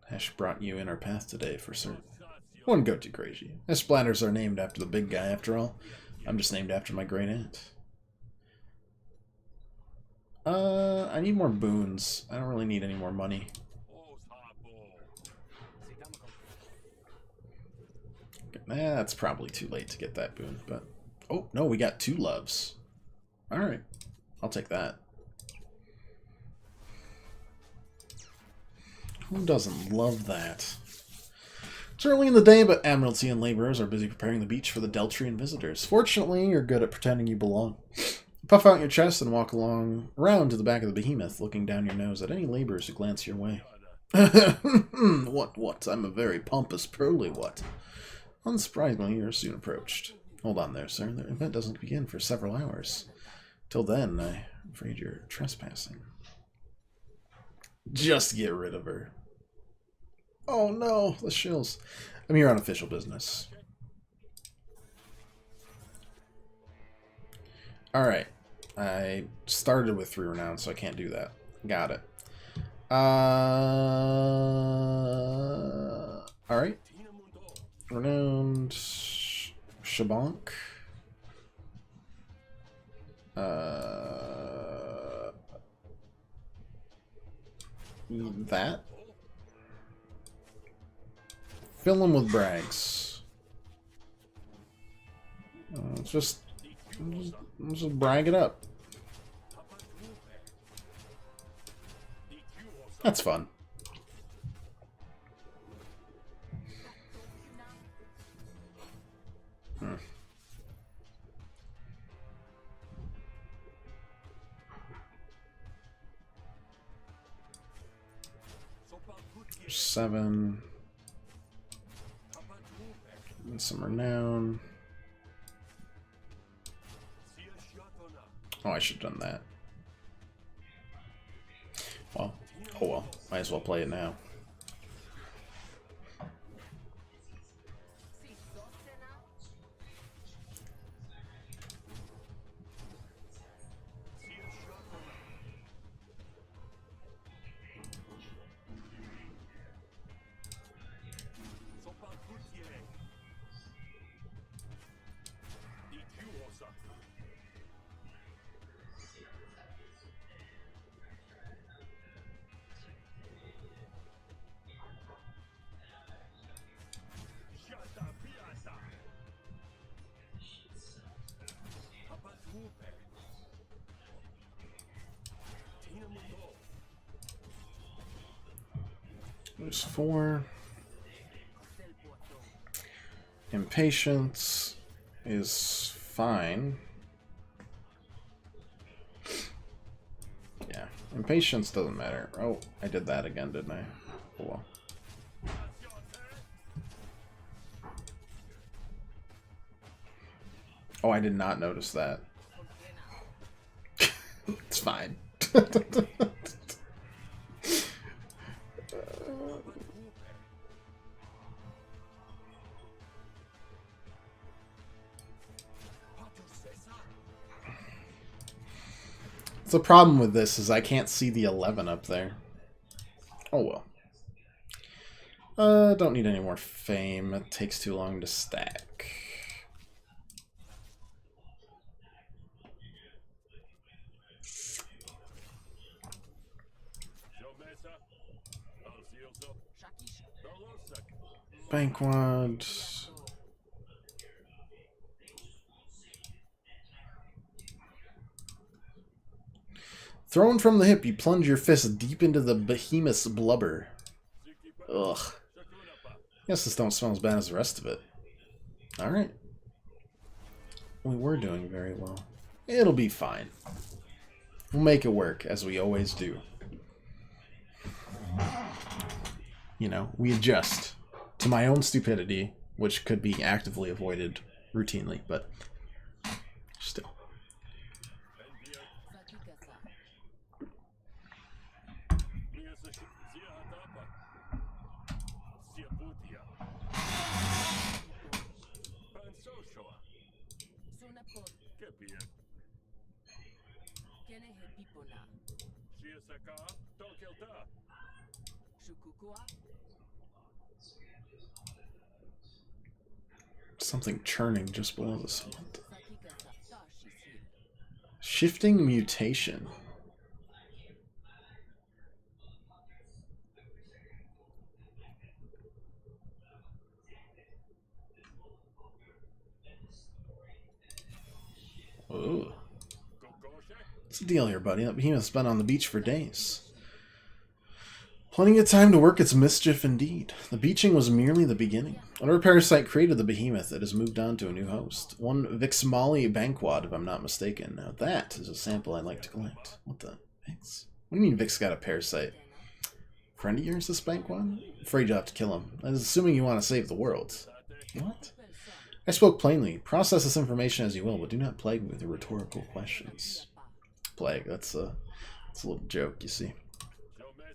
Speaker 1: Hesh brought you in our path today for certain. Wouldn't go too crazy. Hesh splatters are named after the big guy after all. I'm just named after my great aunt. I need more boons. I don't really need any more money. That's probably too late to get that boon, but... Oh, no, we got 2 loves. Alright. I'll take that. Who doesn't love that? It's early in the day, but Admiralty and laborers are busy preparing the beach for the Deltrian visitors. Fortunately, you're good at pretending you belong. Puff out your chest and walk around to the back of the behemoth, looking down your nose at any laborers who glance your way. What? I'm a very pompous pearly what? Unsurprisingly, you're soon approached. Hold on there, sir. The event doesn't begin for several hours. Till then, I'm afraid you're trespassing. Just get rid of her. Oh no, the shills. I'm here on official business. Alright. I started with 3 renown, so I can't do that. Got it. Alright. Renowned Shabank. That. Fill him with brags. Just brag it up. That's fun. There's 7. And some renown. Oh, I should have done that. Well, oh well. Might as well play it now. There's 4. Impatience is fine. Yeah, impatience doesn't matter. Oh, I did that again, didn't I? Oh well. Oh, I did not notice that. It's fine. The problem with this is I can't see the 11 up there. Oh well. Don't need any more fame. It takes too long to stack. Bankwad. Thrown from the hip, you plunge your fist deep into the behemoth's blubber. Ugh. Guess this don't smell as bad as the rest of it. Alright. We were doing very well. It'll be fine. We'll make it work, as we always do. You know, we adjust to my own stupidity, which could be actively avoided routinely, but still. Something churning just below the cement. Shifting mutation. Ooh. What's the deal here, buddy? That behemoth's been on the beach for days. Plenty of time to work its mischief indeed. The beaching was merely the beginning. Whatever parasite created the behemoth, it has moved on to a new host. One Vixmali Banquad, if I'm not mistaken. Now that is a sample I'd like to collect. What the Vix? What do you mean Vix got a parasite? Friend of yours, this Banquad? Afraid you'll have to kill him. I was assuming you want to save the world. What? I spoke plainly. Process this information as you will, but do not plague me with your rhetorical questions. Plague, that's a little joke, you see.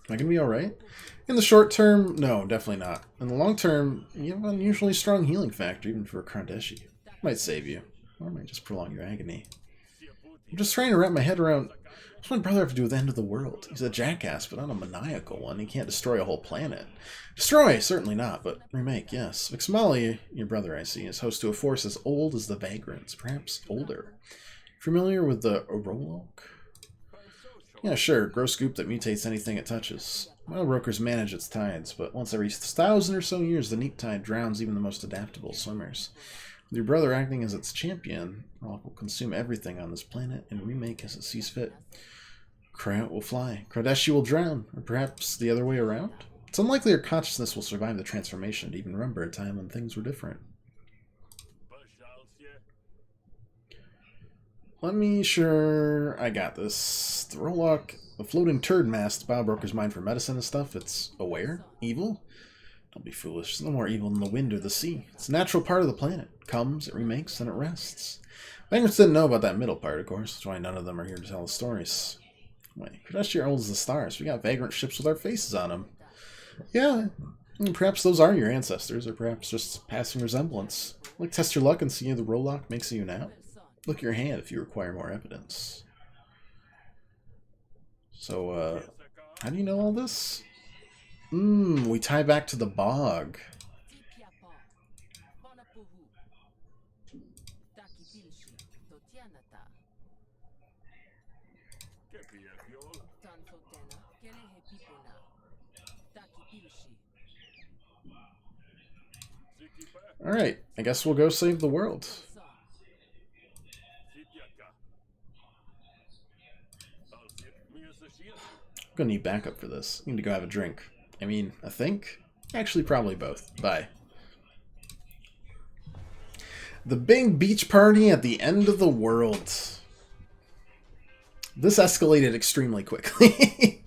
Speaker 1: Am I going to be alright? In the short term, no, definitely not. In the long term, you have an unusually strong healing factor, even for a Krandeshi. Might save you, or might just prolong your agony. I'm just trying to wrap my head around what's my brother have to do with the end of the world? He's a jackass, but not a maniacal one. He can't destroy a whole planet. Destroy? Certainly not, but remake, yes. Vixmali, your brother I see, is host to a force as old as the Vagrants, perhaps older. Familiar with the Orolok? Yeah, sure. Gross goop that mutates anything it touches. Well, brokers manage its tides, but once every 1,000 or so years, the neap tide drowns even the most adaptable swimmers. With your brother acting as its champion, Orolok will consume everything on this planet and remake as it sees fit. Krayot will fly. Krandeshi will drown, or perhaps the other way around? It's unlikely your consciousness will survive the transformation to even remember a time when things were different. Let me sure I got this. The Orolok, the floating turd mask, the biobroker's mind for medicine and stuff, it's aware? Evil? Don't be foolish. It's no more evil than the wind or the sea. It's a natural part of the planet. It comes, it remakes, and it rests. Vagrants didn't know about that middle part, of course. That's why none of them are here to tell the stories. Wait, Krandeshi are old as the stars. We got vagrant ships with our faces on them. Yeah, perhaps those are your ancestors, or perhaps just passing resemblance. Like, test your luck and see if the Orolok makes you now. Look at your hand if you require more evidence. So, how do you know all this? We tie back to the bog. Alright, I guess we'll go save the world. I'm gonna need backup for this. I need to go have a drink. I mean, I think? Actually, probably both. Bye. The big beach party at the end of the world. This escalated extremely quickly.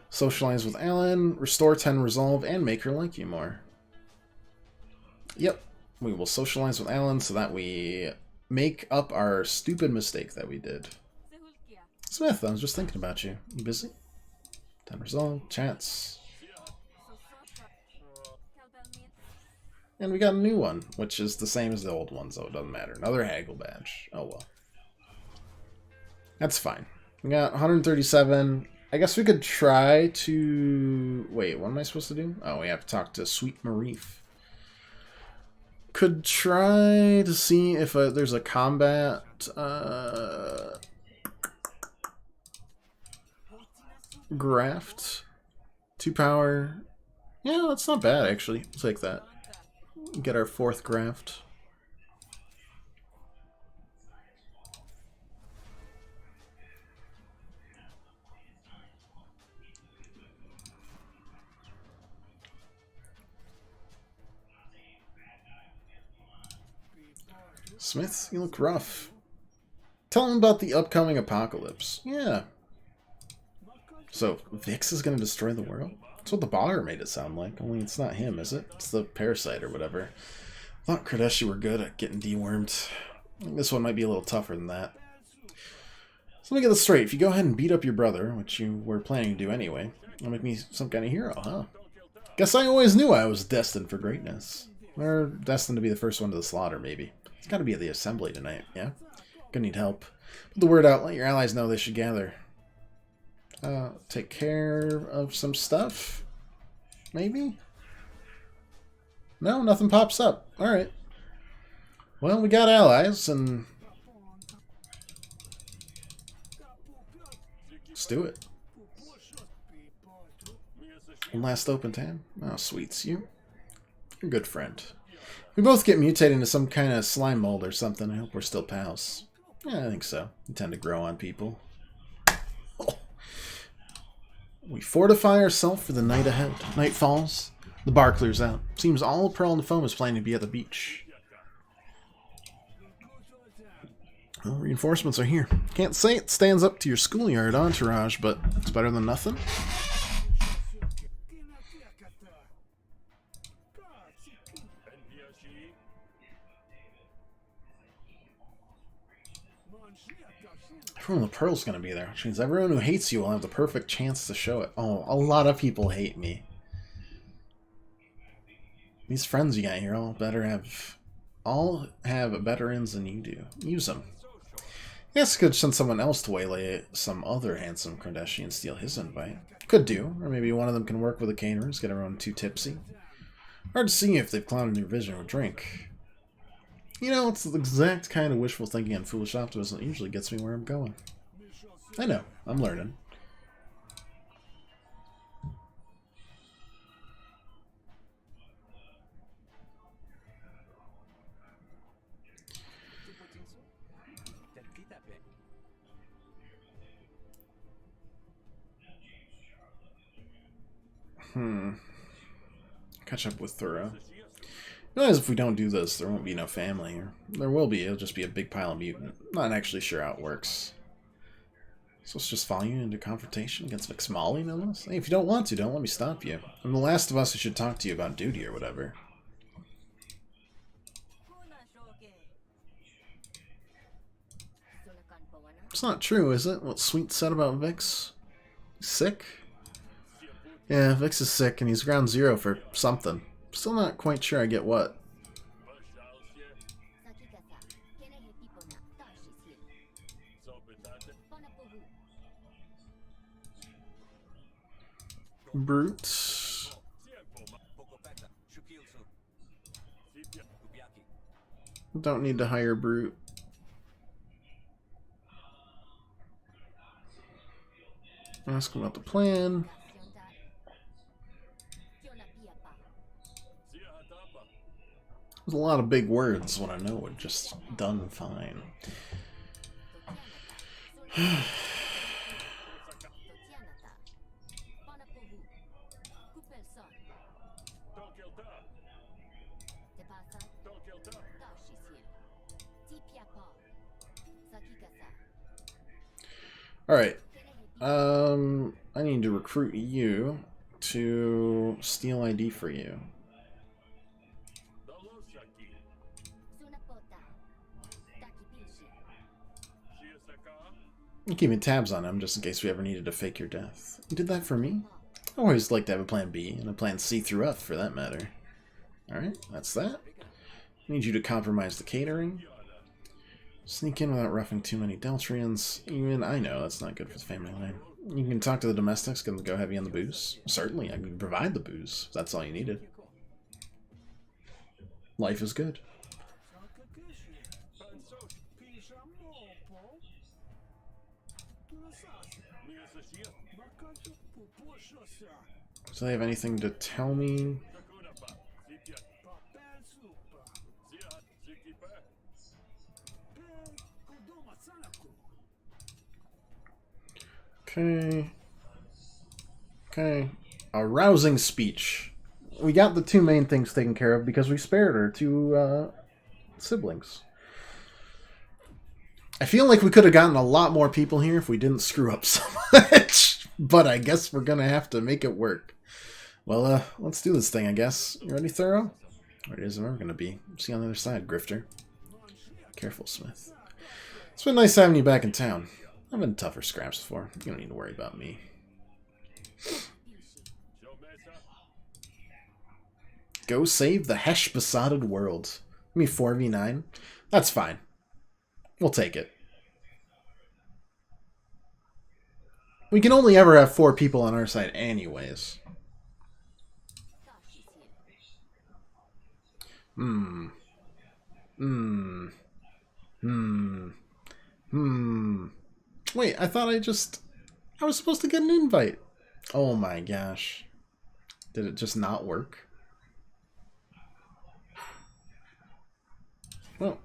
Speaker 1: Socialize with Alan, restore 10 resolve, and make her like you more. Yep. We will socialize with Alan so that we make up our stupid mistake that we did. Smith, I was just thinking about you. You busy? 10 resolve, chats. And we got a new one, which is the same as the old one, so it doesn't matter. Another haggle badge. Oh well. That's fine. We got 137. I guess we could try to... Wait, what am I supposed to do? Oh, we have to talk to Sweet Marif. Could try to see if there's a combat... graft. 2 power. Yeah, that's not bad, actually. We'll take that. Get our 4th graft. Smith, you look rough. Tell him about the upcoming apocalypse. Yeah. So, Vix is going to destroy the world? That's what the Bogger made it sound like, only it's not him, is it? It's the parasite or whatever. I thought Kradeshi were good at getting dewormed. I think this one might be a little tougher than that. So let me get this straight. If you go ahead and beat up your brother, which you were planning to do anyway, it'll make me some kind of hero, huh? Guess I always knew I was destined for greatness. Or destined to be the first one to the slaughter, maybe. It's got to be at the assembly tonight, yeah? Gonna need help. Put the word out, let your allies know they should gather. Take care of some stuff? Maybe? No, nothing pops up. Alright. Well, we got allies, and... let's do it. One last open tab. Oh, sweets, you're a good friend. We both get mutated into some kind of slime mold or something. I hope we're still pals. Yeah, I think so. We tend to grow on people. Oh. We fortify ourselves for the night ahead. Night falls. The bar clears out. Seems all Pearl and the Foam is planning to be at the beach. Well, reinforcements are here. Can't say it stands up to your schoolyard entourage, but it's better than nothing. Everyone with Pearl's going to be there, which means everyone who hates you will have the perfect chance to show it. Oh, a lot of people hate me. These friends you got here all have better ends than you do. Use them. Yes, could send someone else to waylay some other handsome Kardashian and steal his invite. Could do, or maybe one of them can work with the caterers, get everyone too tipsy. Hard to see if they've clouded your vision with drink. You know, it's the exact kind of wishful thinking and foolish optimism that usually gets me where I'm going. I know, I'm learning. Catch up with Thura. Realize if we don't do this, there won't be no family. Or there will be, it'll just be a big pile of mutant. Not actually sure how it works. So let's just follow you into confrontation against Vixmali, no less? Hey, if you don't want to, don't let me stop you. I'm the last of us who should talk to you about duty or whatever. It's not true, is it? What Sweet said about Vix? He's sick? Yeah, Vix is sick and he's ground 0 for something. Still not quite sure I get what. Brute. Don't need to hire Brute. Ask him about the plan. There's a lot of big words when I know we're just done fine. Alright. I need to recruit you to steal ID for you. I'm keeping tabs on him just in case we ever needed to fake your death. You did that for me? I always like to have a plan B, and a plan C through F for that matter. Alright, that's that. I need you to compromise the catering. Sneak in without roughing too many Deltrians. Even I know that's not good for the family line. You can talk to the domestics, get them to go heavy on the booze. Certainly, I can provide the booze. If that's all you needed. Life is good. Do they have anything to tell me? Okay. Okay. A rousing speech. We got the two main things taken care of because we spared her two siblings. I feel like we could have gotten a lot more people here if we didn't screw up so much. But I guess we're gonna have to make it work. Well, let's do this thing, I guess. You ready, Thorough? Where it is where we're gonna be. See you on the other side, Grifter. Careful, Smith. It's been nice having you back in town. I've been tougher scraps before. You don't need to worry about me. Go save the Hesh-besotted world. Give me 4v9. That's fine. We'll take it. We can only ever have 4 people on our side anyways. Wait, I thought I was supposed to get an invite. Oh my gosh. Did it just not work? Well,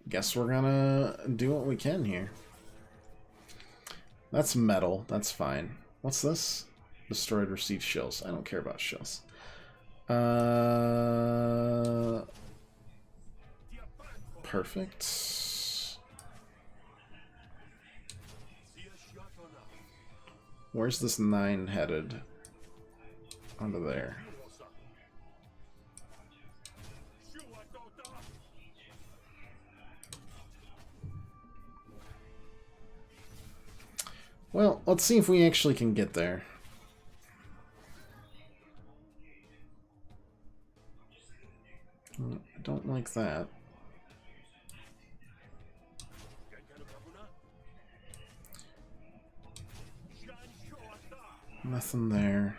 Speaker 1: guess we're gonna do what we can here. That's metal. That's fine. What's this? Destroyed received shells. I don't care about shells. Perfect. Where's this 9 headed? Onto there. Well, let's see if we actually can get there. I don't like that. Nothing there.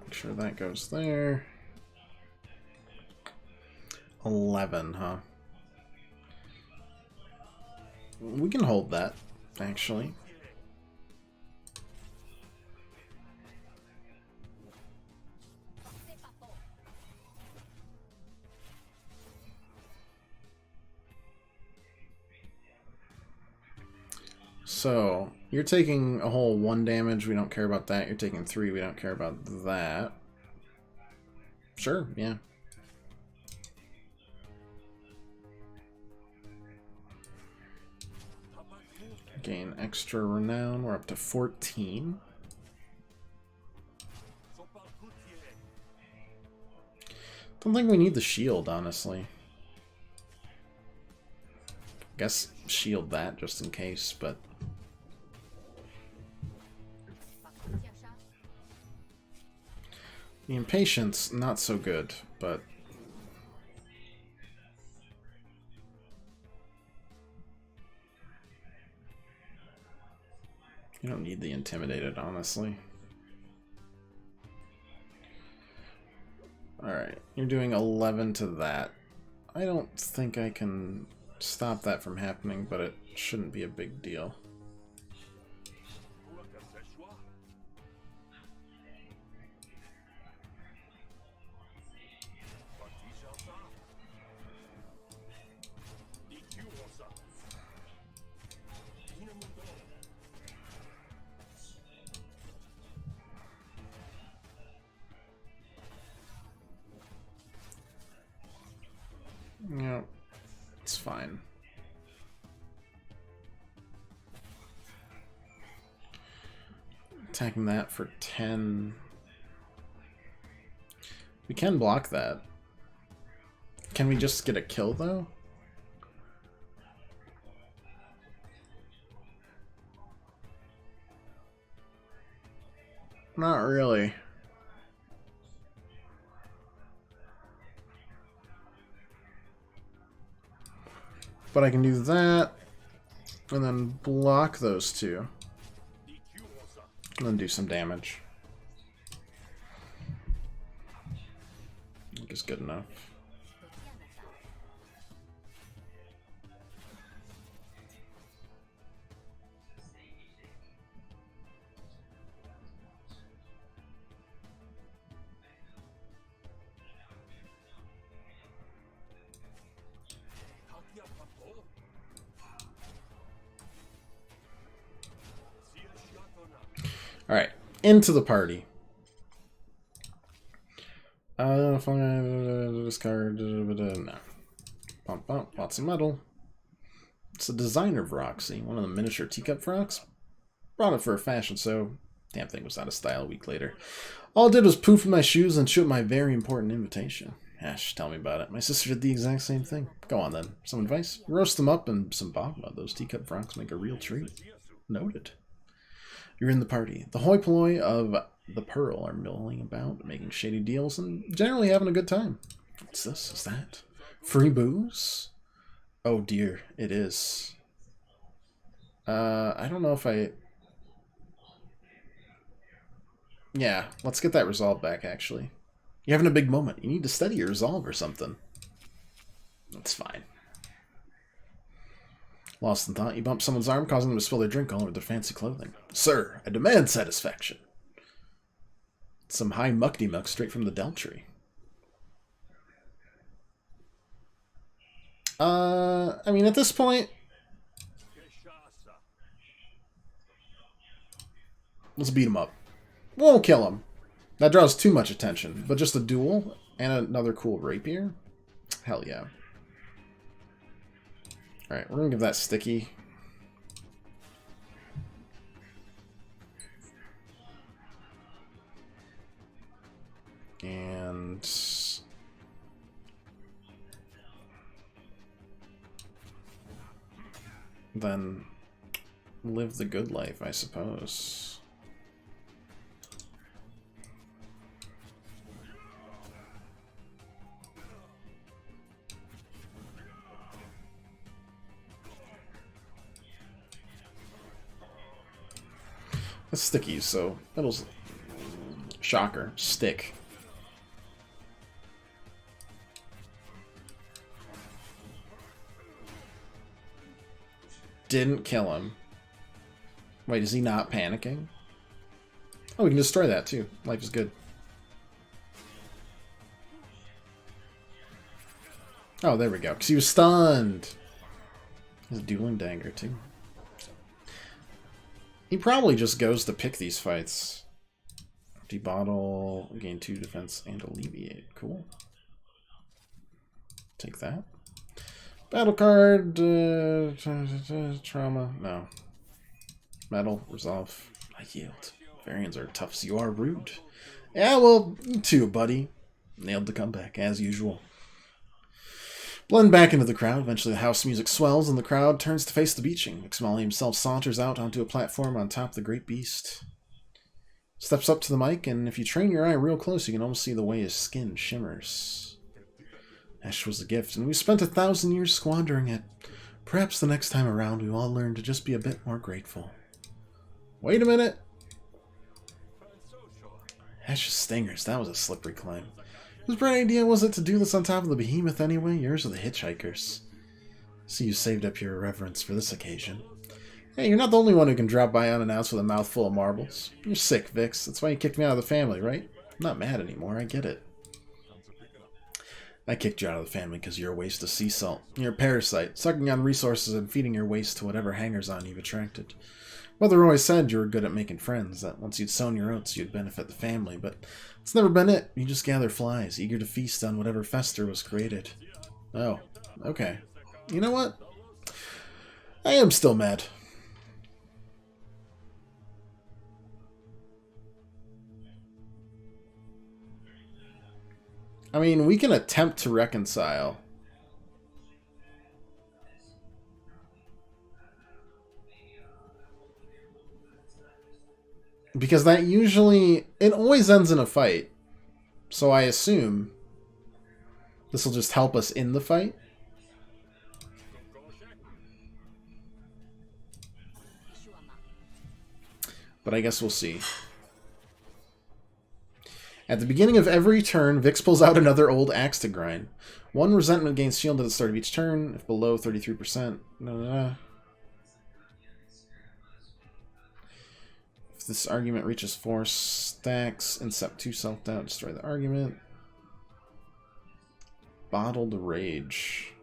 Speaker 1: Make sure that goes there. 11, huh? We can hold that, actually. So, you're taking a whole 1 damage, we don't care about that. You're taking 3, we don't care about that. Sure, yeah. Gain extra renown, we're up to 14. Don't think we need the shield, honestly. Guess shield that just in case, but... The impatience, not so good, but... You don't need the intimidated, honestly. Alright, you're doing 11 to that. I don't think I can stop that from happening, but it shouldn't be a big deal. Yeah, it's fine. Attacking that for 10. We can block that. Can we just get a kill, though? Not really. But I can do that, and then block those two, and then do some damage. I think it's good enough. Alright, into the party. Discard. No. Bump, bump, lots of metal. It's a designer Vrock, see? One of the miniature teacup Vrocks. Brought it for a fashion show. Damn thing was out of style a week later. All it did was poof in my shoes and shoot my very important invitation. Ash, tell me about it. My sister did the exact same thing. Go on then. Some advice? Roast them up and some bog mud. Those teacup Vrocks make a real treat. Noted. You're in the party. The hoi polloi of the Pearl are milling about, making shady deals, and generally having a good time. What's this? Is that free booze? Oh dear, it is. I don't know if I... Yeah, let's get that resolve back, actually. You're having a big moment. You need to study your resolve or something. That's fine. Lost in thought, you bump someone's arm, causing them to spill their drink all over their fancy clothing. Sir, I demand satisfaction. Some high muckety-muck straight from the Deltree. I mean, at this point... Let's beat him up. Won't kill him. That draws too much attention. But just a duel and another cool rapier? Hell yeah. Alright, we're gonna give that sticky. And... then live the good life, I suppose. It's sticky, so it'll... Shocker. Stick. Didn't kill him. Wait, is he not panicking? Oh, we can destroy that too. Life is good. Oh, there we go. Because he was stunned. He's a dueling dagger too. He probably just goes to pick these fights. Empty bottle, gain 2 defense and alleviate. Cool. Take that. Battle card, trauma, no. Metal, resolve, I yield. Variants are tough, so you are rude. Yeah, well, you too, buddy. Nailed the comeback, as usual. Blend back into the crowd. Eventually the house music swells and the crowd turns to face the beaching. McSmalley himself saunters out onto a platform on top of the great beast. Steps up to the mic, and if you train your eye real close, you can almost see the way his skin shimmers. Ash was a gift, and we spent 1,000 years squandering it. Perhaps the next time around we will all learn to just be a bit more grateful. Wait a minute! Ash's stingers, that was a slippery climb. Whose bright idea was it to do this on top of the behemoth anyway? Yours or the hitchhikers? See, you saved up your irreverence for this occasion. Hey, you're not the only one who can drop by unannounced with a mouthful of marbles. You're sick, Vix. That's why you kicked me out of the family, right? I'm not mad anymore, I get it. I kicked you out of the family because you're a waste of sea salt. You're a parasite, sucking on resources and feeding your waste to whatever hangers-on you've attracted. Mother always said you were good at making friends, that once you'd sown your oats you'd benefit the family, but it's never been it. You just gather flies, eager to feast on whatever fester was created. Oh, okay. You know what? I am still mad. I mean, we can attempt to reconcile. Because that usually... It always ends in a fight. So I assume this will just help us in the fight. But I guess we'll see. At the beginning of every turn, Vix pulls out another old axe to grind. 1 resentment gains shield at the start of each turn, if below 33%. If this argument reaches 4 stacks, incept 2 self-doubt, destroy the argument. Bottled Rage.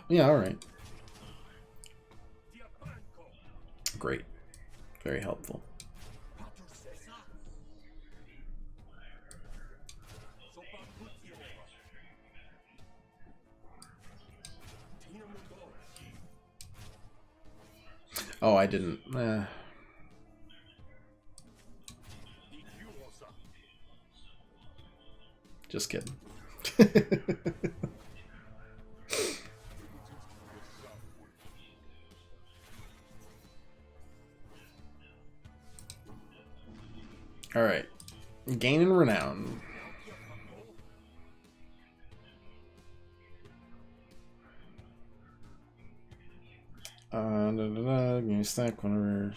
Speaker 1: Yeah, alright. Great. Very helpful. Oh, I didn't. Just kidding. Alright. Gaining renown. Give me a stack whenever.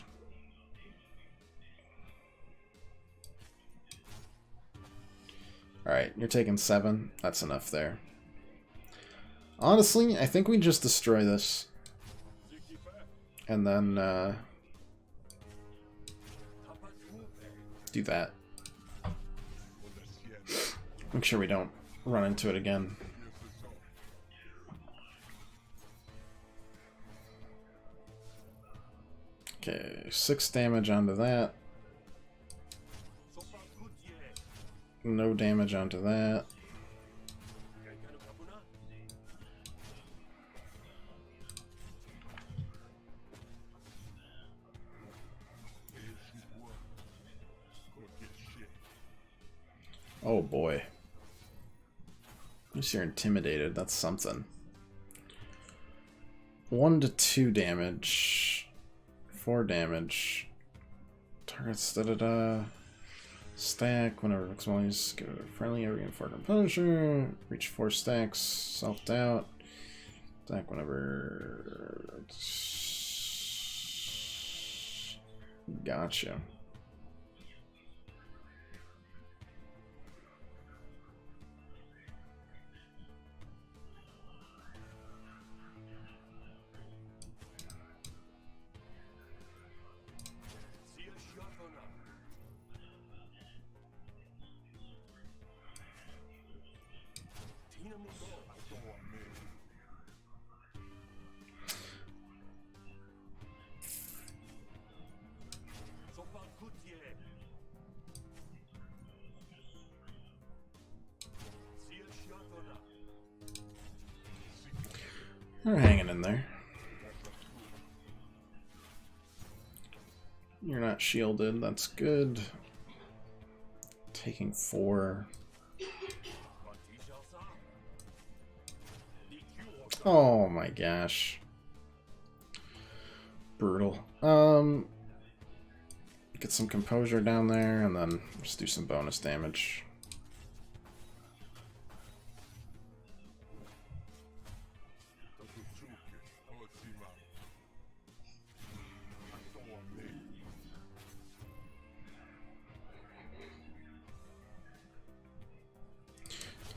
Speaker 1: Alright, you're taking 7. That's enough there. Honestly, I think we just destroy this. And then, do that. Make sure we don't run into it again. Okay, 6 damage onto that. No damage onto that. Oh boy. At least you're intimidated. That's something. 1 to 2 damage. 4 damage. Targets da-da-da. Stack whenever maximized. Go friendly every for composure. Reach 4 stacks. Self-doubt. Stack whenever. Gotcha. We're hanging in there. You're not shielded, that's good. Taking 4. Oh my gosh. Brutal. Get some composure down there and then just do some bonus damage.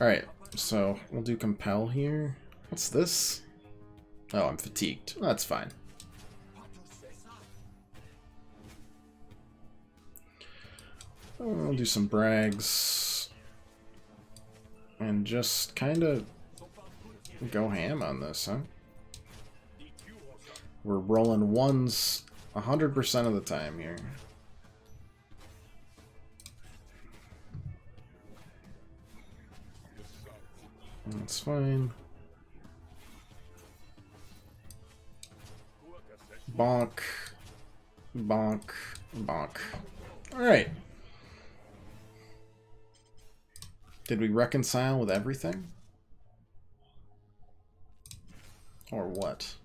Speaker 1: Alright, so we'll do compel here. What's this? Oh, I'm fatigued. That's fine. I'll do some brags. And just kind of go ham on this, huh? We're rolling 1s 100% of the time here. That's fine. Bonk. Bonk. Bonk. Alright. Did we reconcile with everything? Or what?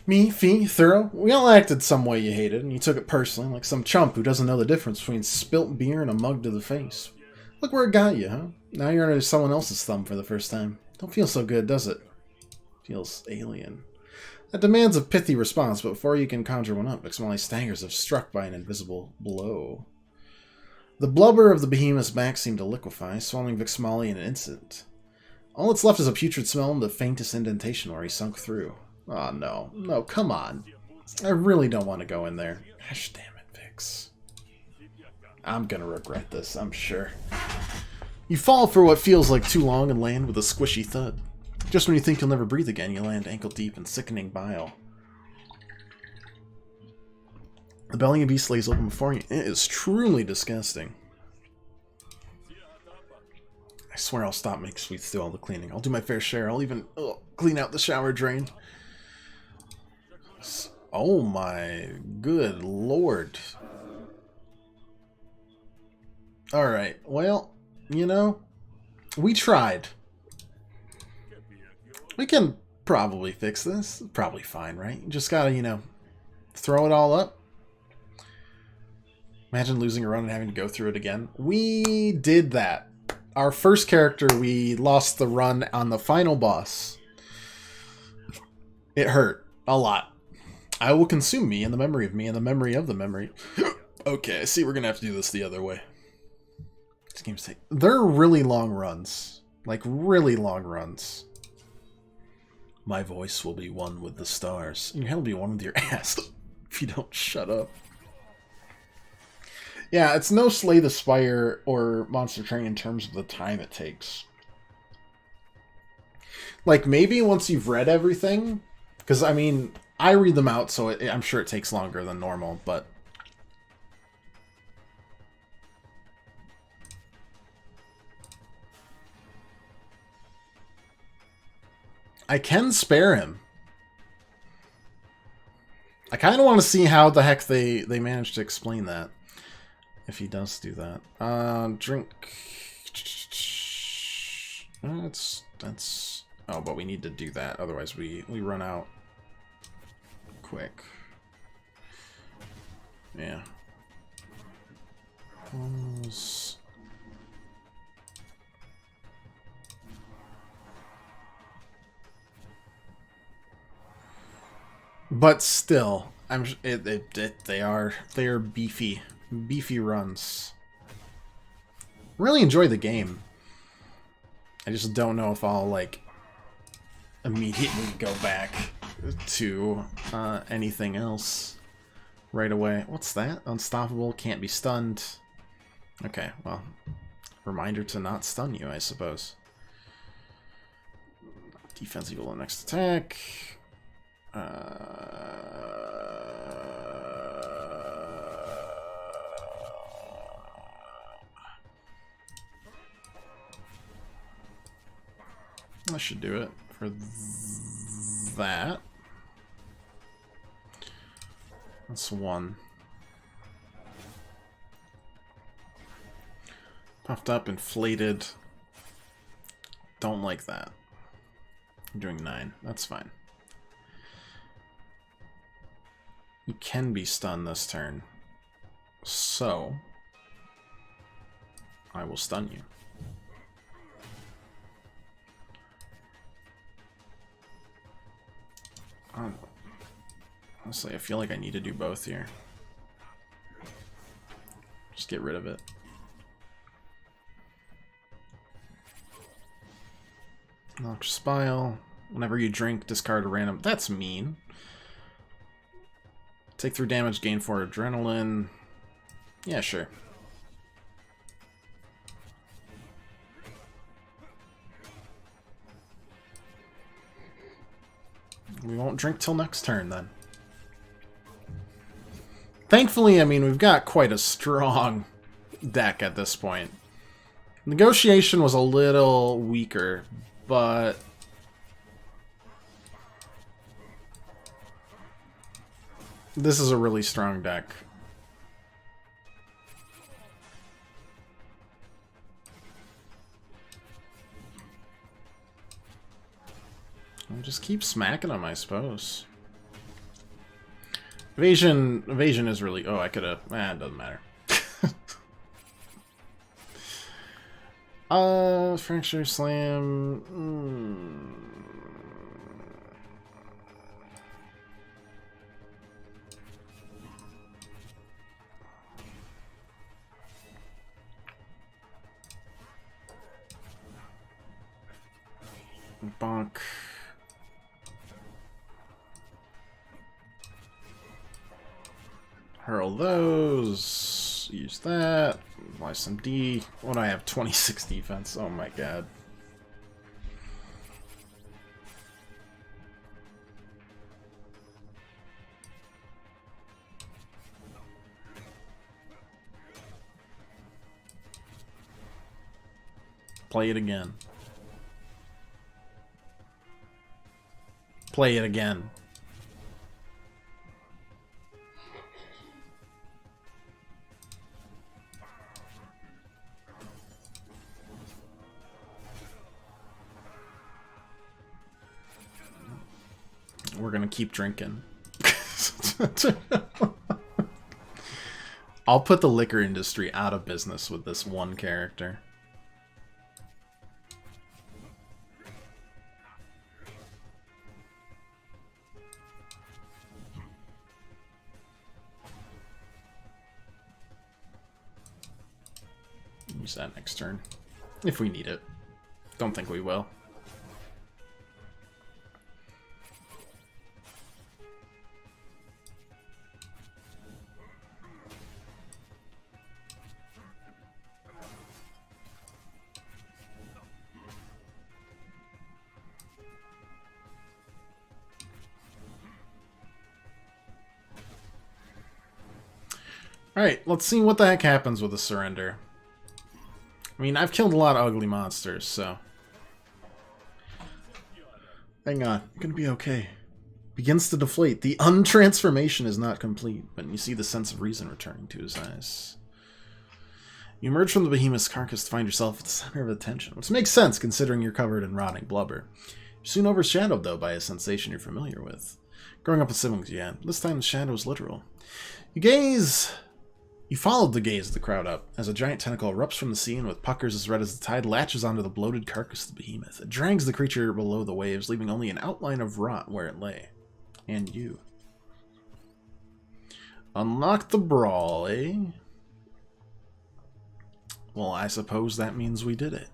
Speaker 1: Me, Fee, Thorough, we all acted some way you hated, and you took it personally, like some chump who doesn't know the difference between spilt beer and a mug to the face. Look where it got you, huh? Now you're under someone else's thumb for the first time. Don't feel so good, does it? Feels alien. That demands a pithy response, but before you can conjure one up, McSmalley staggers if struck by an invisible blow. The blubber of the behemoth's back seemed to liquefy, swallowing Vixmolly in an instant. All that's left is a putrid smell and the faintest indentation where he sunk through. Oh, no. No, come on. I really don't want to go in there. Gosh damn it, Vix. I'm gonna regret this, I'm sure. You fall for what feels like too long and land with a squishy thud. Just when you think you'll never breathe again, you land ankle-deep in sickening bile. The belly of beast lays open before you. It is truly disgusting. I swear I'll stop making sweets do all the cleaning. I'll do my fair share. I'll even clean out the shower drain. Oh my good lord. Alright, well, you know, we tried. We can probably fix this. Probably fine, right? You just gotta, you know, throw it all up. Imagine losing a run and having to go through it again. We did that. Our first character, we lost the run on the final boss. It hurt a lot. I will consume me and the memory of me and the memory of the memory. Okay, I see we're gonna have to do this the other way. These games take... They're really long runs. Like, really long runs. My voice will be one with the stars. And your head will be one with your ass. If you don't shut up. Yeah, it's no Slay the Spire or Monster Train in terms of the time it takes. Like, maybe once you've read everything... Because, I mean, I read them out, so I'm sure it takes longer than normal, but... I can spare him. I kind of want to see how the heck they managed to explain that. If he does do that. Drink... That's... Oh, but we need to do that, otherwise we run out quick. Yeah. Pause. But still, they are beefy runs. Really enjoy the game. I just don't know if I'll like immediately go back to anything else right away. What's that? Unstoppable, can't be stunned. Okay, well, reminder to not stun you, I suppose. Defense equal to next attack. I should do it for that. That's one. Puffed up, inflated. Don't like that. I'm doing 9. That's fine. You can be stunned this turn. So, I will stun you. Honestly, I feel like I need to do both here. Just get rid of it. Noxious Bile. Whenever you drink, discard a random... That's mean. Take 3 damage, gain 4 adrenaline. Yeah, sure. We won't drink till next turn, then. Thankfully, I mean, we've got quite a strong deck at this point. Negotiation was a little weaker, but... this is a really strong deck. I'll just keep smacking them, I suppose. Evasion is really... Oh, I could have... it doesn't matter. Fracture Slam... Bonk. Hurl those. Use that. Apply some D. What do I have? 26 defense. Oh my god. Play it again. Play it again. We're gonna keep drinking. I'll put the liquor industry out of business with this one character. Use that next turn. If we need it. Don't think we will. Alright, let's see what the heck happens with the surrender. I mean, I've killed a lot of ugly monsters, so... Hang on, I'm gonna be okay. Begins to deflate. The untransformation is not complete, but you see the sense of reason returning to his eyes. You emerge from the behemoth's carcass to find yourself at the center of attention, which makes sense considering you're covered in rotting blubber. You're soon overshadowed, though, by a sensation you're familiar with. Growing up with siblings, yeah. This time the shadow is literal. You gaze... You followed the gaze of the crowd up, as a giant tentacle erupts from the sea and with puckers as red as the tide latches onto the bloated carcass of the behemoth. It drags the creature below the waves, leaving only an outline of rot where it lay. And you. Unlock the brawl, eh? Well, I suppose that means we did it.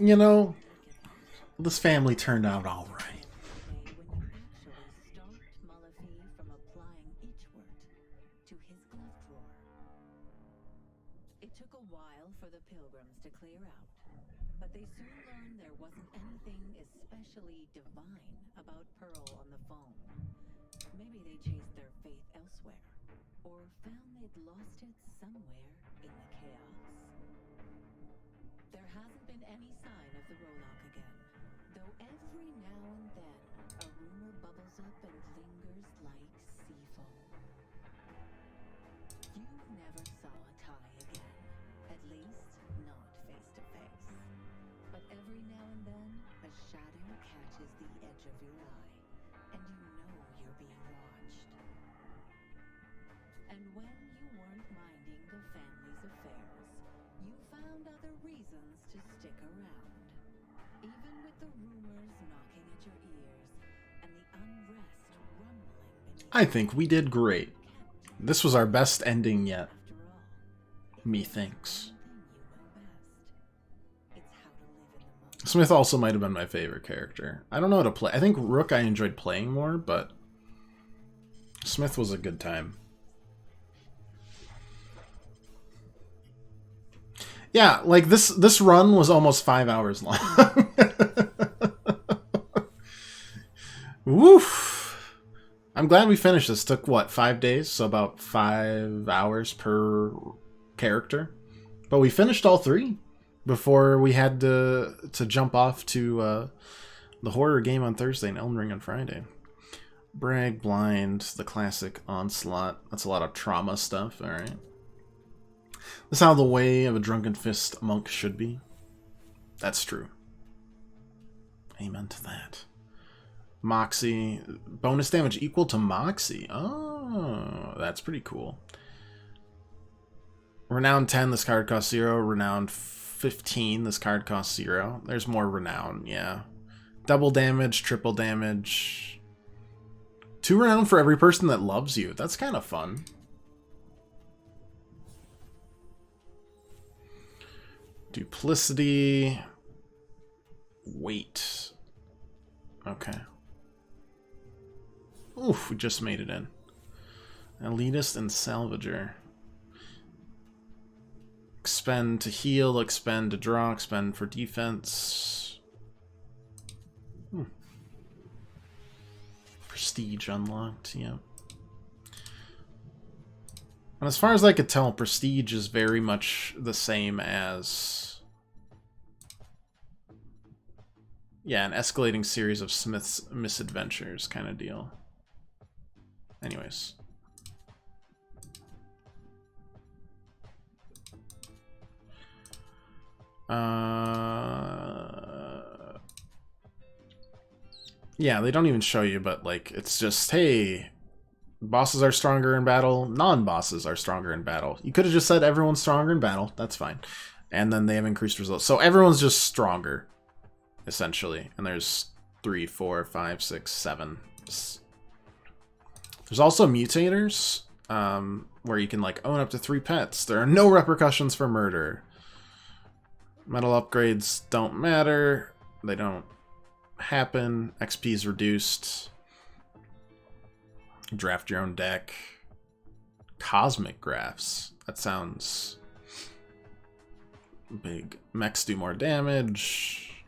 Speaker 1: You know, this family turned out all right.
Speaker 2: It took a while for the pilgrims to clear out, but they soon learned there wasn't anything especially divine about Pearl on the phone. Maybe they chased their faith elsewhere, or found they'd lost it somewhere in the chaos. There hasn't been any sign of the Rollock again, though every now and then a rumor bubbles up and lingers like sea foam. You never saw Ty again, at least not face to face. But every now and then, a shadow catches the edge of your eye, and you know you're And when you weren't minding the family's affairs, you found other reasons to stick around. Even with the rumors knocking at your ears and the unrest rumbling beneath
Speaker 1: I think we did great. This was our best ending yet.
Speaker 2: after all,
Speaker 1: Methinks.
Speaker 2: one thing you know best. It's how to live in the moment.
Speaker 1: Smith also might have been my favorite character. I don't know how to play. I think Rook I enjoyed playing more, but Smith was a good time. Yeah, like this run was almost 5 hours long. Woof. I'm glad we finished this. Took what, 5 days? So about 5 hours per character. But we finished all 3 before we had to jump off to the horror game on Thursday and Elden Ring on Friday. Brag, Blind, the classic Onslaught. That's a lot of trauma stuff, alright. This is how the way of a drunken fist monk should be. That's true. Amen to that. Moxie. Bonus damage equal to Moxie. Oh, that's pretty cool. Renown 10, this card costs 0. Renown 15, this card costs 0. There's more Renown, yeah. Double damage, triple damage. 2 Renown for every person that loves you. That's kind of fun. Duplicity. Wait. Okay. Oof, we just made it in. Elitist and Salvager. Expend to heal, expend to draw, expend for defense. Prestige unlocked, yeah. And as far as I could tell, Prestige is very much the same as... yeah, an escalating series of Smith's misadventures kind of deal. Anyways. Yeah, they don't even show you, but like, it's just, hey, bosses are stronger in battle, non-bosses are stronger in battle. You could have just said everyone's stronger in battle, that's fine. And then they have increased results. So everyone's just stronger, essentially. And there's 3, 4, 5, 6, 7. There's also mutators, where you can like own up to 3 pets. There are no repercussions for murder. Metal upgrades don't matter. They don't happen. XP is reduced. Draft your own deck. Cosmic graphs. That sounds big. Mechs do more damage.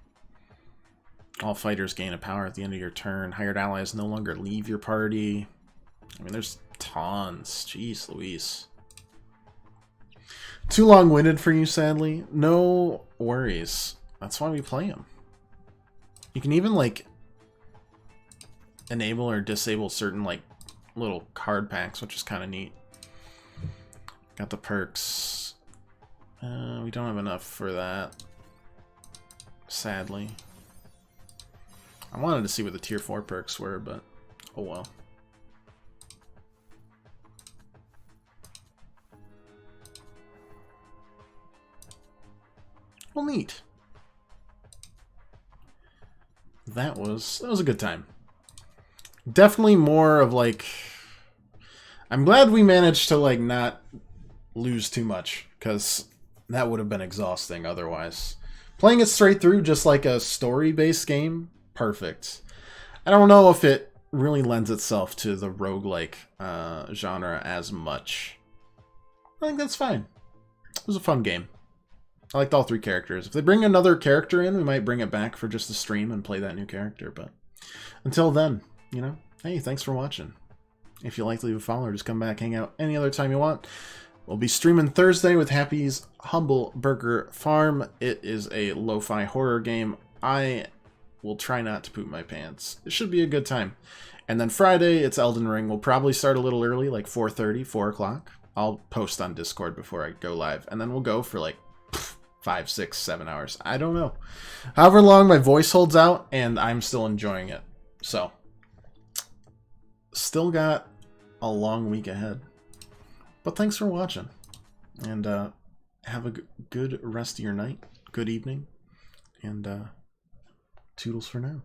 Speaker 1: All fighters gain a power at the end of your turn. Hired allies no longer leave your party. I mean, there's tons. Jeez Louise. Too long-winded for you, sadly. No worries. That's why we play them. You can even, like, enable or disable certain, like, little card packs, which is kind of neat. Got the perks. We don't have enough for that. Sadly. I wanted to see what the tier 4 perks were, but oh well. Well, neat. That was a good time. Definitely more of like, I'm glad we managed to like not lose too much, because that would have been exhausting otherwise. Playing it straight through just like a story-based game, perfect. I don't know if it really lends itself to the roguelike genre as much. I think that's fine. It was a fun game. I liked all 3 characters. If they bring another character in, we might bring it back for just a stream and play that new character. But until then, you know, hey, thanks for watching. If you like to leave a follow or just come back, hang out any other time you want. We'll be streaming Thursday with Happy's Humble Burger Farm. It is a lo-fi horror game. I will try not to poop my pants. It should be a good time. And then Friday, it's Elden Ring. We'll probably start a little early, like 4:30, 4 o'clock. I'll post on Discord before I go live. And then we'll go for like 5, 6, 7 hours. I don't know. However long my voice holds out, and I'm still enjoying it. So, still got a long week ahead. But thanks for watching, and have a good rest of your night, good evening, and toodles for now.